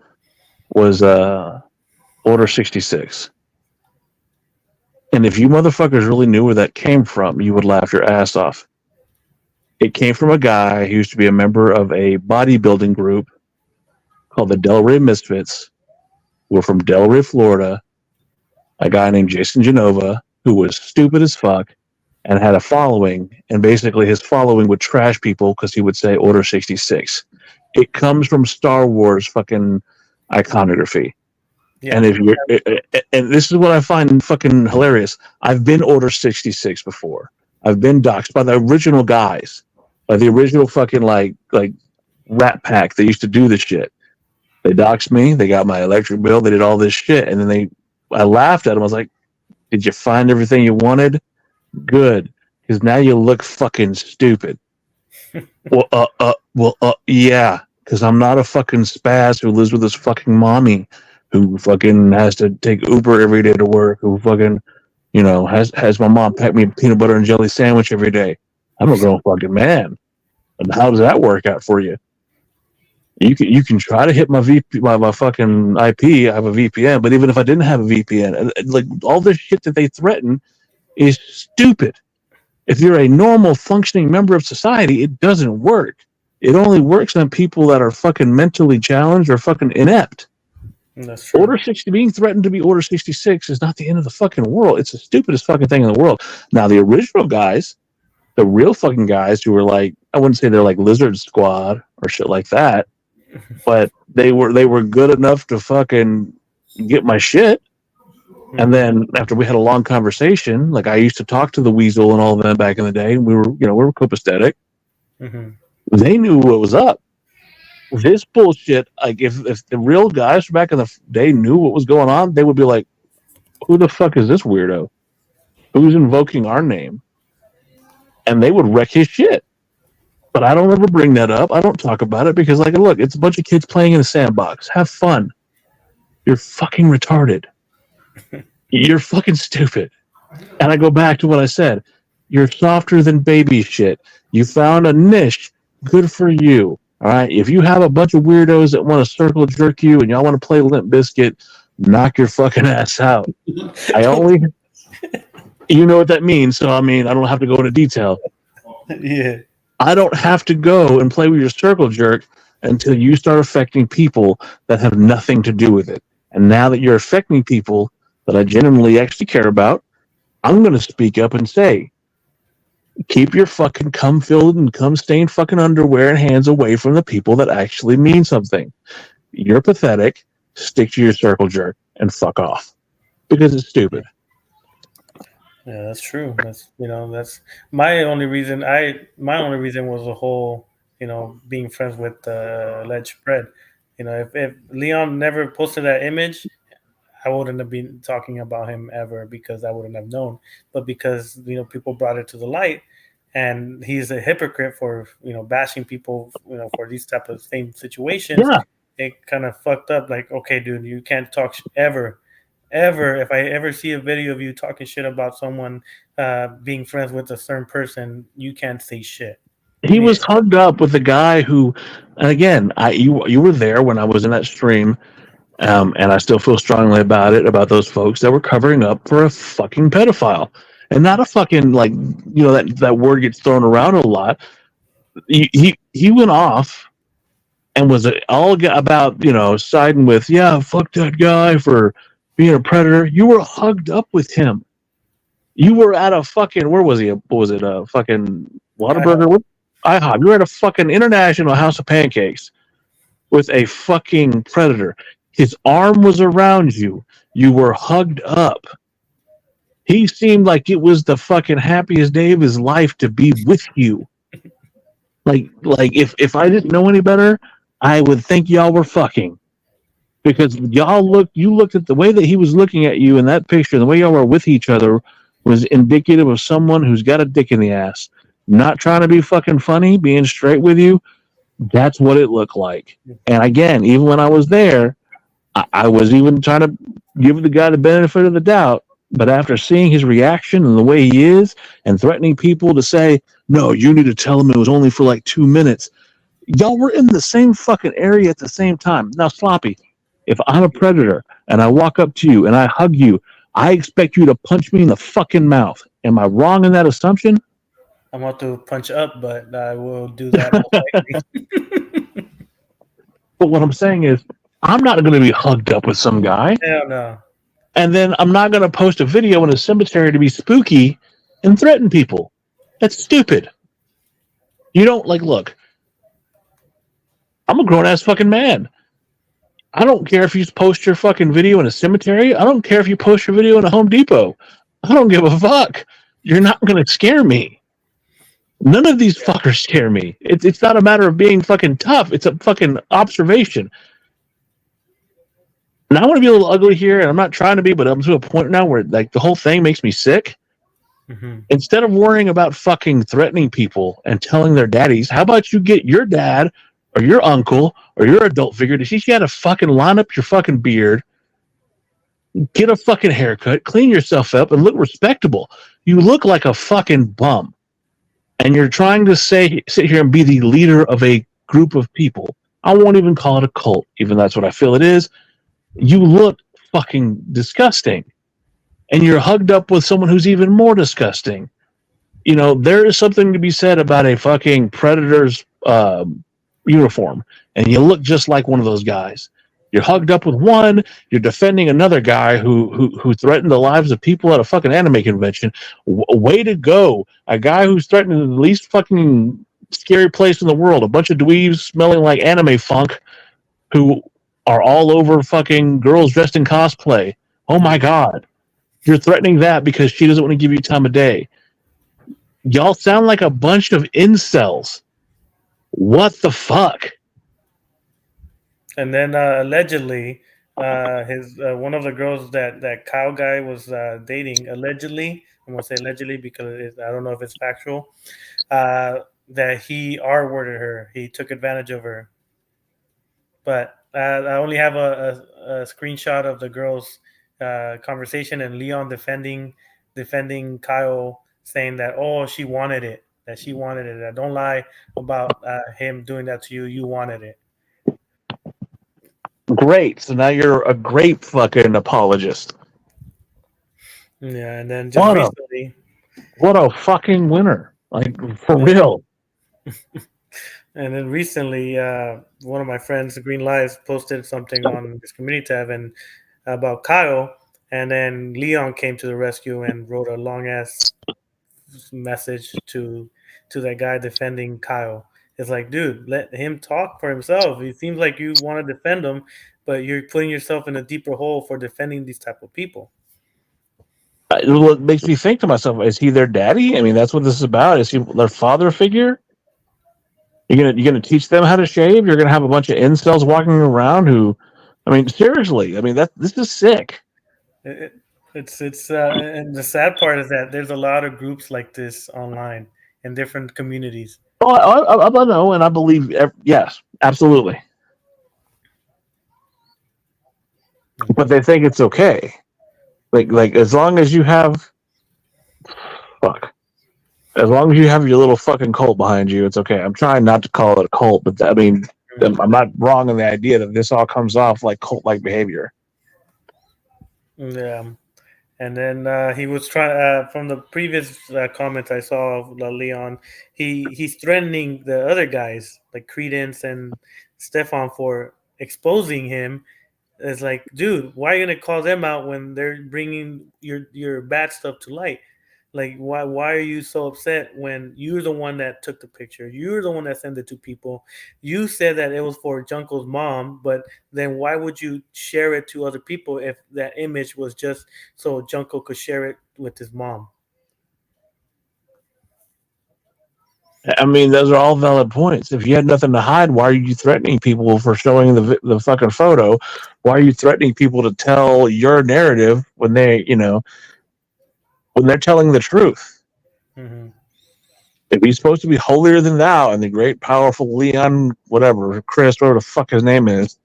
Speaker 2: was Order 66. And if you motherfuckers really knew where that came from, you would laugh your ass off. It came from a guy who used to be a member of a bodybuilding group called the Delray Misfits. We're from Delray, Florida. A guy named Jason Genova, who was stupid as fuck and had a following, and basically his following would trash people because he would say Order 66. It comes from Star Wars fucking iconography. Yeah. And and this is what I find fucking hilarious. I've been Order 66 before. I've been doxxed by the original guys, by the original fucking like Rat Pack that used to do this shit. They doxed me. They got my electric bill. They did all this shit, and then I laughed at them. I was like, "Did you find everything you wanted? Good, because now you look fucking stupid." Yeah, because I'm not a fucking spaz who lives with his fucking mommy, who fucking has to take Uber every day to work, who fucking, has my mom pack me a peanut butter and jelly sandwich every day. I'm a grown fucking man. And how does that work out for you? You can try to hit my fucking IP. I have a VPN, but even if I didn't have a VPN, like all this shit that they threaten is stupid. If you're a normal functioning member of society, it doesn't work. It only works on people that are fucking mentally challenged or fucking inept. That's true. Order 60 being threatened to be Order 66 is not the end of the fucking world. It's the stupidest fucking thing in the world. Now, the original guys, the real fucking guys who were like, I wouldn't say they're like Lizard Squad or shit like that, but they were good enough to fucking get my shit. And then after we had a long conversation, like I used to talk to the Weasel and all of them back in the day, and we were copacetic. Mm-hmm. They knew what was up. This bullshit, like if the real guys back in the day knew what was going on, they would be like, "Who the fuck is this weirdo? Who's invoking our name?" And they would wreck his shit. But I don't ever bring that up. I don't talk about it because, like, look, it's a bunch of kids playing in a sandbox. Have fun. You're fucking retarded. You're fucking stupid. And I go back to what I said. You're softer than baby shit. You found a niche. Good for you. All right. If you have a bunch of weirdos that want to circle jerk you and y'all want to play Limp Bizkit, knock your fucking ass out. You know what that means. So, I mean, I don't have to go into detail. Yeah. I don't have to go and play with your circle jerk until you start affecting people that have nothing to do with it. And now that you're affecting people that I genuinely actually care about, I'm going to speak up and say, keep your fucking cum-filled and cum-stained fucking underwear and hands away from the people that actually mean something. You're pathetic. Stick to your circle jerk and fuck off. Because it's stupid.
Speaker 1: Yeah, that's true. That's my only reason. My only reason was the whole, being friends with Ledge Spread. If Leon never posted that image, I wouldn't have been talking about him ever because I wouldn't have known. But because people brought it to the light, and he's a hypocrite for bashing people for these type of same situations.
Speaker 2: Yeah.
Speaker 1: It kind of fucked up. Like, okay, dude, you can't talk ever, ever. If I ever see a video of you talking shit about someone being friends with a certain person, you can't say shit.
Speaker 2: He was hugged up with a guy who, and again, you were there when I was in that stream, and I still feel strongly about those folks that were covering up for a fucking pedophile, and not a fucking that word gets thrown around a lot. He went off and was all about siding with fuck that guy for being a predator. You were hugged up with him. You were at a fucking where was he? What was it? A fucking Whataburger? IHOP. You were at a fucking International House of Pancakes with a fucking predator. His arm was around you. You were hugged up. He seemed like it was the fucking happiest day of his life to be with you. Like if I didn't know any better, I would think y'all were fucking. Because you looked at the way that he was looking at you in that picture, the way y'all were with each other was indicative of someone who's got a dick in the ass. Not trying to be fucking funny, being straight with you. That's what it looked like. And again, even when I was there, I was even trying to give the guy the benefit of the doubt. But after seeing his reaction and the way he is and threatening people to say, no, you need to tell him it was only for like 2 minutes. Y'all were in the same fucking area at the same time. Now, Sloppy, if I'm a predator and I walk up to you and I hug you, I expect you to punch me in the fucking mouth. Am I wrong in that assumption?
Speaker 1: I want to punch up, but I will do that.
Speaker 2: But what I'm saying is, I'm not going to be hugged up with some guy.
Speaker 1: Hell no.
Speaker 2: And then I'm not going to post a video in a cemetery to be spooky and threaten people. That's stupid. You don't look. I'm a grown ass fucking man. I don't care if you post your fucking video in a cemetery. I don't care if you post your video in a Home Depot. I don't give a fuck. You're not going to scare me. None of these fuckers scare me. It's not a matter of being fucking tough. It's a fucking observation. And I want to be a little ugly here, and I'm not trying to be, but I'm to a point now where the whole thing makes me sick. Mm-hmm. Instead of worrying about fucking threatening people and telling their daddies, how about you get your dad or your uncle or your adult figure to teach you how to fucking line up your fucking beard, get a fucking haircut, clean yourself up, and look respectable. You look like a fucking bum. And you're trying to sit here and be the leader of a group of people. I won't even call it a cult, even though that's what I feel it is. You look fucking disgusting. And you're hugged up with someone who's even more disgusting. There is something to be said about a fucking predator's uniform. And you look just like one of those guys. You're hugged up with one. You're defending another guy who threatened the lives of people at a fucking anime convention. Way to go! A guy who's threatening the least fucking scary place in the world. A bunch of dweebs smelling like anime funk, who are all over fucking girls dressed in cosplay. Oh my god! You're threatening that because she doesn't want to give you time of day. Y'all sound like a bunch of incels. What the fuck?
Speaker 1: And then allegedly, his one of the girls that Kyle guy was dating, allegedly, I'm gonna say allegedly because I don't know if it's factual, that he R-worded her. He took advantage of her. But I only have a screenshot of the girls' conversation and Leon defending Kyle, saying that she wanted it, that she wanted it. Don't lie about him doing that to you. You wanted it.
Speaker 2: Great. So now you're a great fucking apologist.
Speaker 1: Yeah, and then just recently,
Speaker 2: what a fucking winner! For real.
Speaker 1: And then recently, one of my friends, Green Lives, posted something on his community tab and about Kyle, and then Leon came to the rescue and wrote a long ass message to that guy defending Kyle. It's like, dude, let him talk for himself. It seems like you want to defend him, but you're putting yourself in a deeper hole for defending these type of people.
Speaker 2: It makes me think to myself, is he their daddy? I mean, that's what this is about. Is he their father figure? You're gonna teach them how to shave? You're gonna have a bunch of incels walking around who, I mean, seriously, I mean, this is sick.
Speaker 1: It, it's and the sad part is that there's a lot of groups like this online in different communities.
Speaker 2: Oh, I know, and I believe. Yes, absolutely. But they think it's okay. Like as long as you have fuck, as long as you have your little fucking cult behind you, it's okay. I'm trying not to call it a cult, but I mean, I'm not wrong in the idea that this all comes off like cult-like behavior.
Speaker 1: Yeah. And then he was trying from the previous comments I saw of Leon. He's threatening the other guys like Credence and Stefan for exposing him. It's like, dude, why are you gonna call them out when they're bringing your bad stuff to light? Like, why are you so upset when you're the one that took the picture? You're the one that sent it to people. You said that it was for Junko's mom, but then why would you share it to other people if that image was just so Junko could share it with his mom?
Speaker 2: I mean, those are all valid points. If you had nothing to hide, why are you threatening people for showing the fucking photo? Why are you threatening people to tell your narrative when when they're telling the truth?
Speaker 1: Mm-hmm.
Speaker 2: If he's supposed to be holier than thou and the great, powerful Leon, whatever, Chris, whatever the fuck his name is,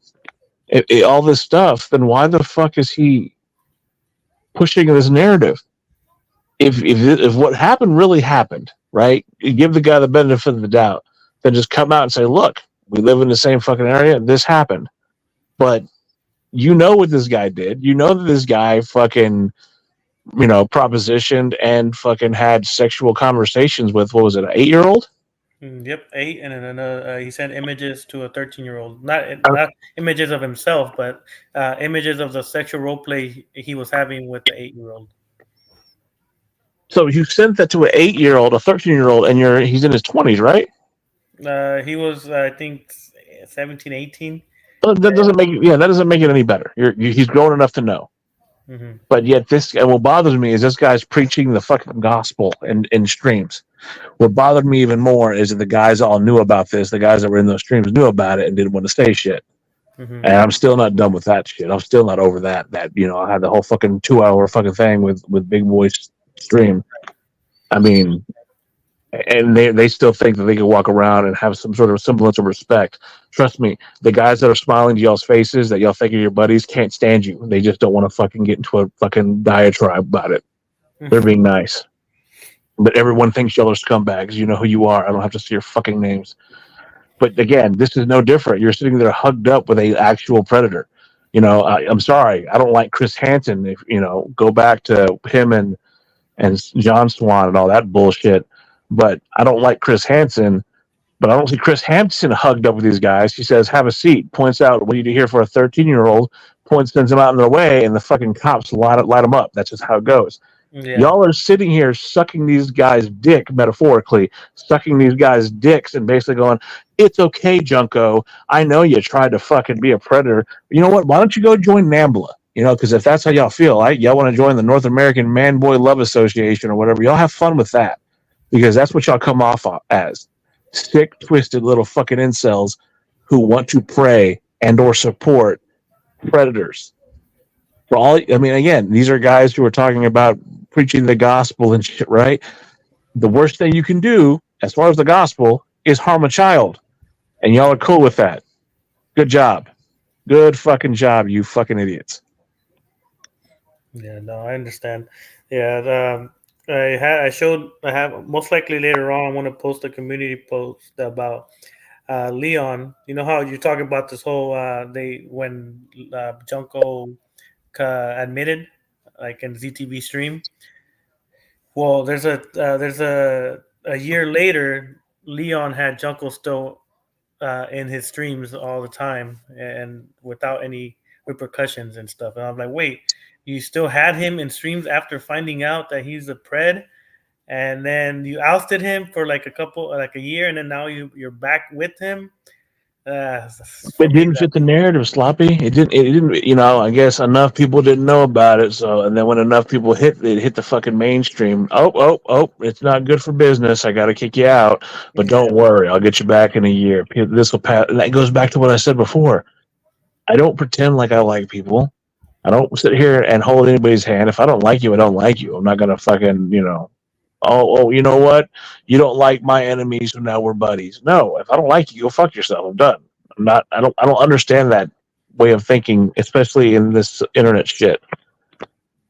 Speaker 2: all this stuff, then why the fuck is he pushing this narrative? If what happened really happened, right? You give the guy the benefit of the doubt, then just come out and say, look, we live in the same fucking area. This happened. But you know what this guy did. You know that this guy fucking, propositioned and fucking had sexual conversations with, what was it, an 8-year-old?
Speaker 1: Yep, 8, and then he sent images to a 13-year-old. Not images of himself, but images of the sexual role play he was having with the 8-year-old.
Speaker 2: So you sent that to an 8-year-old, a 13-year-old, and he's in his 20s, right?
Speaker 1: He was, I think, 17, 18.
Speaker 2: That doesn't make it any better. He's grown enough to know.
Speaker 1: Mm-hmm.
Speaker 2: But yet and what bothers me is this guy's preaching the fucking gospel in streams. What bothered me even more is that the guys all knew about this. The guys that were in those streams knew about it and didn't want to say shit. Mm-hmm. And I'm still not done with that shit. I'm still not over that. I had the whole fucking 2-hour fucking thing with Big Boy's stream. I mean, and they still think that they can walk around and have some sort of semblance of respect. Trust me, the guys that are smiling to y'all's faces that y'all think are your buddies can't stand you. They just don't want to fucking get into a fucking diatribe about it. Mm-hmm. They're being nice. But everyone thinks y'all are scumbags. You know who you are. I don't have to see your fucking names. But again, this is no different. You're sitting there hugged up with an actual predator. I'm sorry. I don't like Chris Hansen. If go back to him and John Swan and all that bullshit. But I don't like Chris Hansen. But I don't see Chris Hansen hugged up with these guys. He says, have a seat, points out what you do here for a 13-year-old, sends him out in their way, and the fucking cops light him up. That's just how it goes. Yeah. Y'all are sitting here sucking these guys' dick, metaphorically, sucking these guys' dicks and basically going, it's okay, Junko. I know you tried to fucking be a predator. But you know what? Why don't you go join NAMBLA? Because if that's how y'all feel, y'all want to join the North American Man Boy Love Association or whatever, y'all have fun with that. Because that's what y'all come off as. Sick, twisted little fucking incels who want to prey and or support predators. For all, I mean, again, these are guys who are talking about preaching the gospel and shit, right? The worst thing you can do, as far as the gospel, is harm a child. And y'all are cool with that. Good job. Good fucking job, you fucking idiots.
Speaker 1: Yeah, no, I understand. Yeah, I have most likely later on I want to post a community post about Leon. You know how you're talking about this whole when Junko admitted like in ZTV stream. Well, there's a year later, Leon had Junko still in his streams all the time and without any repercussions and stuff. And I'm like, wait, you still had him in streams after finding out that he's a pred, and then you ousted him for like a year, and then now you're back with him.
Speaker 2: It didn't fit the narrative, Sloppy. It didn't. I guess enough people didn't know about it. So, and then when enough people hit the fucking mainstream. Oh! It's not good for business. I got to kick you out. But don't worry, I'll get you back in a year. This will pass. That goes back to what I said before. I don't pretend like I like people. I don't sit here and hold anybody's hand. If I don't like you, I don't like you. I'm not gonna fucking, you know what? You don't like my enemies, so now we're buddies. No, if I don't like you, go fuck yourself. I'm done. I'm not. I don't understand that way of thinking, especially in this internet shit.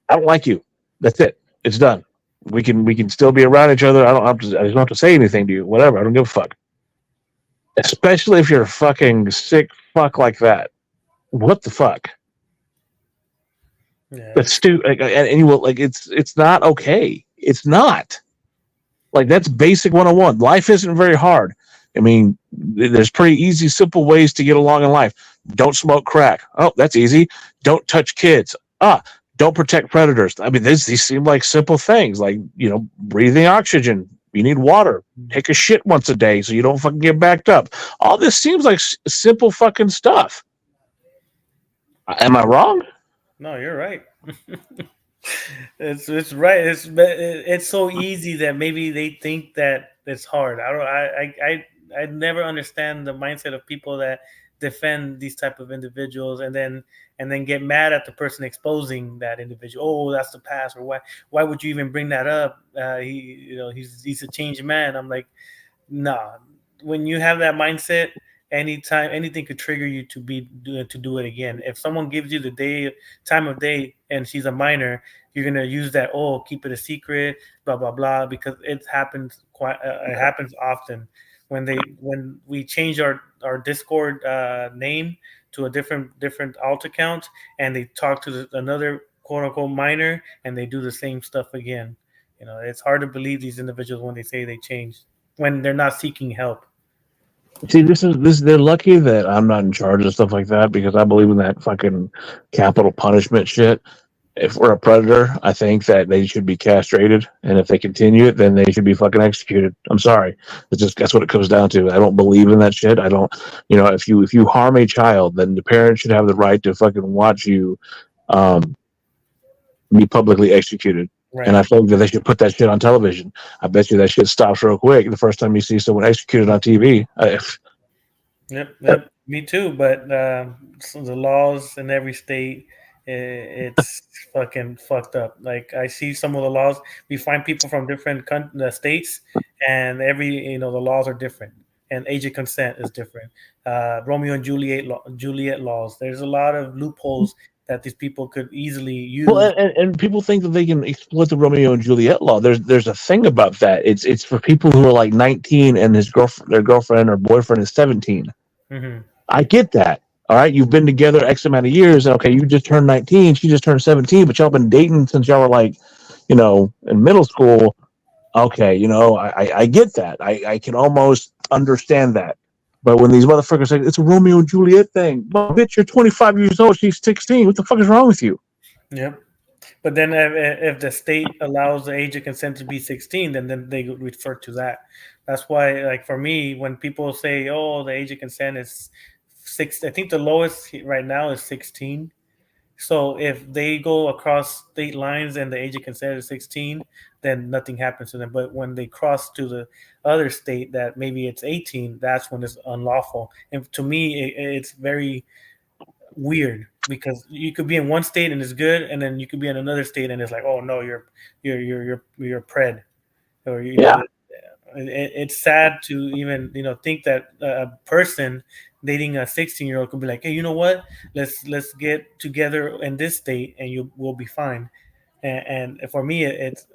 Speaker 2: I don't like you. That's it. It's done. We can still be around each other. I don't have to say anything to you. Whatever. I don't give a fuck. Especially if you're a fucking sick fuck like that. What the fuck?
Speaker 1: Yeah,
Speaker 2: That's stupid. And you will like it's not okay. It's not. Like that's basic 101. Life isn't very hard. I mean, there's pretty easy, simple ways to get along in life. Don't smoke crack. Oh, that's easy. Don't touch kids. Don't protect predators. I mean, these seem like simple things, like breathing oxygen. You need water. Take a shit once a day so you don't fucking get backed up. All this seems like simple fucking stuff. Am I wrong?
Speaker 1: no, you're right. It's right. It's so easy that maybe they think that it's hard. I don't. I never understand the mindset of people that defend these type of individuals and then get mad at the person exposing that individual. Oh, that's the past, or why would you even bring that up? He's a changed man. I'm like, nah. When you have that mindset, anytime anything could trigger you to do it again. If someone gives you the time of day and she's a minor, you're gonna use that. Oh, keep it a secret, blah blah blah, because it happens it happens often. When we change our Discord name to a different alt account, and they talk to another quote unquote minor, and they do the same stuff again. It's hard to believe these individuals when they say they changed when they're not seeking help.
Speaker 2: See, this. They're lucky that I'm not in charge of stuff like that because I believe in that fucking capital punishment shit. If we're a predator, I think that they should be castrated, and if they continue it, then they should be fucking executed. I'm sorry, that's what it comes down to. I don't believe in that shit. I don't, if you harm a child, then the parent should have the right to fucking watch you, um, be publicly executed.
Speaker 1: Right.
Speaker 2: And I think that they should put that shit on television. I bet you that shit stops real quick the first time you see someone executed on TV.
Speaker 1: Yep, me too. But so the laws in every state, it's fucking fucked up. Like I see some of the laws, we find people from different states, and the laws are different, and age of consent is different. Romeo and Juliet laws. There's a lot of loopholes that these people could easily use.
Speaker 2: Well, and people think that they can exploit the Romeo and Juliet law. There's a thing about that. It's for people who are like 19 and their girlfriend or boyfriend is 17.
Speaker 1: Mm-hmm.
Speaker 2: I get that. All right, you've been together X amount of years. Okay, you just turned 19. She just turned 17, but y'all been dating since y'all were like, in middle school. Okay, I get that. I can almost understand that. But when these motherfuckers say it's a Romeo and Juliet thing, well, bitch, you're 25 years old. She's 16. What the fuck is wrong with you?
Speaker 1: Yep. But then if the state allows the age of consent to be 16, then they refer to that. That's why, like for me, when people say, "Oh, the age of consent is 6," I think the lowest right now is 16. So if they go across state lines and the age of consent is 16, then nothing happens to them. But when they cross to the other state that maybe it's 18, that's when it's unlawful. And to me, it's very weird because you could be in one state and it's good, and then you could be in another state and it's like, oh no, you're a pred, or
Speaker 2: Yeah.
Speaker 1: it's sad to even think that a person dating a 16-year-old could be like, hey, you know what? Let's get together in this state and you will be fine. And for me, it's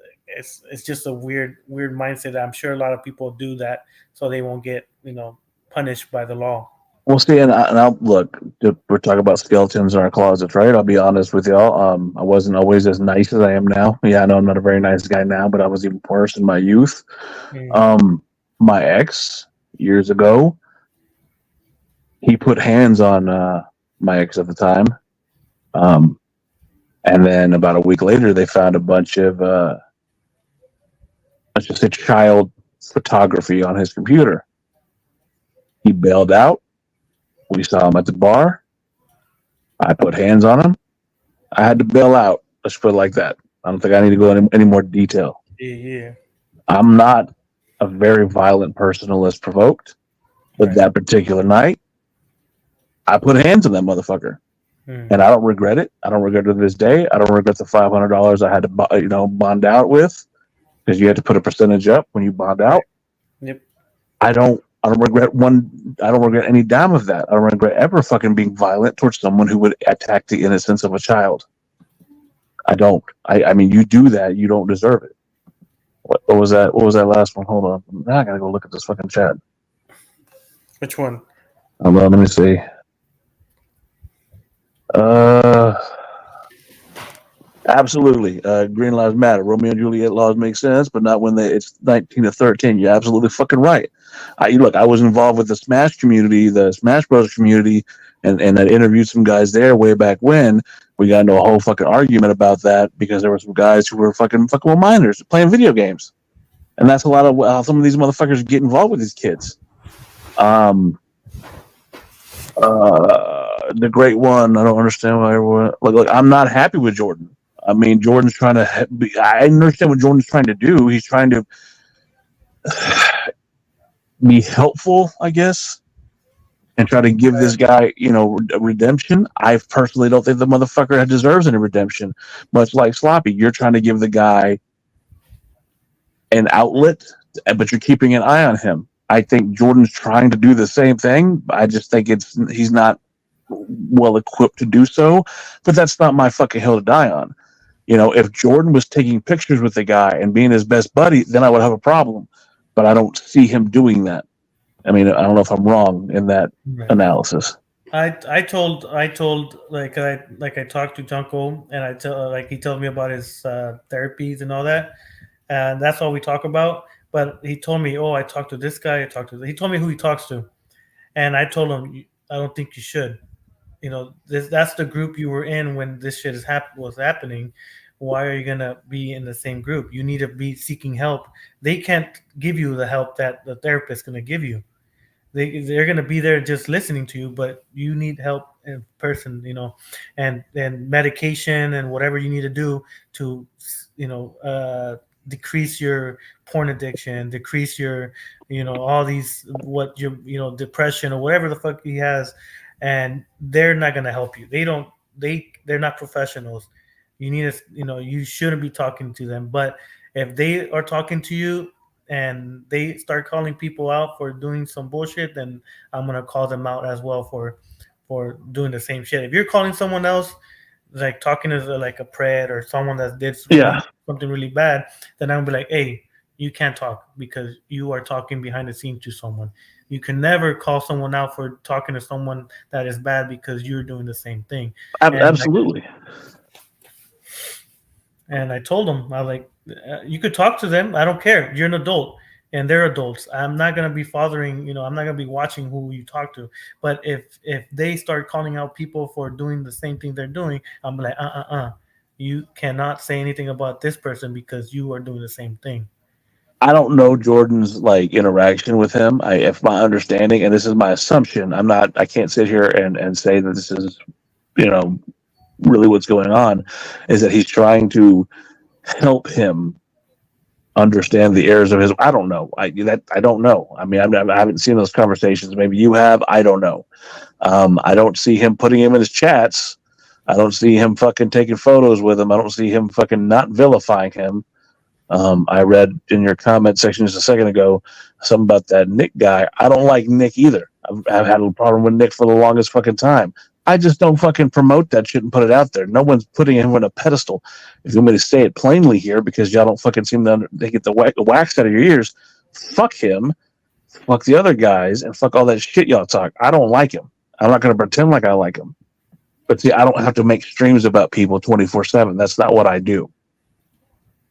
Speaker 1: just a weird mindset. I'm sure a lot of people do that so they won't get punished by the law.
Speaker 2: We'll see. And I'll look. We're talking about skeletons in our closets, right? I'll be honest with y'all. I wasn't always as nice as I am now. Yeah, I know I'm not a very nice guy now, but I was even worse in my youth. My ex years ago, he put hands on my ex at the time, and then about a week later, they found a bunch of let's just say child photography on his computer. He bailed out. We saw him at the bar. I put hands on him. I had to bail out. Let's put it like that. I don't think I need to go into any more detail.
Speaker 1: Yeah.
Speaker 2: I'm not a very violent person unless provoked. But
Speaker 1: Right.
Speaker 2: that particular night, I put hands on that motherfucker. and I don't regret it. I don't regret it to this day. I don't regret the $500 I had to bond out with, because you had to put a percentage up when you bond out.
Speaker 1: Yep.
Speaker 2: I don't regret I don't regret any dime of that. I don't regret ever fucking being violent towards someone who would attack the innocence of a child. I don't. I mean, you do that, you don't deserve it. What was that? What was that last one? Hold on. Now I gotta go look at this fucking chat.
Speaker 1: Which one?
Speaker 2: Hold on, let me see. Absolutely. Green Lives Matter. Romeo and Juliet laws make sense, but not when it's 19 to 13. You're absolutely fucking right. I was involved with the Smash community, the Smash Bros. Community, and I interviewed some guys there way back when. We got into a whole fucking argument about that because there were some guys who were fucking with minors playing video games. And that's a lot of how some of these motherfuckers get involved with these kids. The great one, I don't understand why everyone... Look, I'm not happy with Jordan. I mean, Jordan's trying to... I understand what Jordan's trying to do. He's trying to be helpful, I guess, and try to give this guy, a redemption. I personally don't think the motherfucker deserves any redemption. Much like Sloppy, you're trying to give the guy an outlet, but you're keeping an eye on him. I think Jordan's trying to do the same thing. I just think he's not well equipped to do so. But that's not my fucking hill to die on. If Jordan was taking pictures with the guy and being his best buddy, then I would have a problem. But I don't see him doing that. I mean, I don't know if I'm wrong in that analysis.
Speaker 1: I told like I talked to Junko, and he told me about his therapies and all that, and that's all we talk about. But he told me, I talked to this guy. He told me who he talks to, and I told him, I don't think you should. That's the group you were in when this shit was happening. Why are you gonna be in the same group? You need to be seeking help. They can't give you the help that the therapist is gonna give you. They're gonna be there just listening to you, but you need help in person, and medication and whatever you need to do to, decrease your porn addiction, decrease your, all these depression or whatever the fuck he has, and they're not gonna help you. They're not professionals. You need to, you shouldn't be talking to them. But if they are talking to you and they start calling people out for doing some bullshit, then I'm gonna call them out as well for doing the same shit. If you're calling someone else, like talking to like a pred or someone that did something really bad, then I'm gonna be like, hey, you can't talk because you are talking behind the scenes to someone. You can never call someone out for talking to someone that is bad because you're doing the same thing.
Speaker 2: Absolutely.
Speaker 1: And I told him, you could talk to them. I don't care. You're an adult and they're adults. I'm not going to be fathering, I'm not going to be watching who you talk to. But if they start calling out people for doing the same thing they're doing, I'm like, you cannot say anything about this person because you are doing the same thing.
Speaker 2: I don't know Jordan's interaction with him. If my understanding, and this is my assumption, I can't sit here and say that this is, really what's going on, is that he's trying to help him understand the errors of his. I don't know. I don't know. I mean, I haven't seen those conversations. Maybe you have. I don't know. I don't see him putting him in his chats. I don't see him fucking taking photos with him. I don't see him fucking not vilifying him. I read in your comment section just a second ago something about that Nick guy. I don't like Nick either. I've had a problem with Nick for the longest fucking time. I just don't fucking promote that shit and put it out there. No one's putting him on a pedestal. If you want me to say it plainly here, because y'all don't fucking seem to get the wax out of your ears, fuck him, fuck the other guys, and fuck all that shit y'all talk. I don't like him. I'm not going to pretend like I like him. But see, I don't have to make streams about people 24/7. That's not what I do.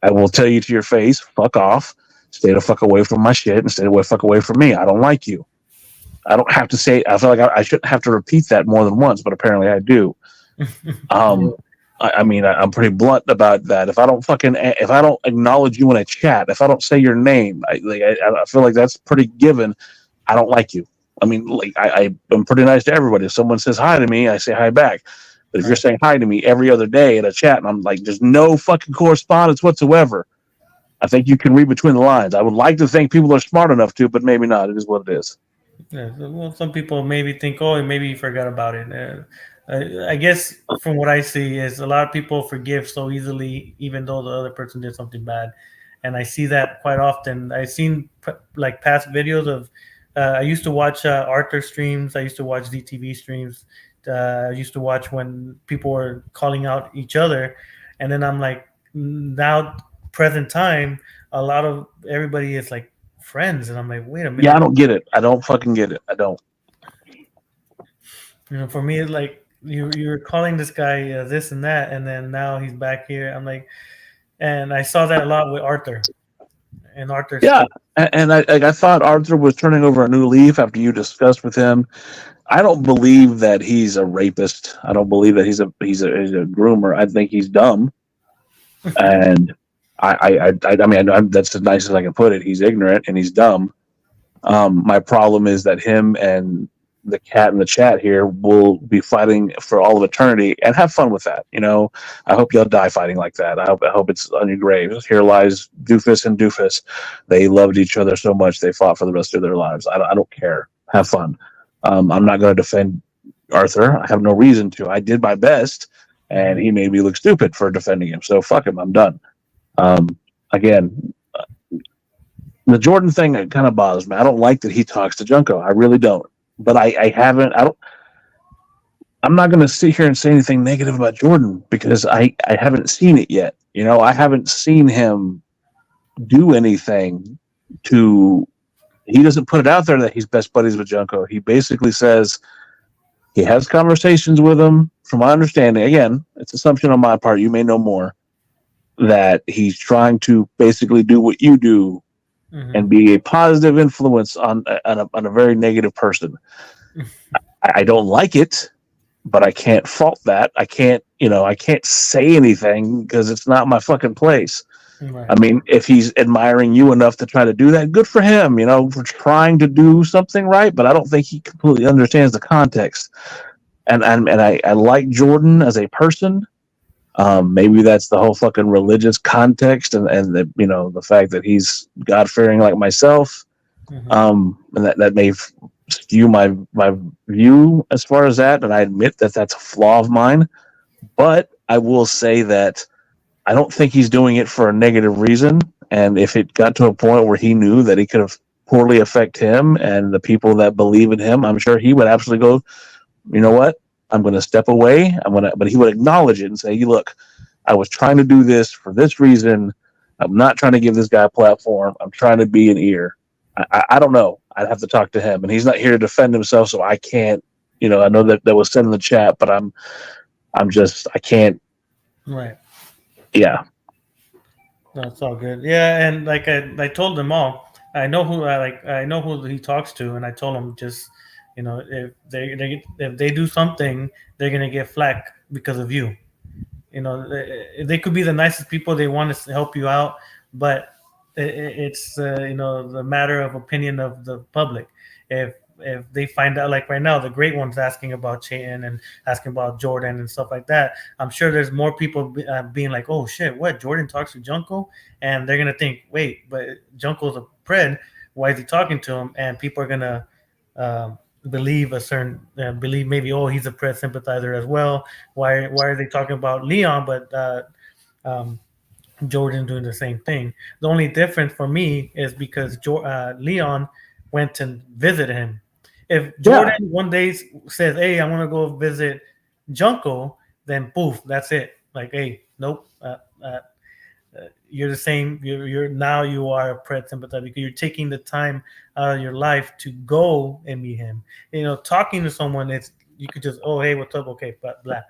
Speaker 2: I will tell you to your face, fuck off, stay the fuck away from my shit, and stay the fuck away from me. I don't like you. I don't have to say. I feel like I shouldn't have to repeat that more than once, but apparently I do. I mean, I'm pretty blunt about that. If I don't acknowledge you in a chat, if I don't say your name, I feel like that's pretty given. I don't like you. I mean, I'm pretty nice to everybody. If someone says hi to me, I say hi back. But if you're saying hi to me every other day in a chat, and I'm like, there's no fucking correspondence whatsoever, I think you can read between the lines. I would like to think people are smart enough to, but maybe not. It is what it is.
Speaker 1: Yeah, well, some people maybe think, maybe you forgot about it. I guess from what I see is a lot of people forgive so easily, even though the other person did something bad, and I see that quite often. I've seen like past videos of. I used to watch Arthur streams. I used to watch DTV streams. I used to watch when people were calling out each other, and then I'm like, now present time, a lot of everybody is like friends, and I'm like, wait a
Speaker 2: Yeah, I
Speaker 1: minute.
Speaker 2: don't get it. I don't fucking get it. I don't.
Speaker 1: For me, it's like you're calling this guy this and that, and then now he's back here. I'm like, and I saw that a lot with Arthur and Arthur's
Speaker 2: Yeah,
Speaker 1: case.
Speaker 2: and I thought Arthur was turning over a new leaf after you discussed with him. I don't believe that he's a rapist. I don't believe that he's a groomer. I think he's dumb, and I mean that's as nice as I can put it. He's ignorant and he's dumb. My problem is that him and the cat in the chat here will be fighting for all of eternity, and have fun with that. You know, I hope y'all die fighting like that. I hope it's on your graves. Here lies Doofus and Doofus. They loved each other so much they fought for the rest of their lives. I don't care. Have fun. I'm not going to defend Arthur. I have no reason to. I did my best, and he made me look stupid for defending him. So fuck him. I'm done. Again, the Jordan thing kind of bothers me. I don't like that he talks to Junko. I really don't. But I haven't. I don't. I'm not going to sit here and say anything negative about Jordan because I haven't seen it yet. You know, I haven't seen him do anything to. He doesn't put it out there that he's best buddies with Junko. He basically says he has conversations with him. From my understanding, again, it's assumption on my part. You may know more. That he's trying to basically do what you do and be a positive influence on a very negative person. I don't like it, but I can't fault that. I can't say anything because it's not my fucking place.
Speaker 1: Right.
Speaker 2: I mean, if he's admiring you enough to try to do that, good for him, for trying to do something right, but I don't think he completely understands the context. And I like Jordan as a person. Maybe that's the whole fucking religious context and the fact that he's God fearing like myself. And that may skew my view as far as that. And I admit that that's a flaw of mine. But I will say that I don't think he's doing it for a negative reason. And if it got to a point where he knew that it could have poorly affect him and the people that believe in him, I'm sure he would absolutely go, you know what? I'm going to step away. But he would acknowledge it and say, look, I was trying to do this for this reason. I'm not trying to give this guy a platform. I'm trying to be an ear. I don't know. I'd have to talk to him, and he's not here to defend himself, so I can't. I know that was said in the chat, but I can't.
Speaker 1: Right.
Speaker 2: Yeah.
Speaker 1: That's all good. Yeah, and like I told them all, I know who he talks to, and I told him just, if they do something, they're gonna get flack because of you. They could be the nicest people. They want to help you out, but it's the matter of opinion of the public. If they find out, like right now, the great ones asking about Chayton and asking about Jordan and stuff like that, I'm sure there's more people being like, oh shit, what, Jordan talks to Junko? And they're gonna think, wait, but Junko's a pred, why is he talking to him? And people are gonna believe maybe, oh, he's a pred sympathizer as well. Why are they talking about Leon but Jordan doing the same thing? The only difference for me is because Leon went and visited him. If Jordan one day says, hey, I want to go visit Junko, then poof, that's it. Like, hey, nope, you're the same. You are a pred sympathizer because you're taking the time out of your life to go and meet him. Talking to someone, you could just, oh, hey, what's up? Okay, but blah.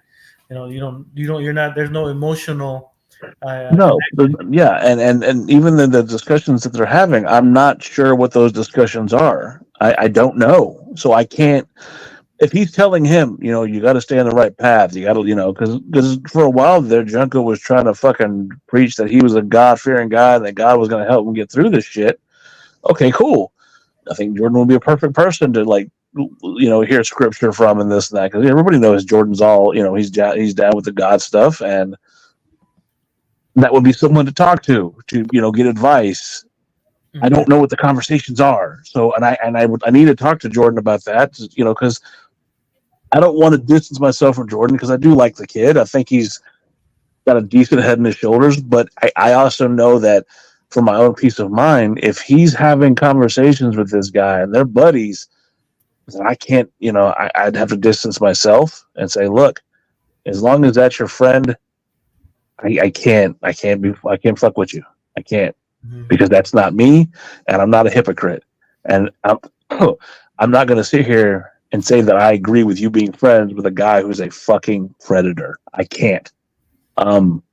Speaker 1: You're not. There's no emotional.
Speaker 2: No, yeah, and even the discussions that they're having, I'm not sure what those discussions are. I don't know, so I can't. If he's telling him, you got to stay on the right path, you got to, because for a while there, Junko was trying to fucking preach that he was a God fearing guy and that God was going to help him get through this shit. Okay, cool. I think Jordan would be a perfect person to hear scripture from and this and that, because everybody knows Jordan's all, he's down with the God stuff, and that would be someone to talk to get advice. Mm-hmm. I don't know what the conversations are, so I need to talk to Jordan about that, because I don't want to distance myself from Jordan because I do like the kid. I think he's got a decent head in his shoulders, but I also know that for my own peace of mind, if he's having conversations with this guy and they're buddies, then I can't, I'd have to distance myself and say, look, as long as that's your friend, I can't fuck with you. I can't because that's not me, and I'm not a hypocrite, and I'm not going to sit here and say that I agree with you being friends with a guy who's a fucking predator. I can't. Um,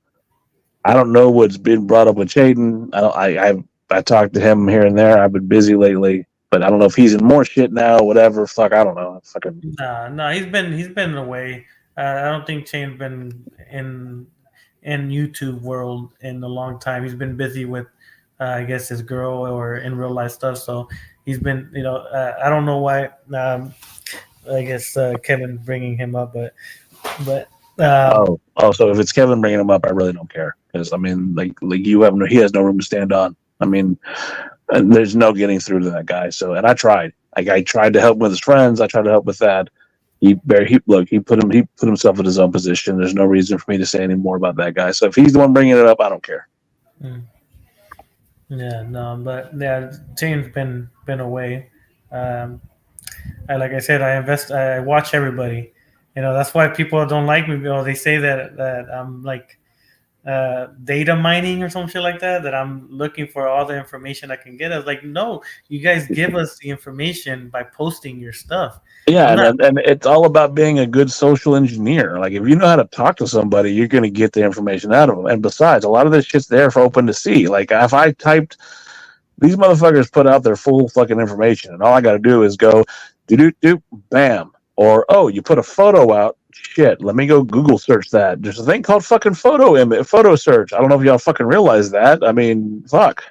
Speaker 2: I don't know what's been brought up with Chaden. I talked to him here and there. I've been busy lately, but I don't know if he's in more shit now. Whatever. Fuck, I don't know. Fucking.
Speaker 1: No, he's been away. I don't think Shane's been in YouTube world in a long time. He's been busy with, I guess, his girl or in real life stuff. So he's been, I don't know why. I guess Kevin bringing him up, but
Speaker 2: So if it's Kevin bringing him up, I really don't care because I mean, like he has no room to stand on. I mean, there's no getting through to that guy. So, and I tried. I tried to help with his friends. I tried to help with that. He put himself in his own position. There's no reason for me to say any more about that guy. So if he's the one bringing it up, I don't care.
Speaker 1: Yeah, no, but yeah, Shane's been away. Um, like I said, I watch everybody. That's why people don't like me. They say that I'm like data mining or some shit like that. That I'm looking for all the information I can get. I was like, no, you guys give us the information by posting your stuff.
Speaker 2: Yeah,
Speaker 1: I'm not.
Speaker 2: and it's all about being a good social engineer. Like if you know how to talk to somebody, you're going to get the information out of them. And besides, a lot of this shit's there for open to see. Like if I typed, these motherfuckers put out their full fucking information, and all I got to do is go, do bam, or oh, you put a photo out. Shit, let me go Google search that. There's a thing called fucking photo search. I don't know if y'all fucking realize that. I mean, fuck,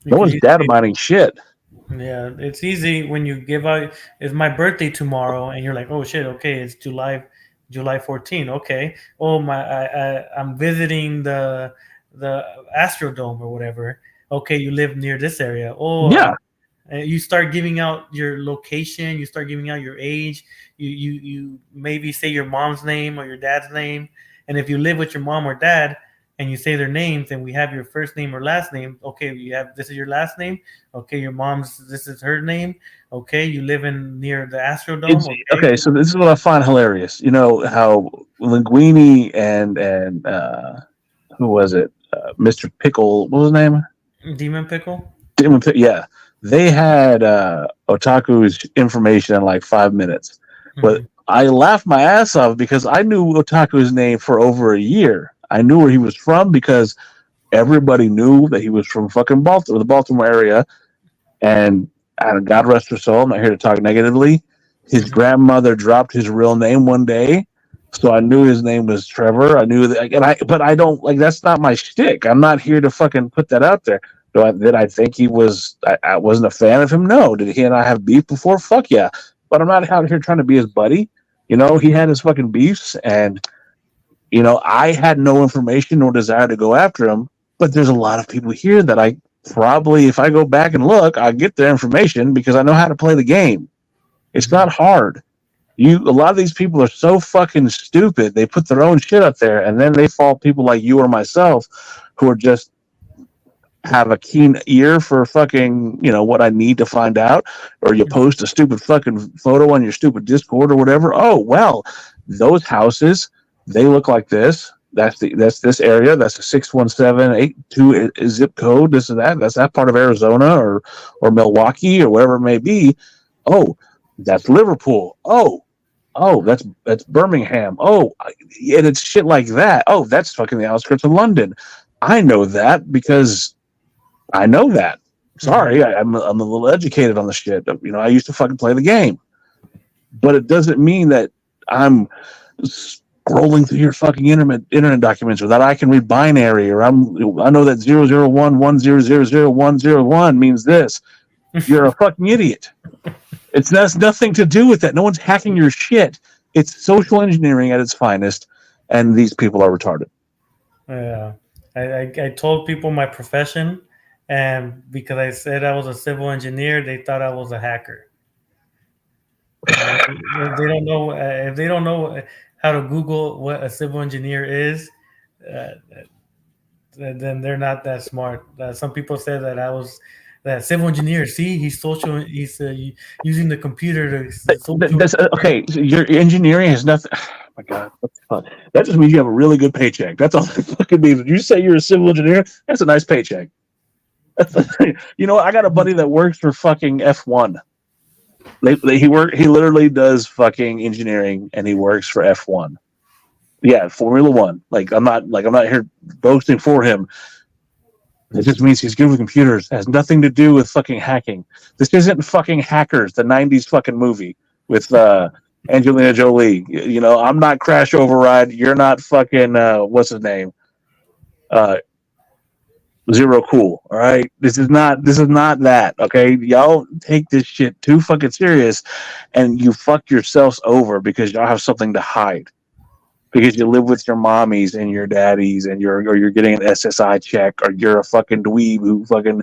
Speaker 2: no one's data mining shit.
Speaker 1: Yeah, it's easy when you give out. It's my birthday tomorrow, and you're like, "Oh shit, okay, it's July 14. Okay, oh I'm visiting the Astrodome or whatever. Okay, you live near this area. Oh,
Speaker 2: Yeah,
Speaker 1: you start giving out your location. You start giving out your age. You maybe say your mom's name or your dad's name, and if you live with your mom or dad, and you say their names, and we have your first name or last name. Okay, you have this is your last name. Okay, your mom's this is her name. Okay, you live in near the Astrodome.
Speaker 2: okay. So this is what I find hilarious. You know how Linguini and who was it? Mr. Pickle. What was his name?
Speaker 1: Demon Pickle.
Speaker 2: Yeah, they had Otaku's information in like 5 minutes, but I laughed my ass off because I knew Otaku's name for over a year. I knew where he was from because everybody knew that he was from fucking Baltimore, the Baltimore area, and God rest her soul. I'm not here to talk negatively. His grandmother dropped his real name one day, so I knew his name was Trevor. I knew that, but I don't like that's not my shtick. I'm not here to fucking put that out there. Did I think he was? I wasn't a fan of him. No. Did he and I have beef before? Fuck yeah. But I'm not out here trying to be his buddy. He had his fucking beefs, and I had no information nor desire to go after him. But there's a lot of people here that I probably, if I go back and look, I get their information because I know how to play the game. It's not hard. A lot of these people are so fucking stupid. They put their own shit up there, and then they fall people like you or myself, who are just have a keen ear for fucking, what I need to find out, or you post a stupid fucking photo on your stupid Discord or whatever. Oh, well, those houses, they look like this. That's this area. That's a 61782 zip code. This and that. That's that part of Arizona or Milwaukee or whatever it may be. Oh, that's Liverpool. Oh, that's Birmingham. Oh, and it's shit like that. Oh, that's fucking the outskirts of London. I know that because I know that. Sorry, I'm a little educated on the shit. I used to fucking play the game, but it doesn't mean that I'm scrolling through your fucking internet documents, or that I can read binary, or I know that 00110000101 means this. You're a fucking idiot. That's nothing to do with that. No one's hacking your shit. It's social engineering at its finest, and these people are retarded.
Speaker 1: Yeah, I told people my profession, and because I said I was a civil engineer, they thought I was a hacker. If they don't know how to Google what a civil engineer is, uh, then they're not that smart. Some people say that I was that civil engineer. See, He's using the computer to social.
Speaker 2: That's okay. So your engineering has nothing. Oh my God, what the fuck? That just means you have a really good paycheck. That's all it fucking means. When you say you're a civil engineer, that's a nice paycheck. You know, I got a buddy that works for fucking F1. He literally does fucking engineering, and he works for F1. Yeah, Formula One. I'm not here boasting for him. It just means he's good with computers. It has nothing to do with fucking hacking. This isn't fucking Hackers, the '90s fucking movie with Angelina Jolie. You know, I'm not Crash Override. You're not fucking what's his name? Uh, Zero Cool. All right, this is not that. Okay, y'all take this shit too fucking serious, and you fuck yourselves over because y'all have something to hide. Because you live with your mommies and your daddies, and you're getting an SSI check, or you're a fucking dweeb who fucking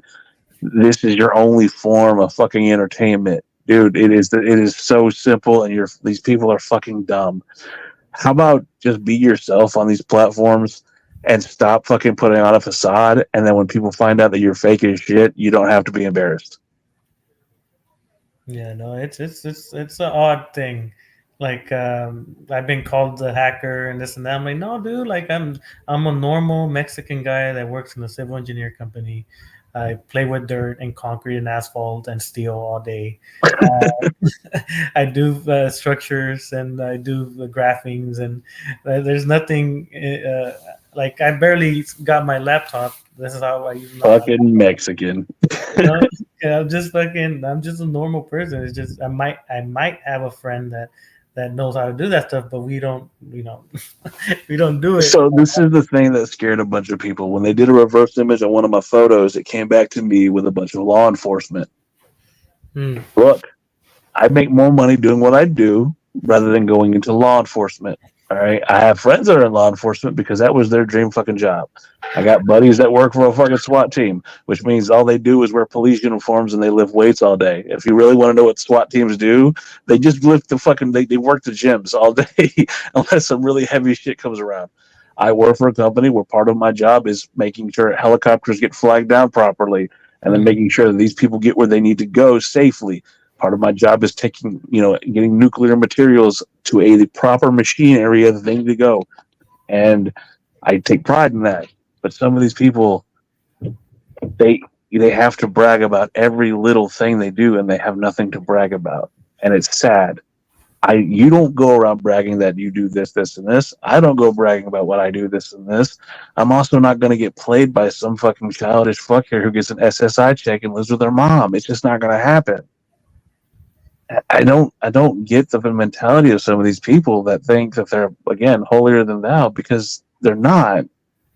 Speaker 2: this is your only form of fucking entertainment, dude. It is so simple, and these people are fucking dumb. How about just be yourself on these platforms and stop fucking putting on a facade, and then when people find out that you're fake as shit, you don't have to be embarrassed.
Speaker 1: Yeah, no, it's an odd thing. Like I've been called a hacker and this and that. I'm like, no, dude. Like I'm a normal Mexican guy that works in a civil engineer company. I play with dirt and concrete and asphalt and steel all day. I do structures and I do the graphings and there's nothing like I barely got my laptop. This is how I use my
Speaker 2: Fucking Mexican.
Speaker 1: no, yeah, I'm just a normal person. It's just I might have a friend that knows how to do that stuff, but we don't, we don't do it.
Speaker 2: So this is the thing that scared a bunch of people. When they did a reverse image on one of my photos, it came back to me with a bunch of law enforcement.
Speaker 1: Hmm.
Speaker 2: Look, I make more money doing what I do rather than going into law enforcement. All right. I have friends that are in law enforcement because that was their dream fucking job. I got buddies that work for a fucking SWAT team, which means all they do is wear police uniforms and they lift weights all day. If you really want to know what SWAT teams do, they just lift they work the gyms all day unless some really heavy shit comes around. I work for a company where part of my job is making sure helicopters get flagged down properly and then making sure that these people get where they need to go safely. Part of my job is getting nuclear materials to the proper machine area that they need to go. And I take pride in that. But some of these people, they have to brag about every little thing they do, and they have nothing to brag about. And it's sad. You don't go around bragging that you do this, this, and this. I don't go bragging about what I do, this and this. I'm also not going to get played by some fucking childish fucker who gets an SSI check and lives with their mom. It's just not going to happen. I don't get the mentality of some of these people that think that they're again holier than thou, because they're not.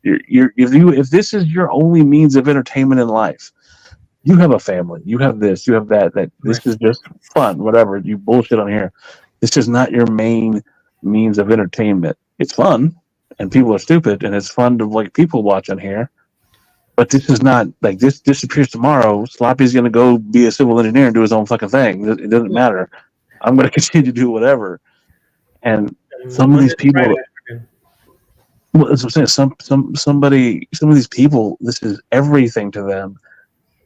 Speaker 2: If this is your only means of entertainment in life, you have a family, you have this, you have that. That this is just fun, whatever you bullshit on here. This is not your main means of entertainment. It's fun, and people are stupid, and it's fun to people watch on here. But this is not this disappears tomorrow. Sloppy's going to go be a civil engineer and do his own fucking thing. It doesn't matter. I'm going to continue to do whatever. And some of these people, well, that's what I'm saying. Some of these people, this is everything to them.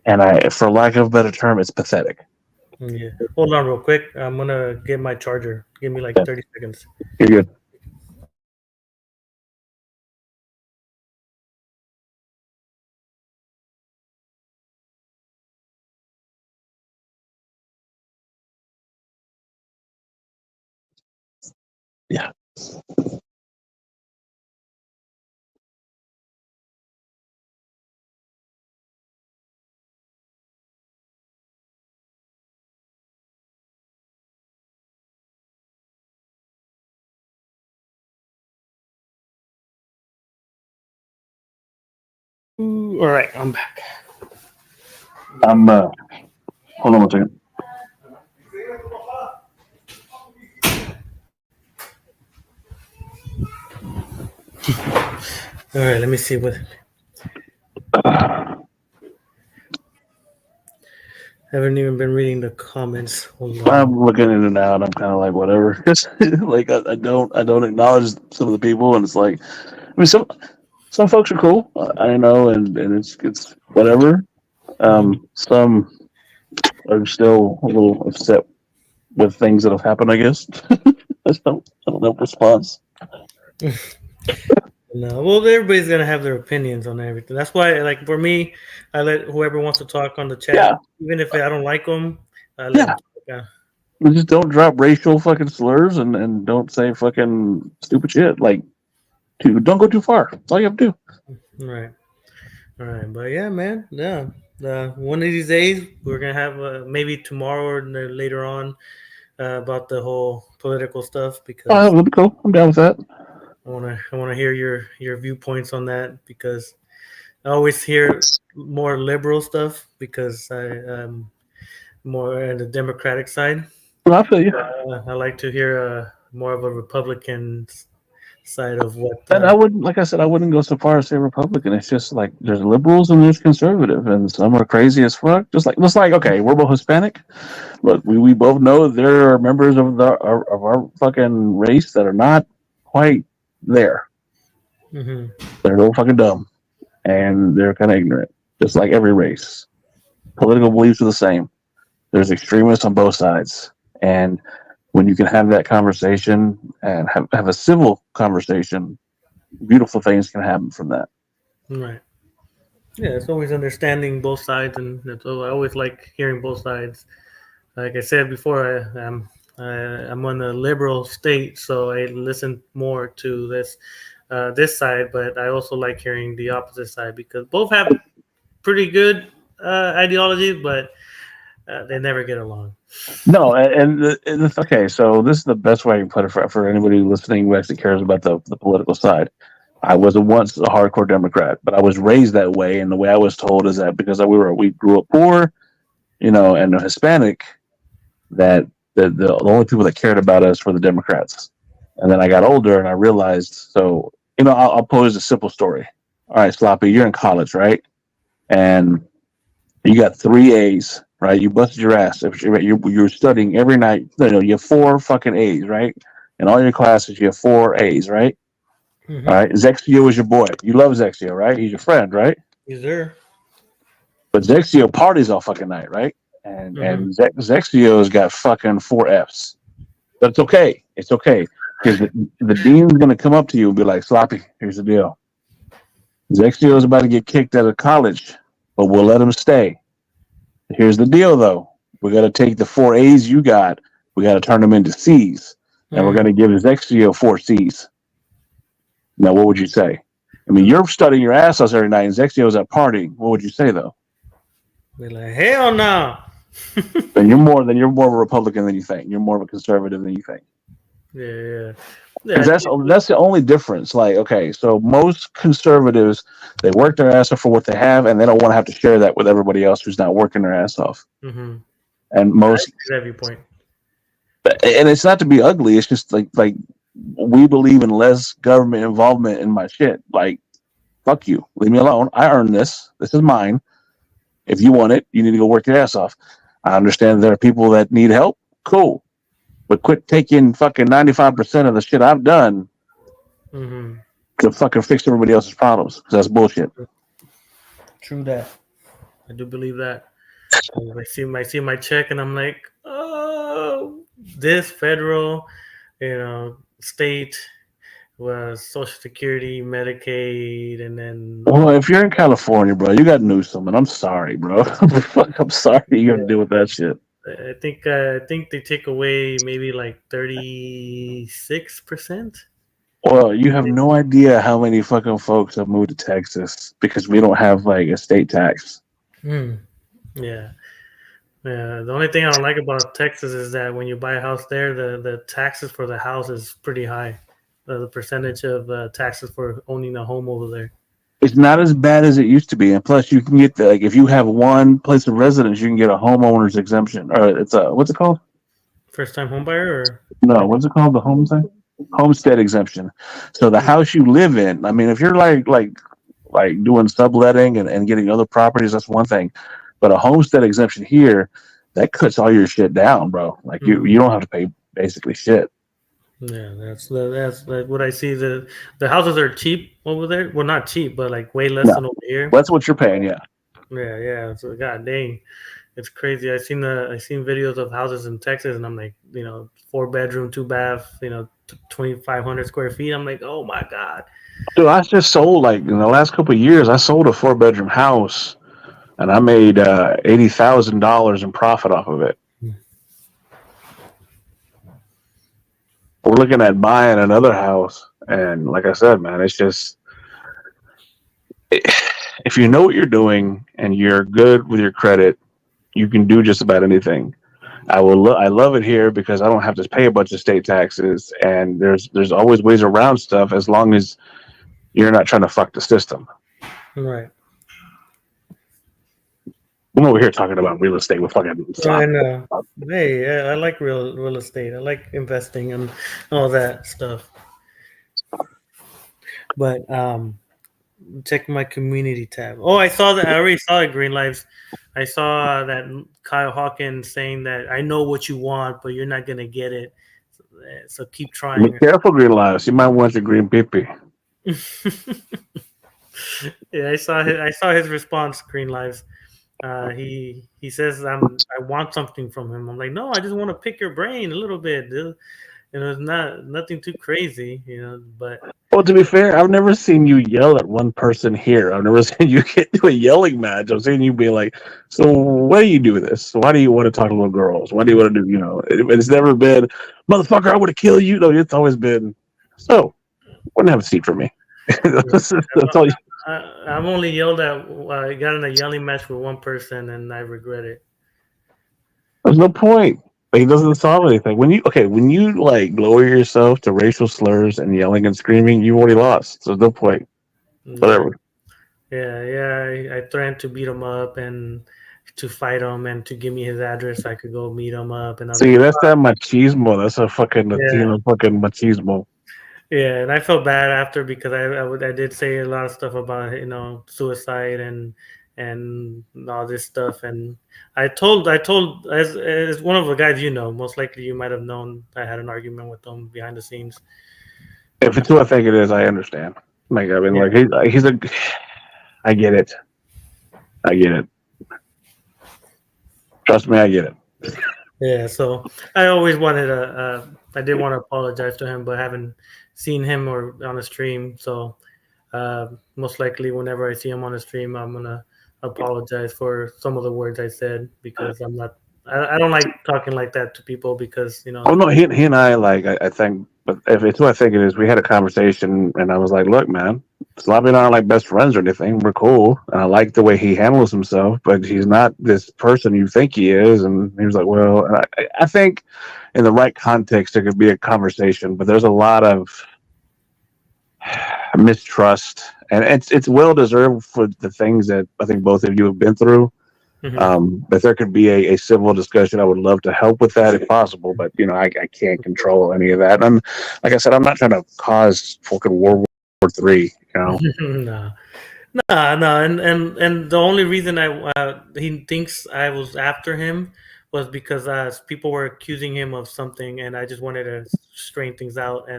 Speaker 2: And for lack of a better term, it's pathetic.
Speaker 1: Yeah. Hold on real quick. I'm going to get my charger. Give me like 30 seconds.
Speaker 2: You're good. Yeah.
Speaker 1: All right, I'm back.
Speaker 2: Hold on one second.
Speaker 1: All right, let me see what. Haven't even been reading the comments. Hold on.
Speaker 2: I'm looking in and out. I'm kind of like whatever. Like I don't acknowledge some of the people, and it's like I mean some folks are cool. I know, and it's whatever.
Speaker 1: Mhm.
Speaker 2: Some are still a little upset with things that have happened. I guess I don't have a response.
Speaker 1: No, well, everybody's gonna have their opinions on everything. That's why, like for me, I let whoever wants to talk on the chat,
Speaker 2: Yeah,
Speaker 1: even if I don't like them, I let them
Speaker 2: yeah.
Speaker 1: talk. Yeah.
Speaker 2: Just don't drop racial fucking slurs and don't say fucking stupid shit. Like, don't go too far. That's all you have to do.
Speaker 1: Right, all right, but yeah, man, yeah. One of these days, we're gonna have maybe tomorrow or later on about the whole political stuff
Speaker 2: Oh,
Speaker 1: because
Speaker 2: that'd be cool. I'm down with that.
Speaker 1: I wanna hear your viewpoints on that because I always hear more liberal stuff because I'm more on the Democratic side.
Speaker 2: Well, I feel you.
Speaker 1: I like to hear more of a Republican side of what.
Speaker 2: And I wouldn't, like I said, I wouldn't go so far as say Republican. It's just like there's liberals and there's conservative, and some are crazy as fuck. Just like okay, we're both Hispanic, but we both know there are members of our fucking race that are not quite there.
Speaker 1: Hmm.
Speaker 2: They're a little fucking dumb, and they're kind of ignorant, just like every race. Political beliefs are the same. There's extremists on both sides, and when you can have that conversation and have a civil conversation, beautiful things can happen from that.
Speaker 1: Right. Yeah, it's always understanding both sides, and I always like hearing both sides. Like I said before, I'm on the liberal state, so I listen more to this side, but I also like hearing the opposite side because both have pretty good ideologies, but they never get along.
Speaker 2: No, okay. So this is the best way I can put it for anybody listening who actually cares about the political side. I was once a hardcore Democrat, but I was raised that way, and the way I was told is that because we grew up poor, and Hispanic, that the only people that cared about us were the Democrats. And then I got older and I realized. So I'll pose a simple story. All right, Sloppy, you're in college, right? And you got 3 A's, right? You busted your ass. If you're studying every night, you have 4 fucking A's, right? In all your classes, you have 4 A's, right? All
Speaker 1: Hmm.
Speaker 2: right. Zexio is your boy. You love Zexio, right? He's your friend, right?
Speaker 1: Is there?
Speaker 2: But Zexio parties all fucking night, right? And
Speaker 1: Hmm.
Speaker 2: and Zexio's got fucking 4 F's. But it's okay. It's okay. Because the dean's gonna come up to you and be like, Sloppy, here's the deal. Zexio's about to get kicked out of college, but we'll let him stay. Here's the deal, though. We got to take the 4 A's you got. We got to turn them into C's, and we're going to give Zexio 4 C's. Now, what would you say? I mean, you're studying your ass off every night, and Zexio's at partying. What would you say, though?
Speaker 1: Be like, hell no.
Speaker 2: Then you're more of a Republican than you think. You're more of a conservative than you think.
Speaker 1: Yeah, yeah,
Speaker 2: Because
Speaker 1: yeah.
Speaker 2: that's the only difference. Like, okay, so most conservatives, they work their ass off for what they have, and they don't want to have to share that with everybody else who's not working their ass off.
Speaker 1: Mm-hmm.
Speaker 2: And most,
Speaker 1: That viewpoint.
Speaker 2: and it's not to be ugly. It's just like we believe in less government involvement in my shit. Like, fuck you, leave me alone. I earned this. This is mine. If you want it, you need to go work your ass off. I understand there are people that need help. Cool. But quit taking fucking 95% of the shit I've done
Speaker 1: Mm-hmm.
Speaker 2: to fucking fix everybody else's problems. Because that's bullshit.
Speaker 1: True that. I do believe that. I see my check and I'm like, oh, this federal, state was Social Security, Medicaid, and then
Speaker 2: Well, if you're in California, bro, you got Newsom, and I'm sorry, bro. I'm sorry you got to deal with that shit.
Speaker 1: I think they take away maybe like 36%.
Speaker 2: Well, you have no idea how many fucking folks have moved to Texas because we don't have like a state tax.
Speaker 1: Mm. Yeah. Yeah, the only thing I don't like about Texas is that when you buy a house there, the taxes for the house is pretty high. The percentage of taxes for owning a home over there.
Speaker 2: It's not as bad as it used to be, and plus you can get like if you have one place of residence, you can get a homeowner's exemption, or it's a what's it called?
Speaker 1: First time home buyer or
Speaker 2: No, what's it called? The home thing? Homestead exemption. So the house you live in, I mean, if you're like doing subletting and getting other properties, that's one thing. But a homestead exemption here, that cuts all your shit down, bro. Like you don't have to pay basically shit.
Speaker 1: Yeah, that's like what I see. The houses are cheap over there. Well, not cheap, but like way less
Speaker 2: No,
Speaker 1: than over here.
Speaker 2: that's what you're paying. Yeah.
Speaker 1: Yeah. So god dang, it's crazy. I seen videos of houses in Texas, and I'm like, 4 bedroom, 2 bath, 2,500 square feet. I'm like, oh my god.
Speaker 2: Dude, I just sold like in the last couple of years. I sold a 4-bedroom house, and I made $80,000 in profit off of it. We're looking at buying another house, and like I said, man, it's just if you know what you're doing and you're good with your credit, you can do just about anything. I love it here because I don't have to pay a bunch of state taxes, and there's always ways around stuff as long as you're not trying to fuck the system.
Speaker 1: Right.
Speaker 2: I'm over here talking about real estate with fucking.
Speaker 1: I know. Hey, yeah, I like real estate. I like investing and all that stuff. But check my community tab. Oh, I saw that. I already saw it. Green Lives. I saw that Kyle Hawkins saying that I know what you want, but you're not gonna get it. So keep trying.
Speaker 2: Be careful, Green Lives. You might want your green pee-pee.
Speaker 1: Yeah, I saw his response. Green Lives. He says I want something from him. I'm like, no, I just want to pick your brain a little bit. It's nothing too crazy, But
Speaker 2: well, to be fair, I've never seen you yell at one person here. I've never seen you get to a yelling match. I've seen you be like, so why do you do this? Why do you want to talk to little girls? Why do you want to do, it's never been, motherfucker, I want to kill you. No, it's always been, so wouldn't have a seat for me. That's all you.
Speaker 1: I'm only yelled at. I got in a yelling match with one person, and I regret it.
Speaker 2: There's no point. Like, it doesn't solve anything. When you like lower yourself to racial slurs and yelling and screaming, you already lost. So there's no point. Whatever.
Speaker 1: Yeah. I threatened to beat him up and to fight him and to give me his address so I could go meet him up. And
Speaker 2: see, that's that machismo. That's a fucking Latino fucking machismo.
Speaker 1: Yeah, and I felt bad after because I did say a lot of stuff about suicide and all this stuff, and I told as one of the guys most likely you might have known I had an argument with them behind the scenes.
Speaker 2: If it's who I think it is, I understand. Like I mean, he's a. I get it. Trust me, I get it.
Speaker 1: Yeah, so I always wanted I did want to apologize to him, but haven't seen him or on a stream. So most likely, whenever I see him on a stream, I'm gonna apologize for some of the words I said because I'm not. I don't like talking like that to people because
Speaker 2: Oh no, he and I I think, but if it's who I think it is, we had a conversation, and I was like, "Look, man, Slavi and I aren't like best friends or anything. We're cool, and I like the way he handles himself, but he's not this person you think he is." And he was like, "Well," and I think in the right context, there could be a conversation, but there's a lot of mistrust, and it's well deserved for the things that I think both of you have been through. Mm-hmm. But there could be a civil discussion. I would love to help with that if possible, but I can't control any of that. And like I said, I'm not trying to cause fucking World War III.
Speaker 1: No, and the only reason he thinks I was after him was because people were accusing him of something, and I just wanted to straighten things out.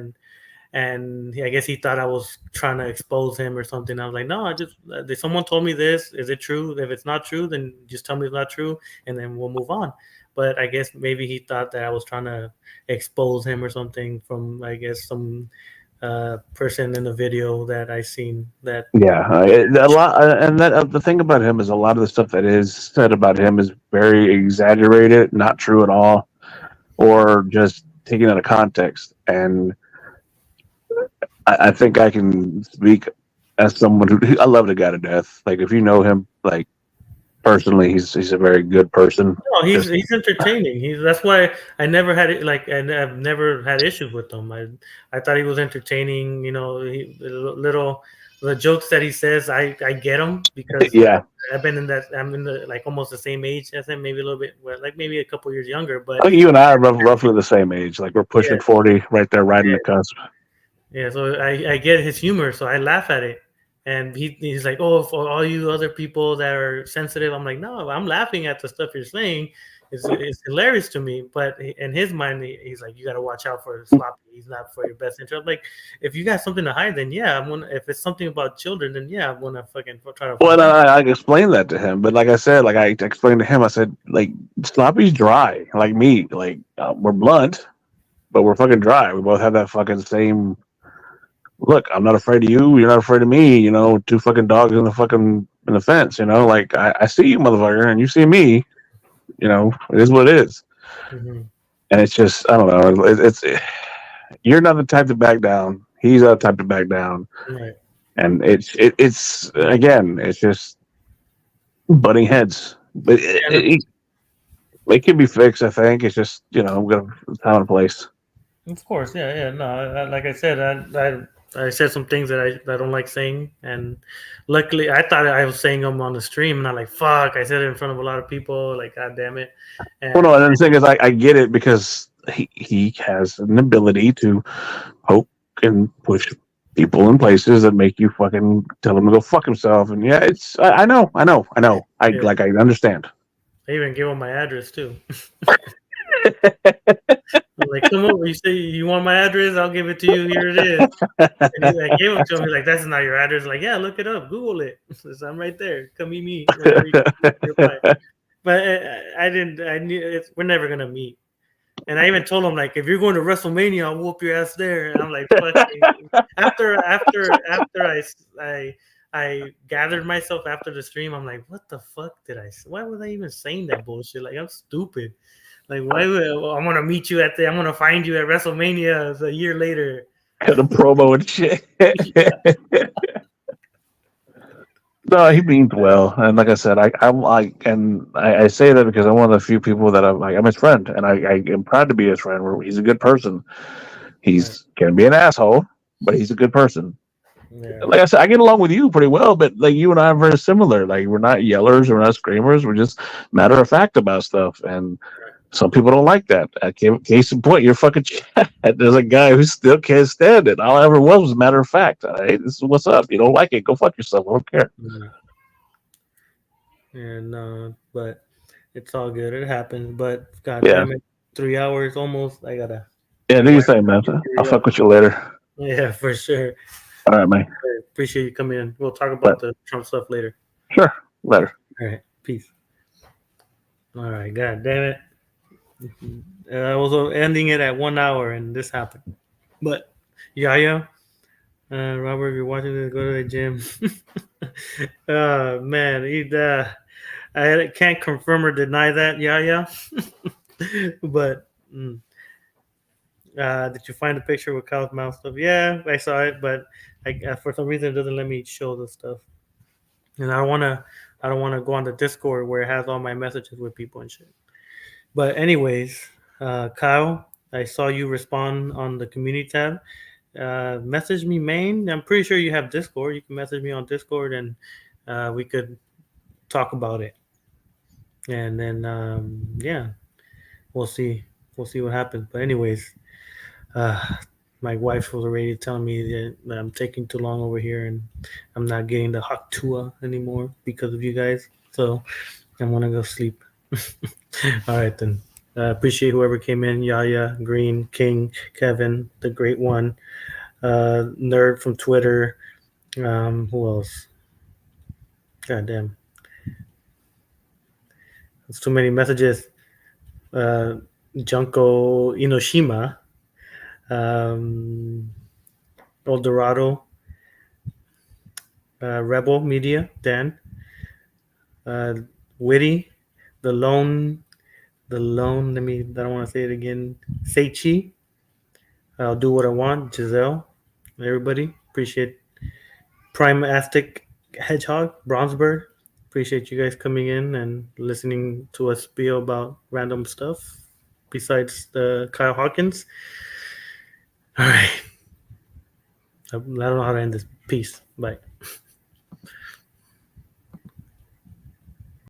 Speaker 1: And I guess he thought I was trying to expose him or something. I was like, no, someone told me this. Is it true? If it's not true, then just tell me it's not true, and then we'll move on. But I guess maybe he thought that I was trying to expose him or something from, I guess, some person in the video that I seen. That
Speaker 2: a lot, and that the thing about him is a lot of the stuff that is said about him is very exaggerated, not true at all, or just taken out of context. And I think I can speak as someone who I love the guy to death. Like if you know him, like personally, he's a very good person.
Speaker 1: No, he's entertaining. That's why I never had it. Like and I've never had issues with him. I thought he was entertaining. The jokes that he says, I get them because I'm in the like almost the same age as him, maybe a little bit, like maybe a couple years younger. But
Speaker 2: I think you and I are roughly the same age. Like we're pushing 40, right there, right in the cusp.
Speaker 1: Yeah, so I get his humor, so I laugh at it. And he's like, oh, for all you other people that are sensitive, I'm like, no, I'm laughing at the stuff you're saying. It's hilarious to me. But in his mind, he's like, you got to watch out for Sloppy. He's not for your best interest. I'm like, if you got something to hide, then yeah, I'm gonna. If it's something about children, then yeah, I'm gonna fucking try to.
Speaker 2: Well, I explained that to him, but like I said, like I explained to him, I said, like Sloppy's dry, like meat. Like we're blunt, but we're fucking dry. We both have that fucking same look. I'm not afraid of you. You're not afraid of me. You know, two fucking dogs in the fence. You know, like I see you, motherfucker, and you see me. You know, it is what it is.
Speaker 1: Mm-hmm.
Speaker 2: And it's just, I don't know. You're not the type to back down. He's not the type to back down.
Speaker 1: Right.
Speaker 2: And it's again, it's just butting heads. But it can be fixed. I think it's just we got time and place.
Speaker 1: Of course, yeah. No, like I said, I said some things that I don't like saying, and luckily, I thought I was saying them on the stream, and I'm like, fuck, I said it in front of a lot of people, like, god damn it.
Speaker 2: Well, no, and the thing is, I get it because he has an ability to poke and push people in places that make you fucking tell him to go fuck himself. And yeah, it's I know. I understand.
Speaker 1: I even gave him my address too. I'm like, come over. You say you want my address? I'll give it to you. Here it is. And I gave it to him. He's like, that's not your address. Like, yeah, look it up. Google it. I'm right there. Come meet me. But I didn't. I knew we're never gonna meet. And I even told him, like, if you're going to WrestleMania, I'll whoop your ass there. And I'm like, fuck. after I gathered myself after the stream, I'm like, what the fuck did I say? Why was I even saying that bullshit? Like, I'm stupid. Like, why would I'm gonna meet you I'm gonna find you at WrestleMania a year later.
Speaker 2: Got a promo and shit. No, he means well, and like I said, I say that because I'm one of the few people that I'm his friend, and I am proud to be his friend. Where he's a good person. He's can be an asshole, but he's a good person. Yeah. Like I said, I get along with you pretty well, but like you and I are very similar. Like we're not yellers, we're not screamers. We're just matter of fact about stuff, and some people don't like that. Case in point, you're fucking chat. There's a guy who still can't stand it. All I ever was matter of fact. Hey, this is what's up. You don't like it, go fuck yourself. I don't care.
Speaker 1: And but it's all good. It happens. But god damn it, 3 hours almost. I gotta.
Speaker 2: Yeah, do you think, man? I'll fuck with you later.
Speaker 1: Yeah, for sure.
Speaker 2: All right, man.
Speaker 1: Appreciate you coming in. We'll talk about the Trump stuff later.
Speaker 2: Sure. Later.
Speaker 1: All right. Peace. All right. God damn it. I was ending it at 1 hour and this happened. But Robert, if you're watching this, go to the gym. Man, I can't confirm or deny that, but did you find a picture with Kyle's mouth stuff? Yeah, I saw it, but for some reason it doesn't let me show the stuff. And I don't want to go on the Discord where it has all my messages with people and shit. But anyways, Kyle, I saw you respond on the community tab. Message me, main. I'm pretty sure you have Discord. You can message me on Discord, and we could talk about it. And then we'll see what happens. But anyways, my wife was already telling me that I'm taking too long over here, and I'm not getting the hot tua anymore because of you guys. So I'm gonna go sleep. All right then. Appreciate whoever came in. Yaya, Green, King, Kevin, the Great One, Nerd from Twitter. Who else? God damn. There's too many messages. Junko Inoshima. El Dorado. Rebel Media. Dan. Witty. The Lone, I don't want to say it again. Seichi. I'll do what I want. Giselle. Everybody. Appreciate Prime Aztec Hedgehog. Bronzebird. Appreciate you guys coming in and listening to us spiel about random stuff besides the Kyle Hawkins. All right. I don't know how to end this. Peace. Bye.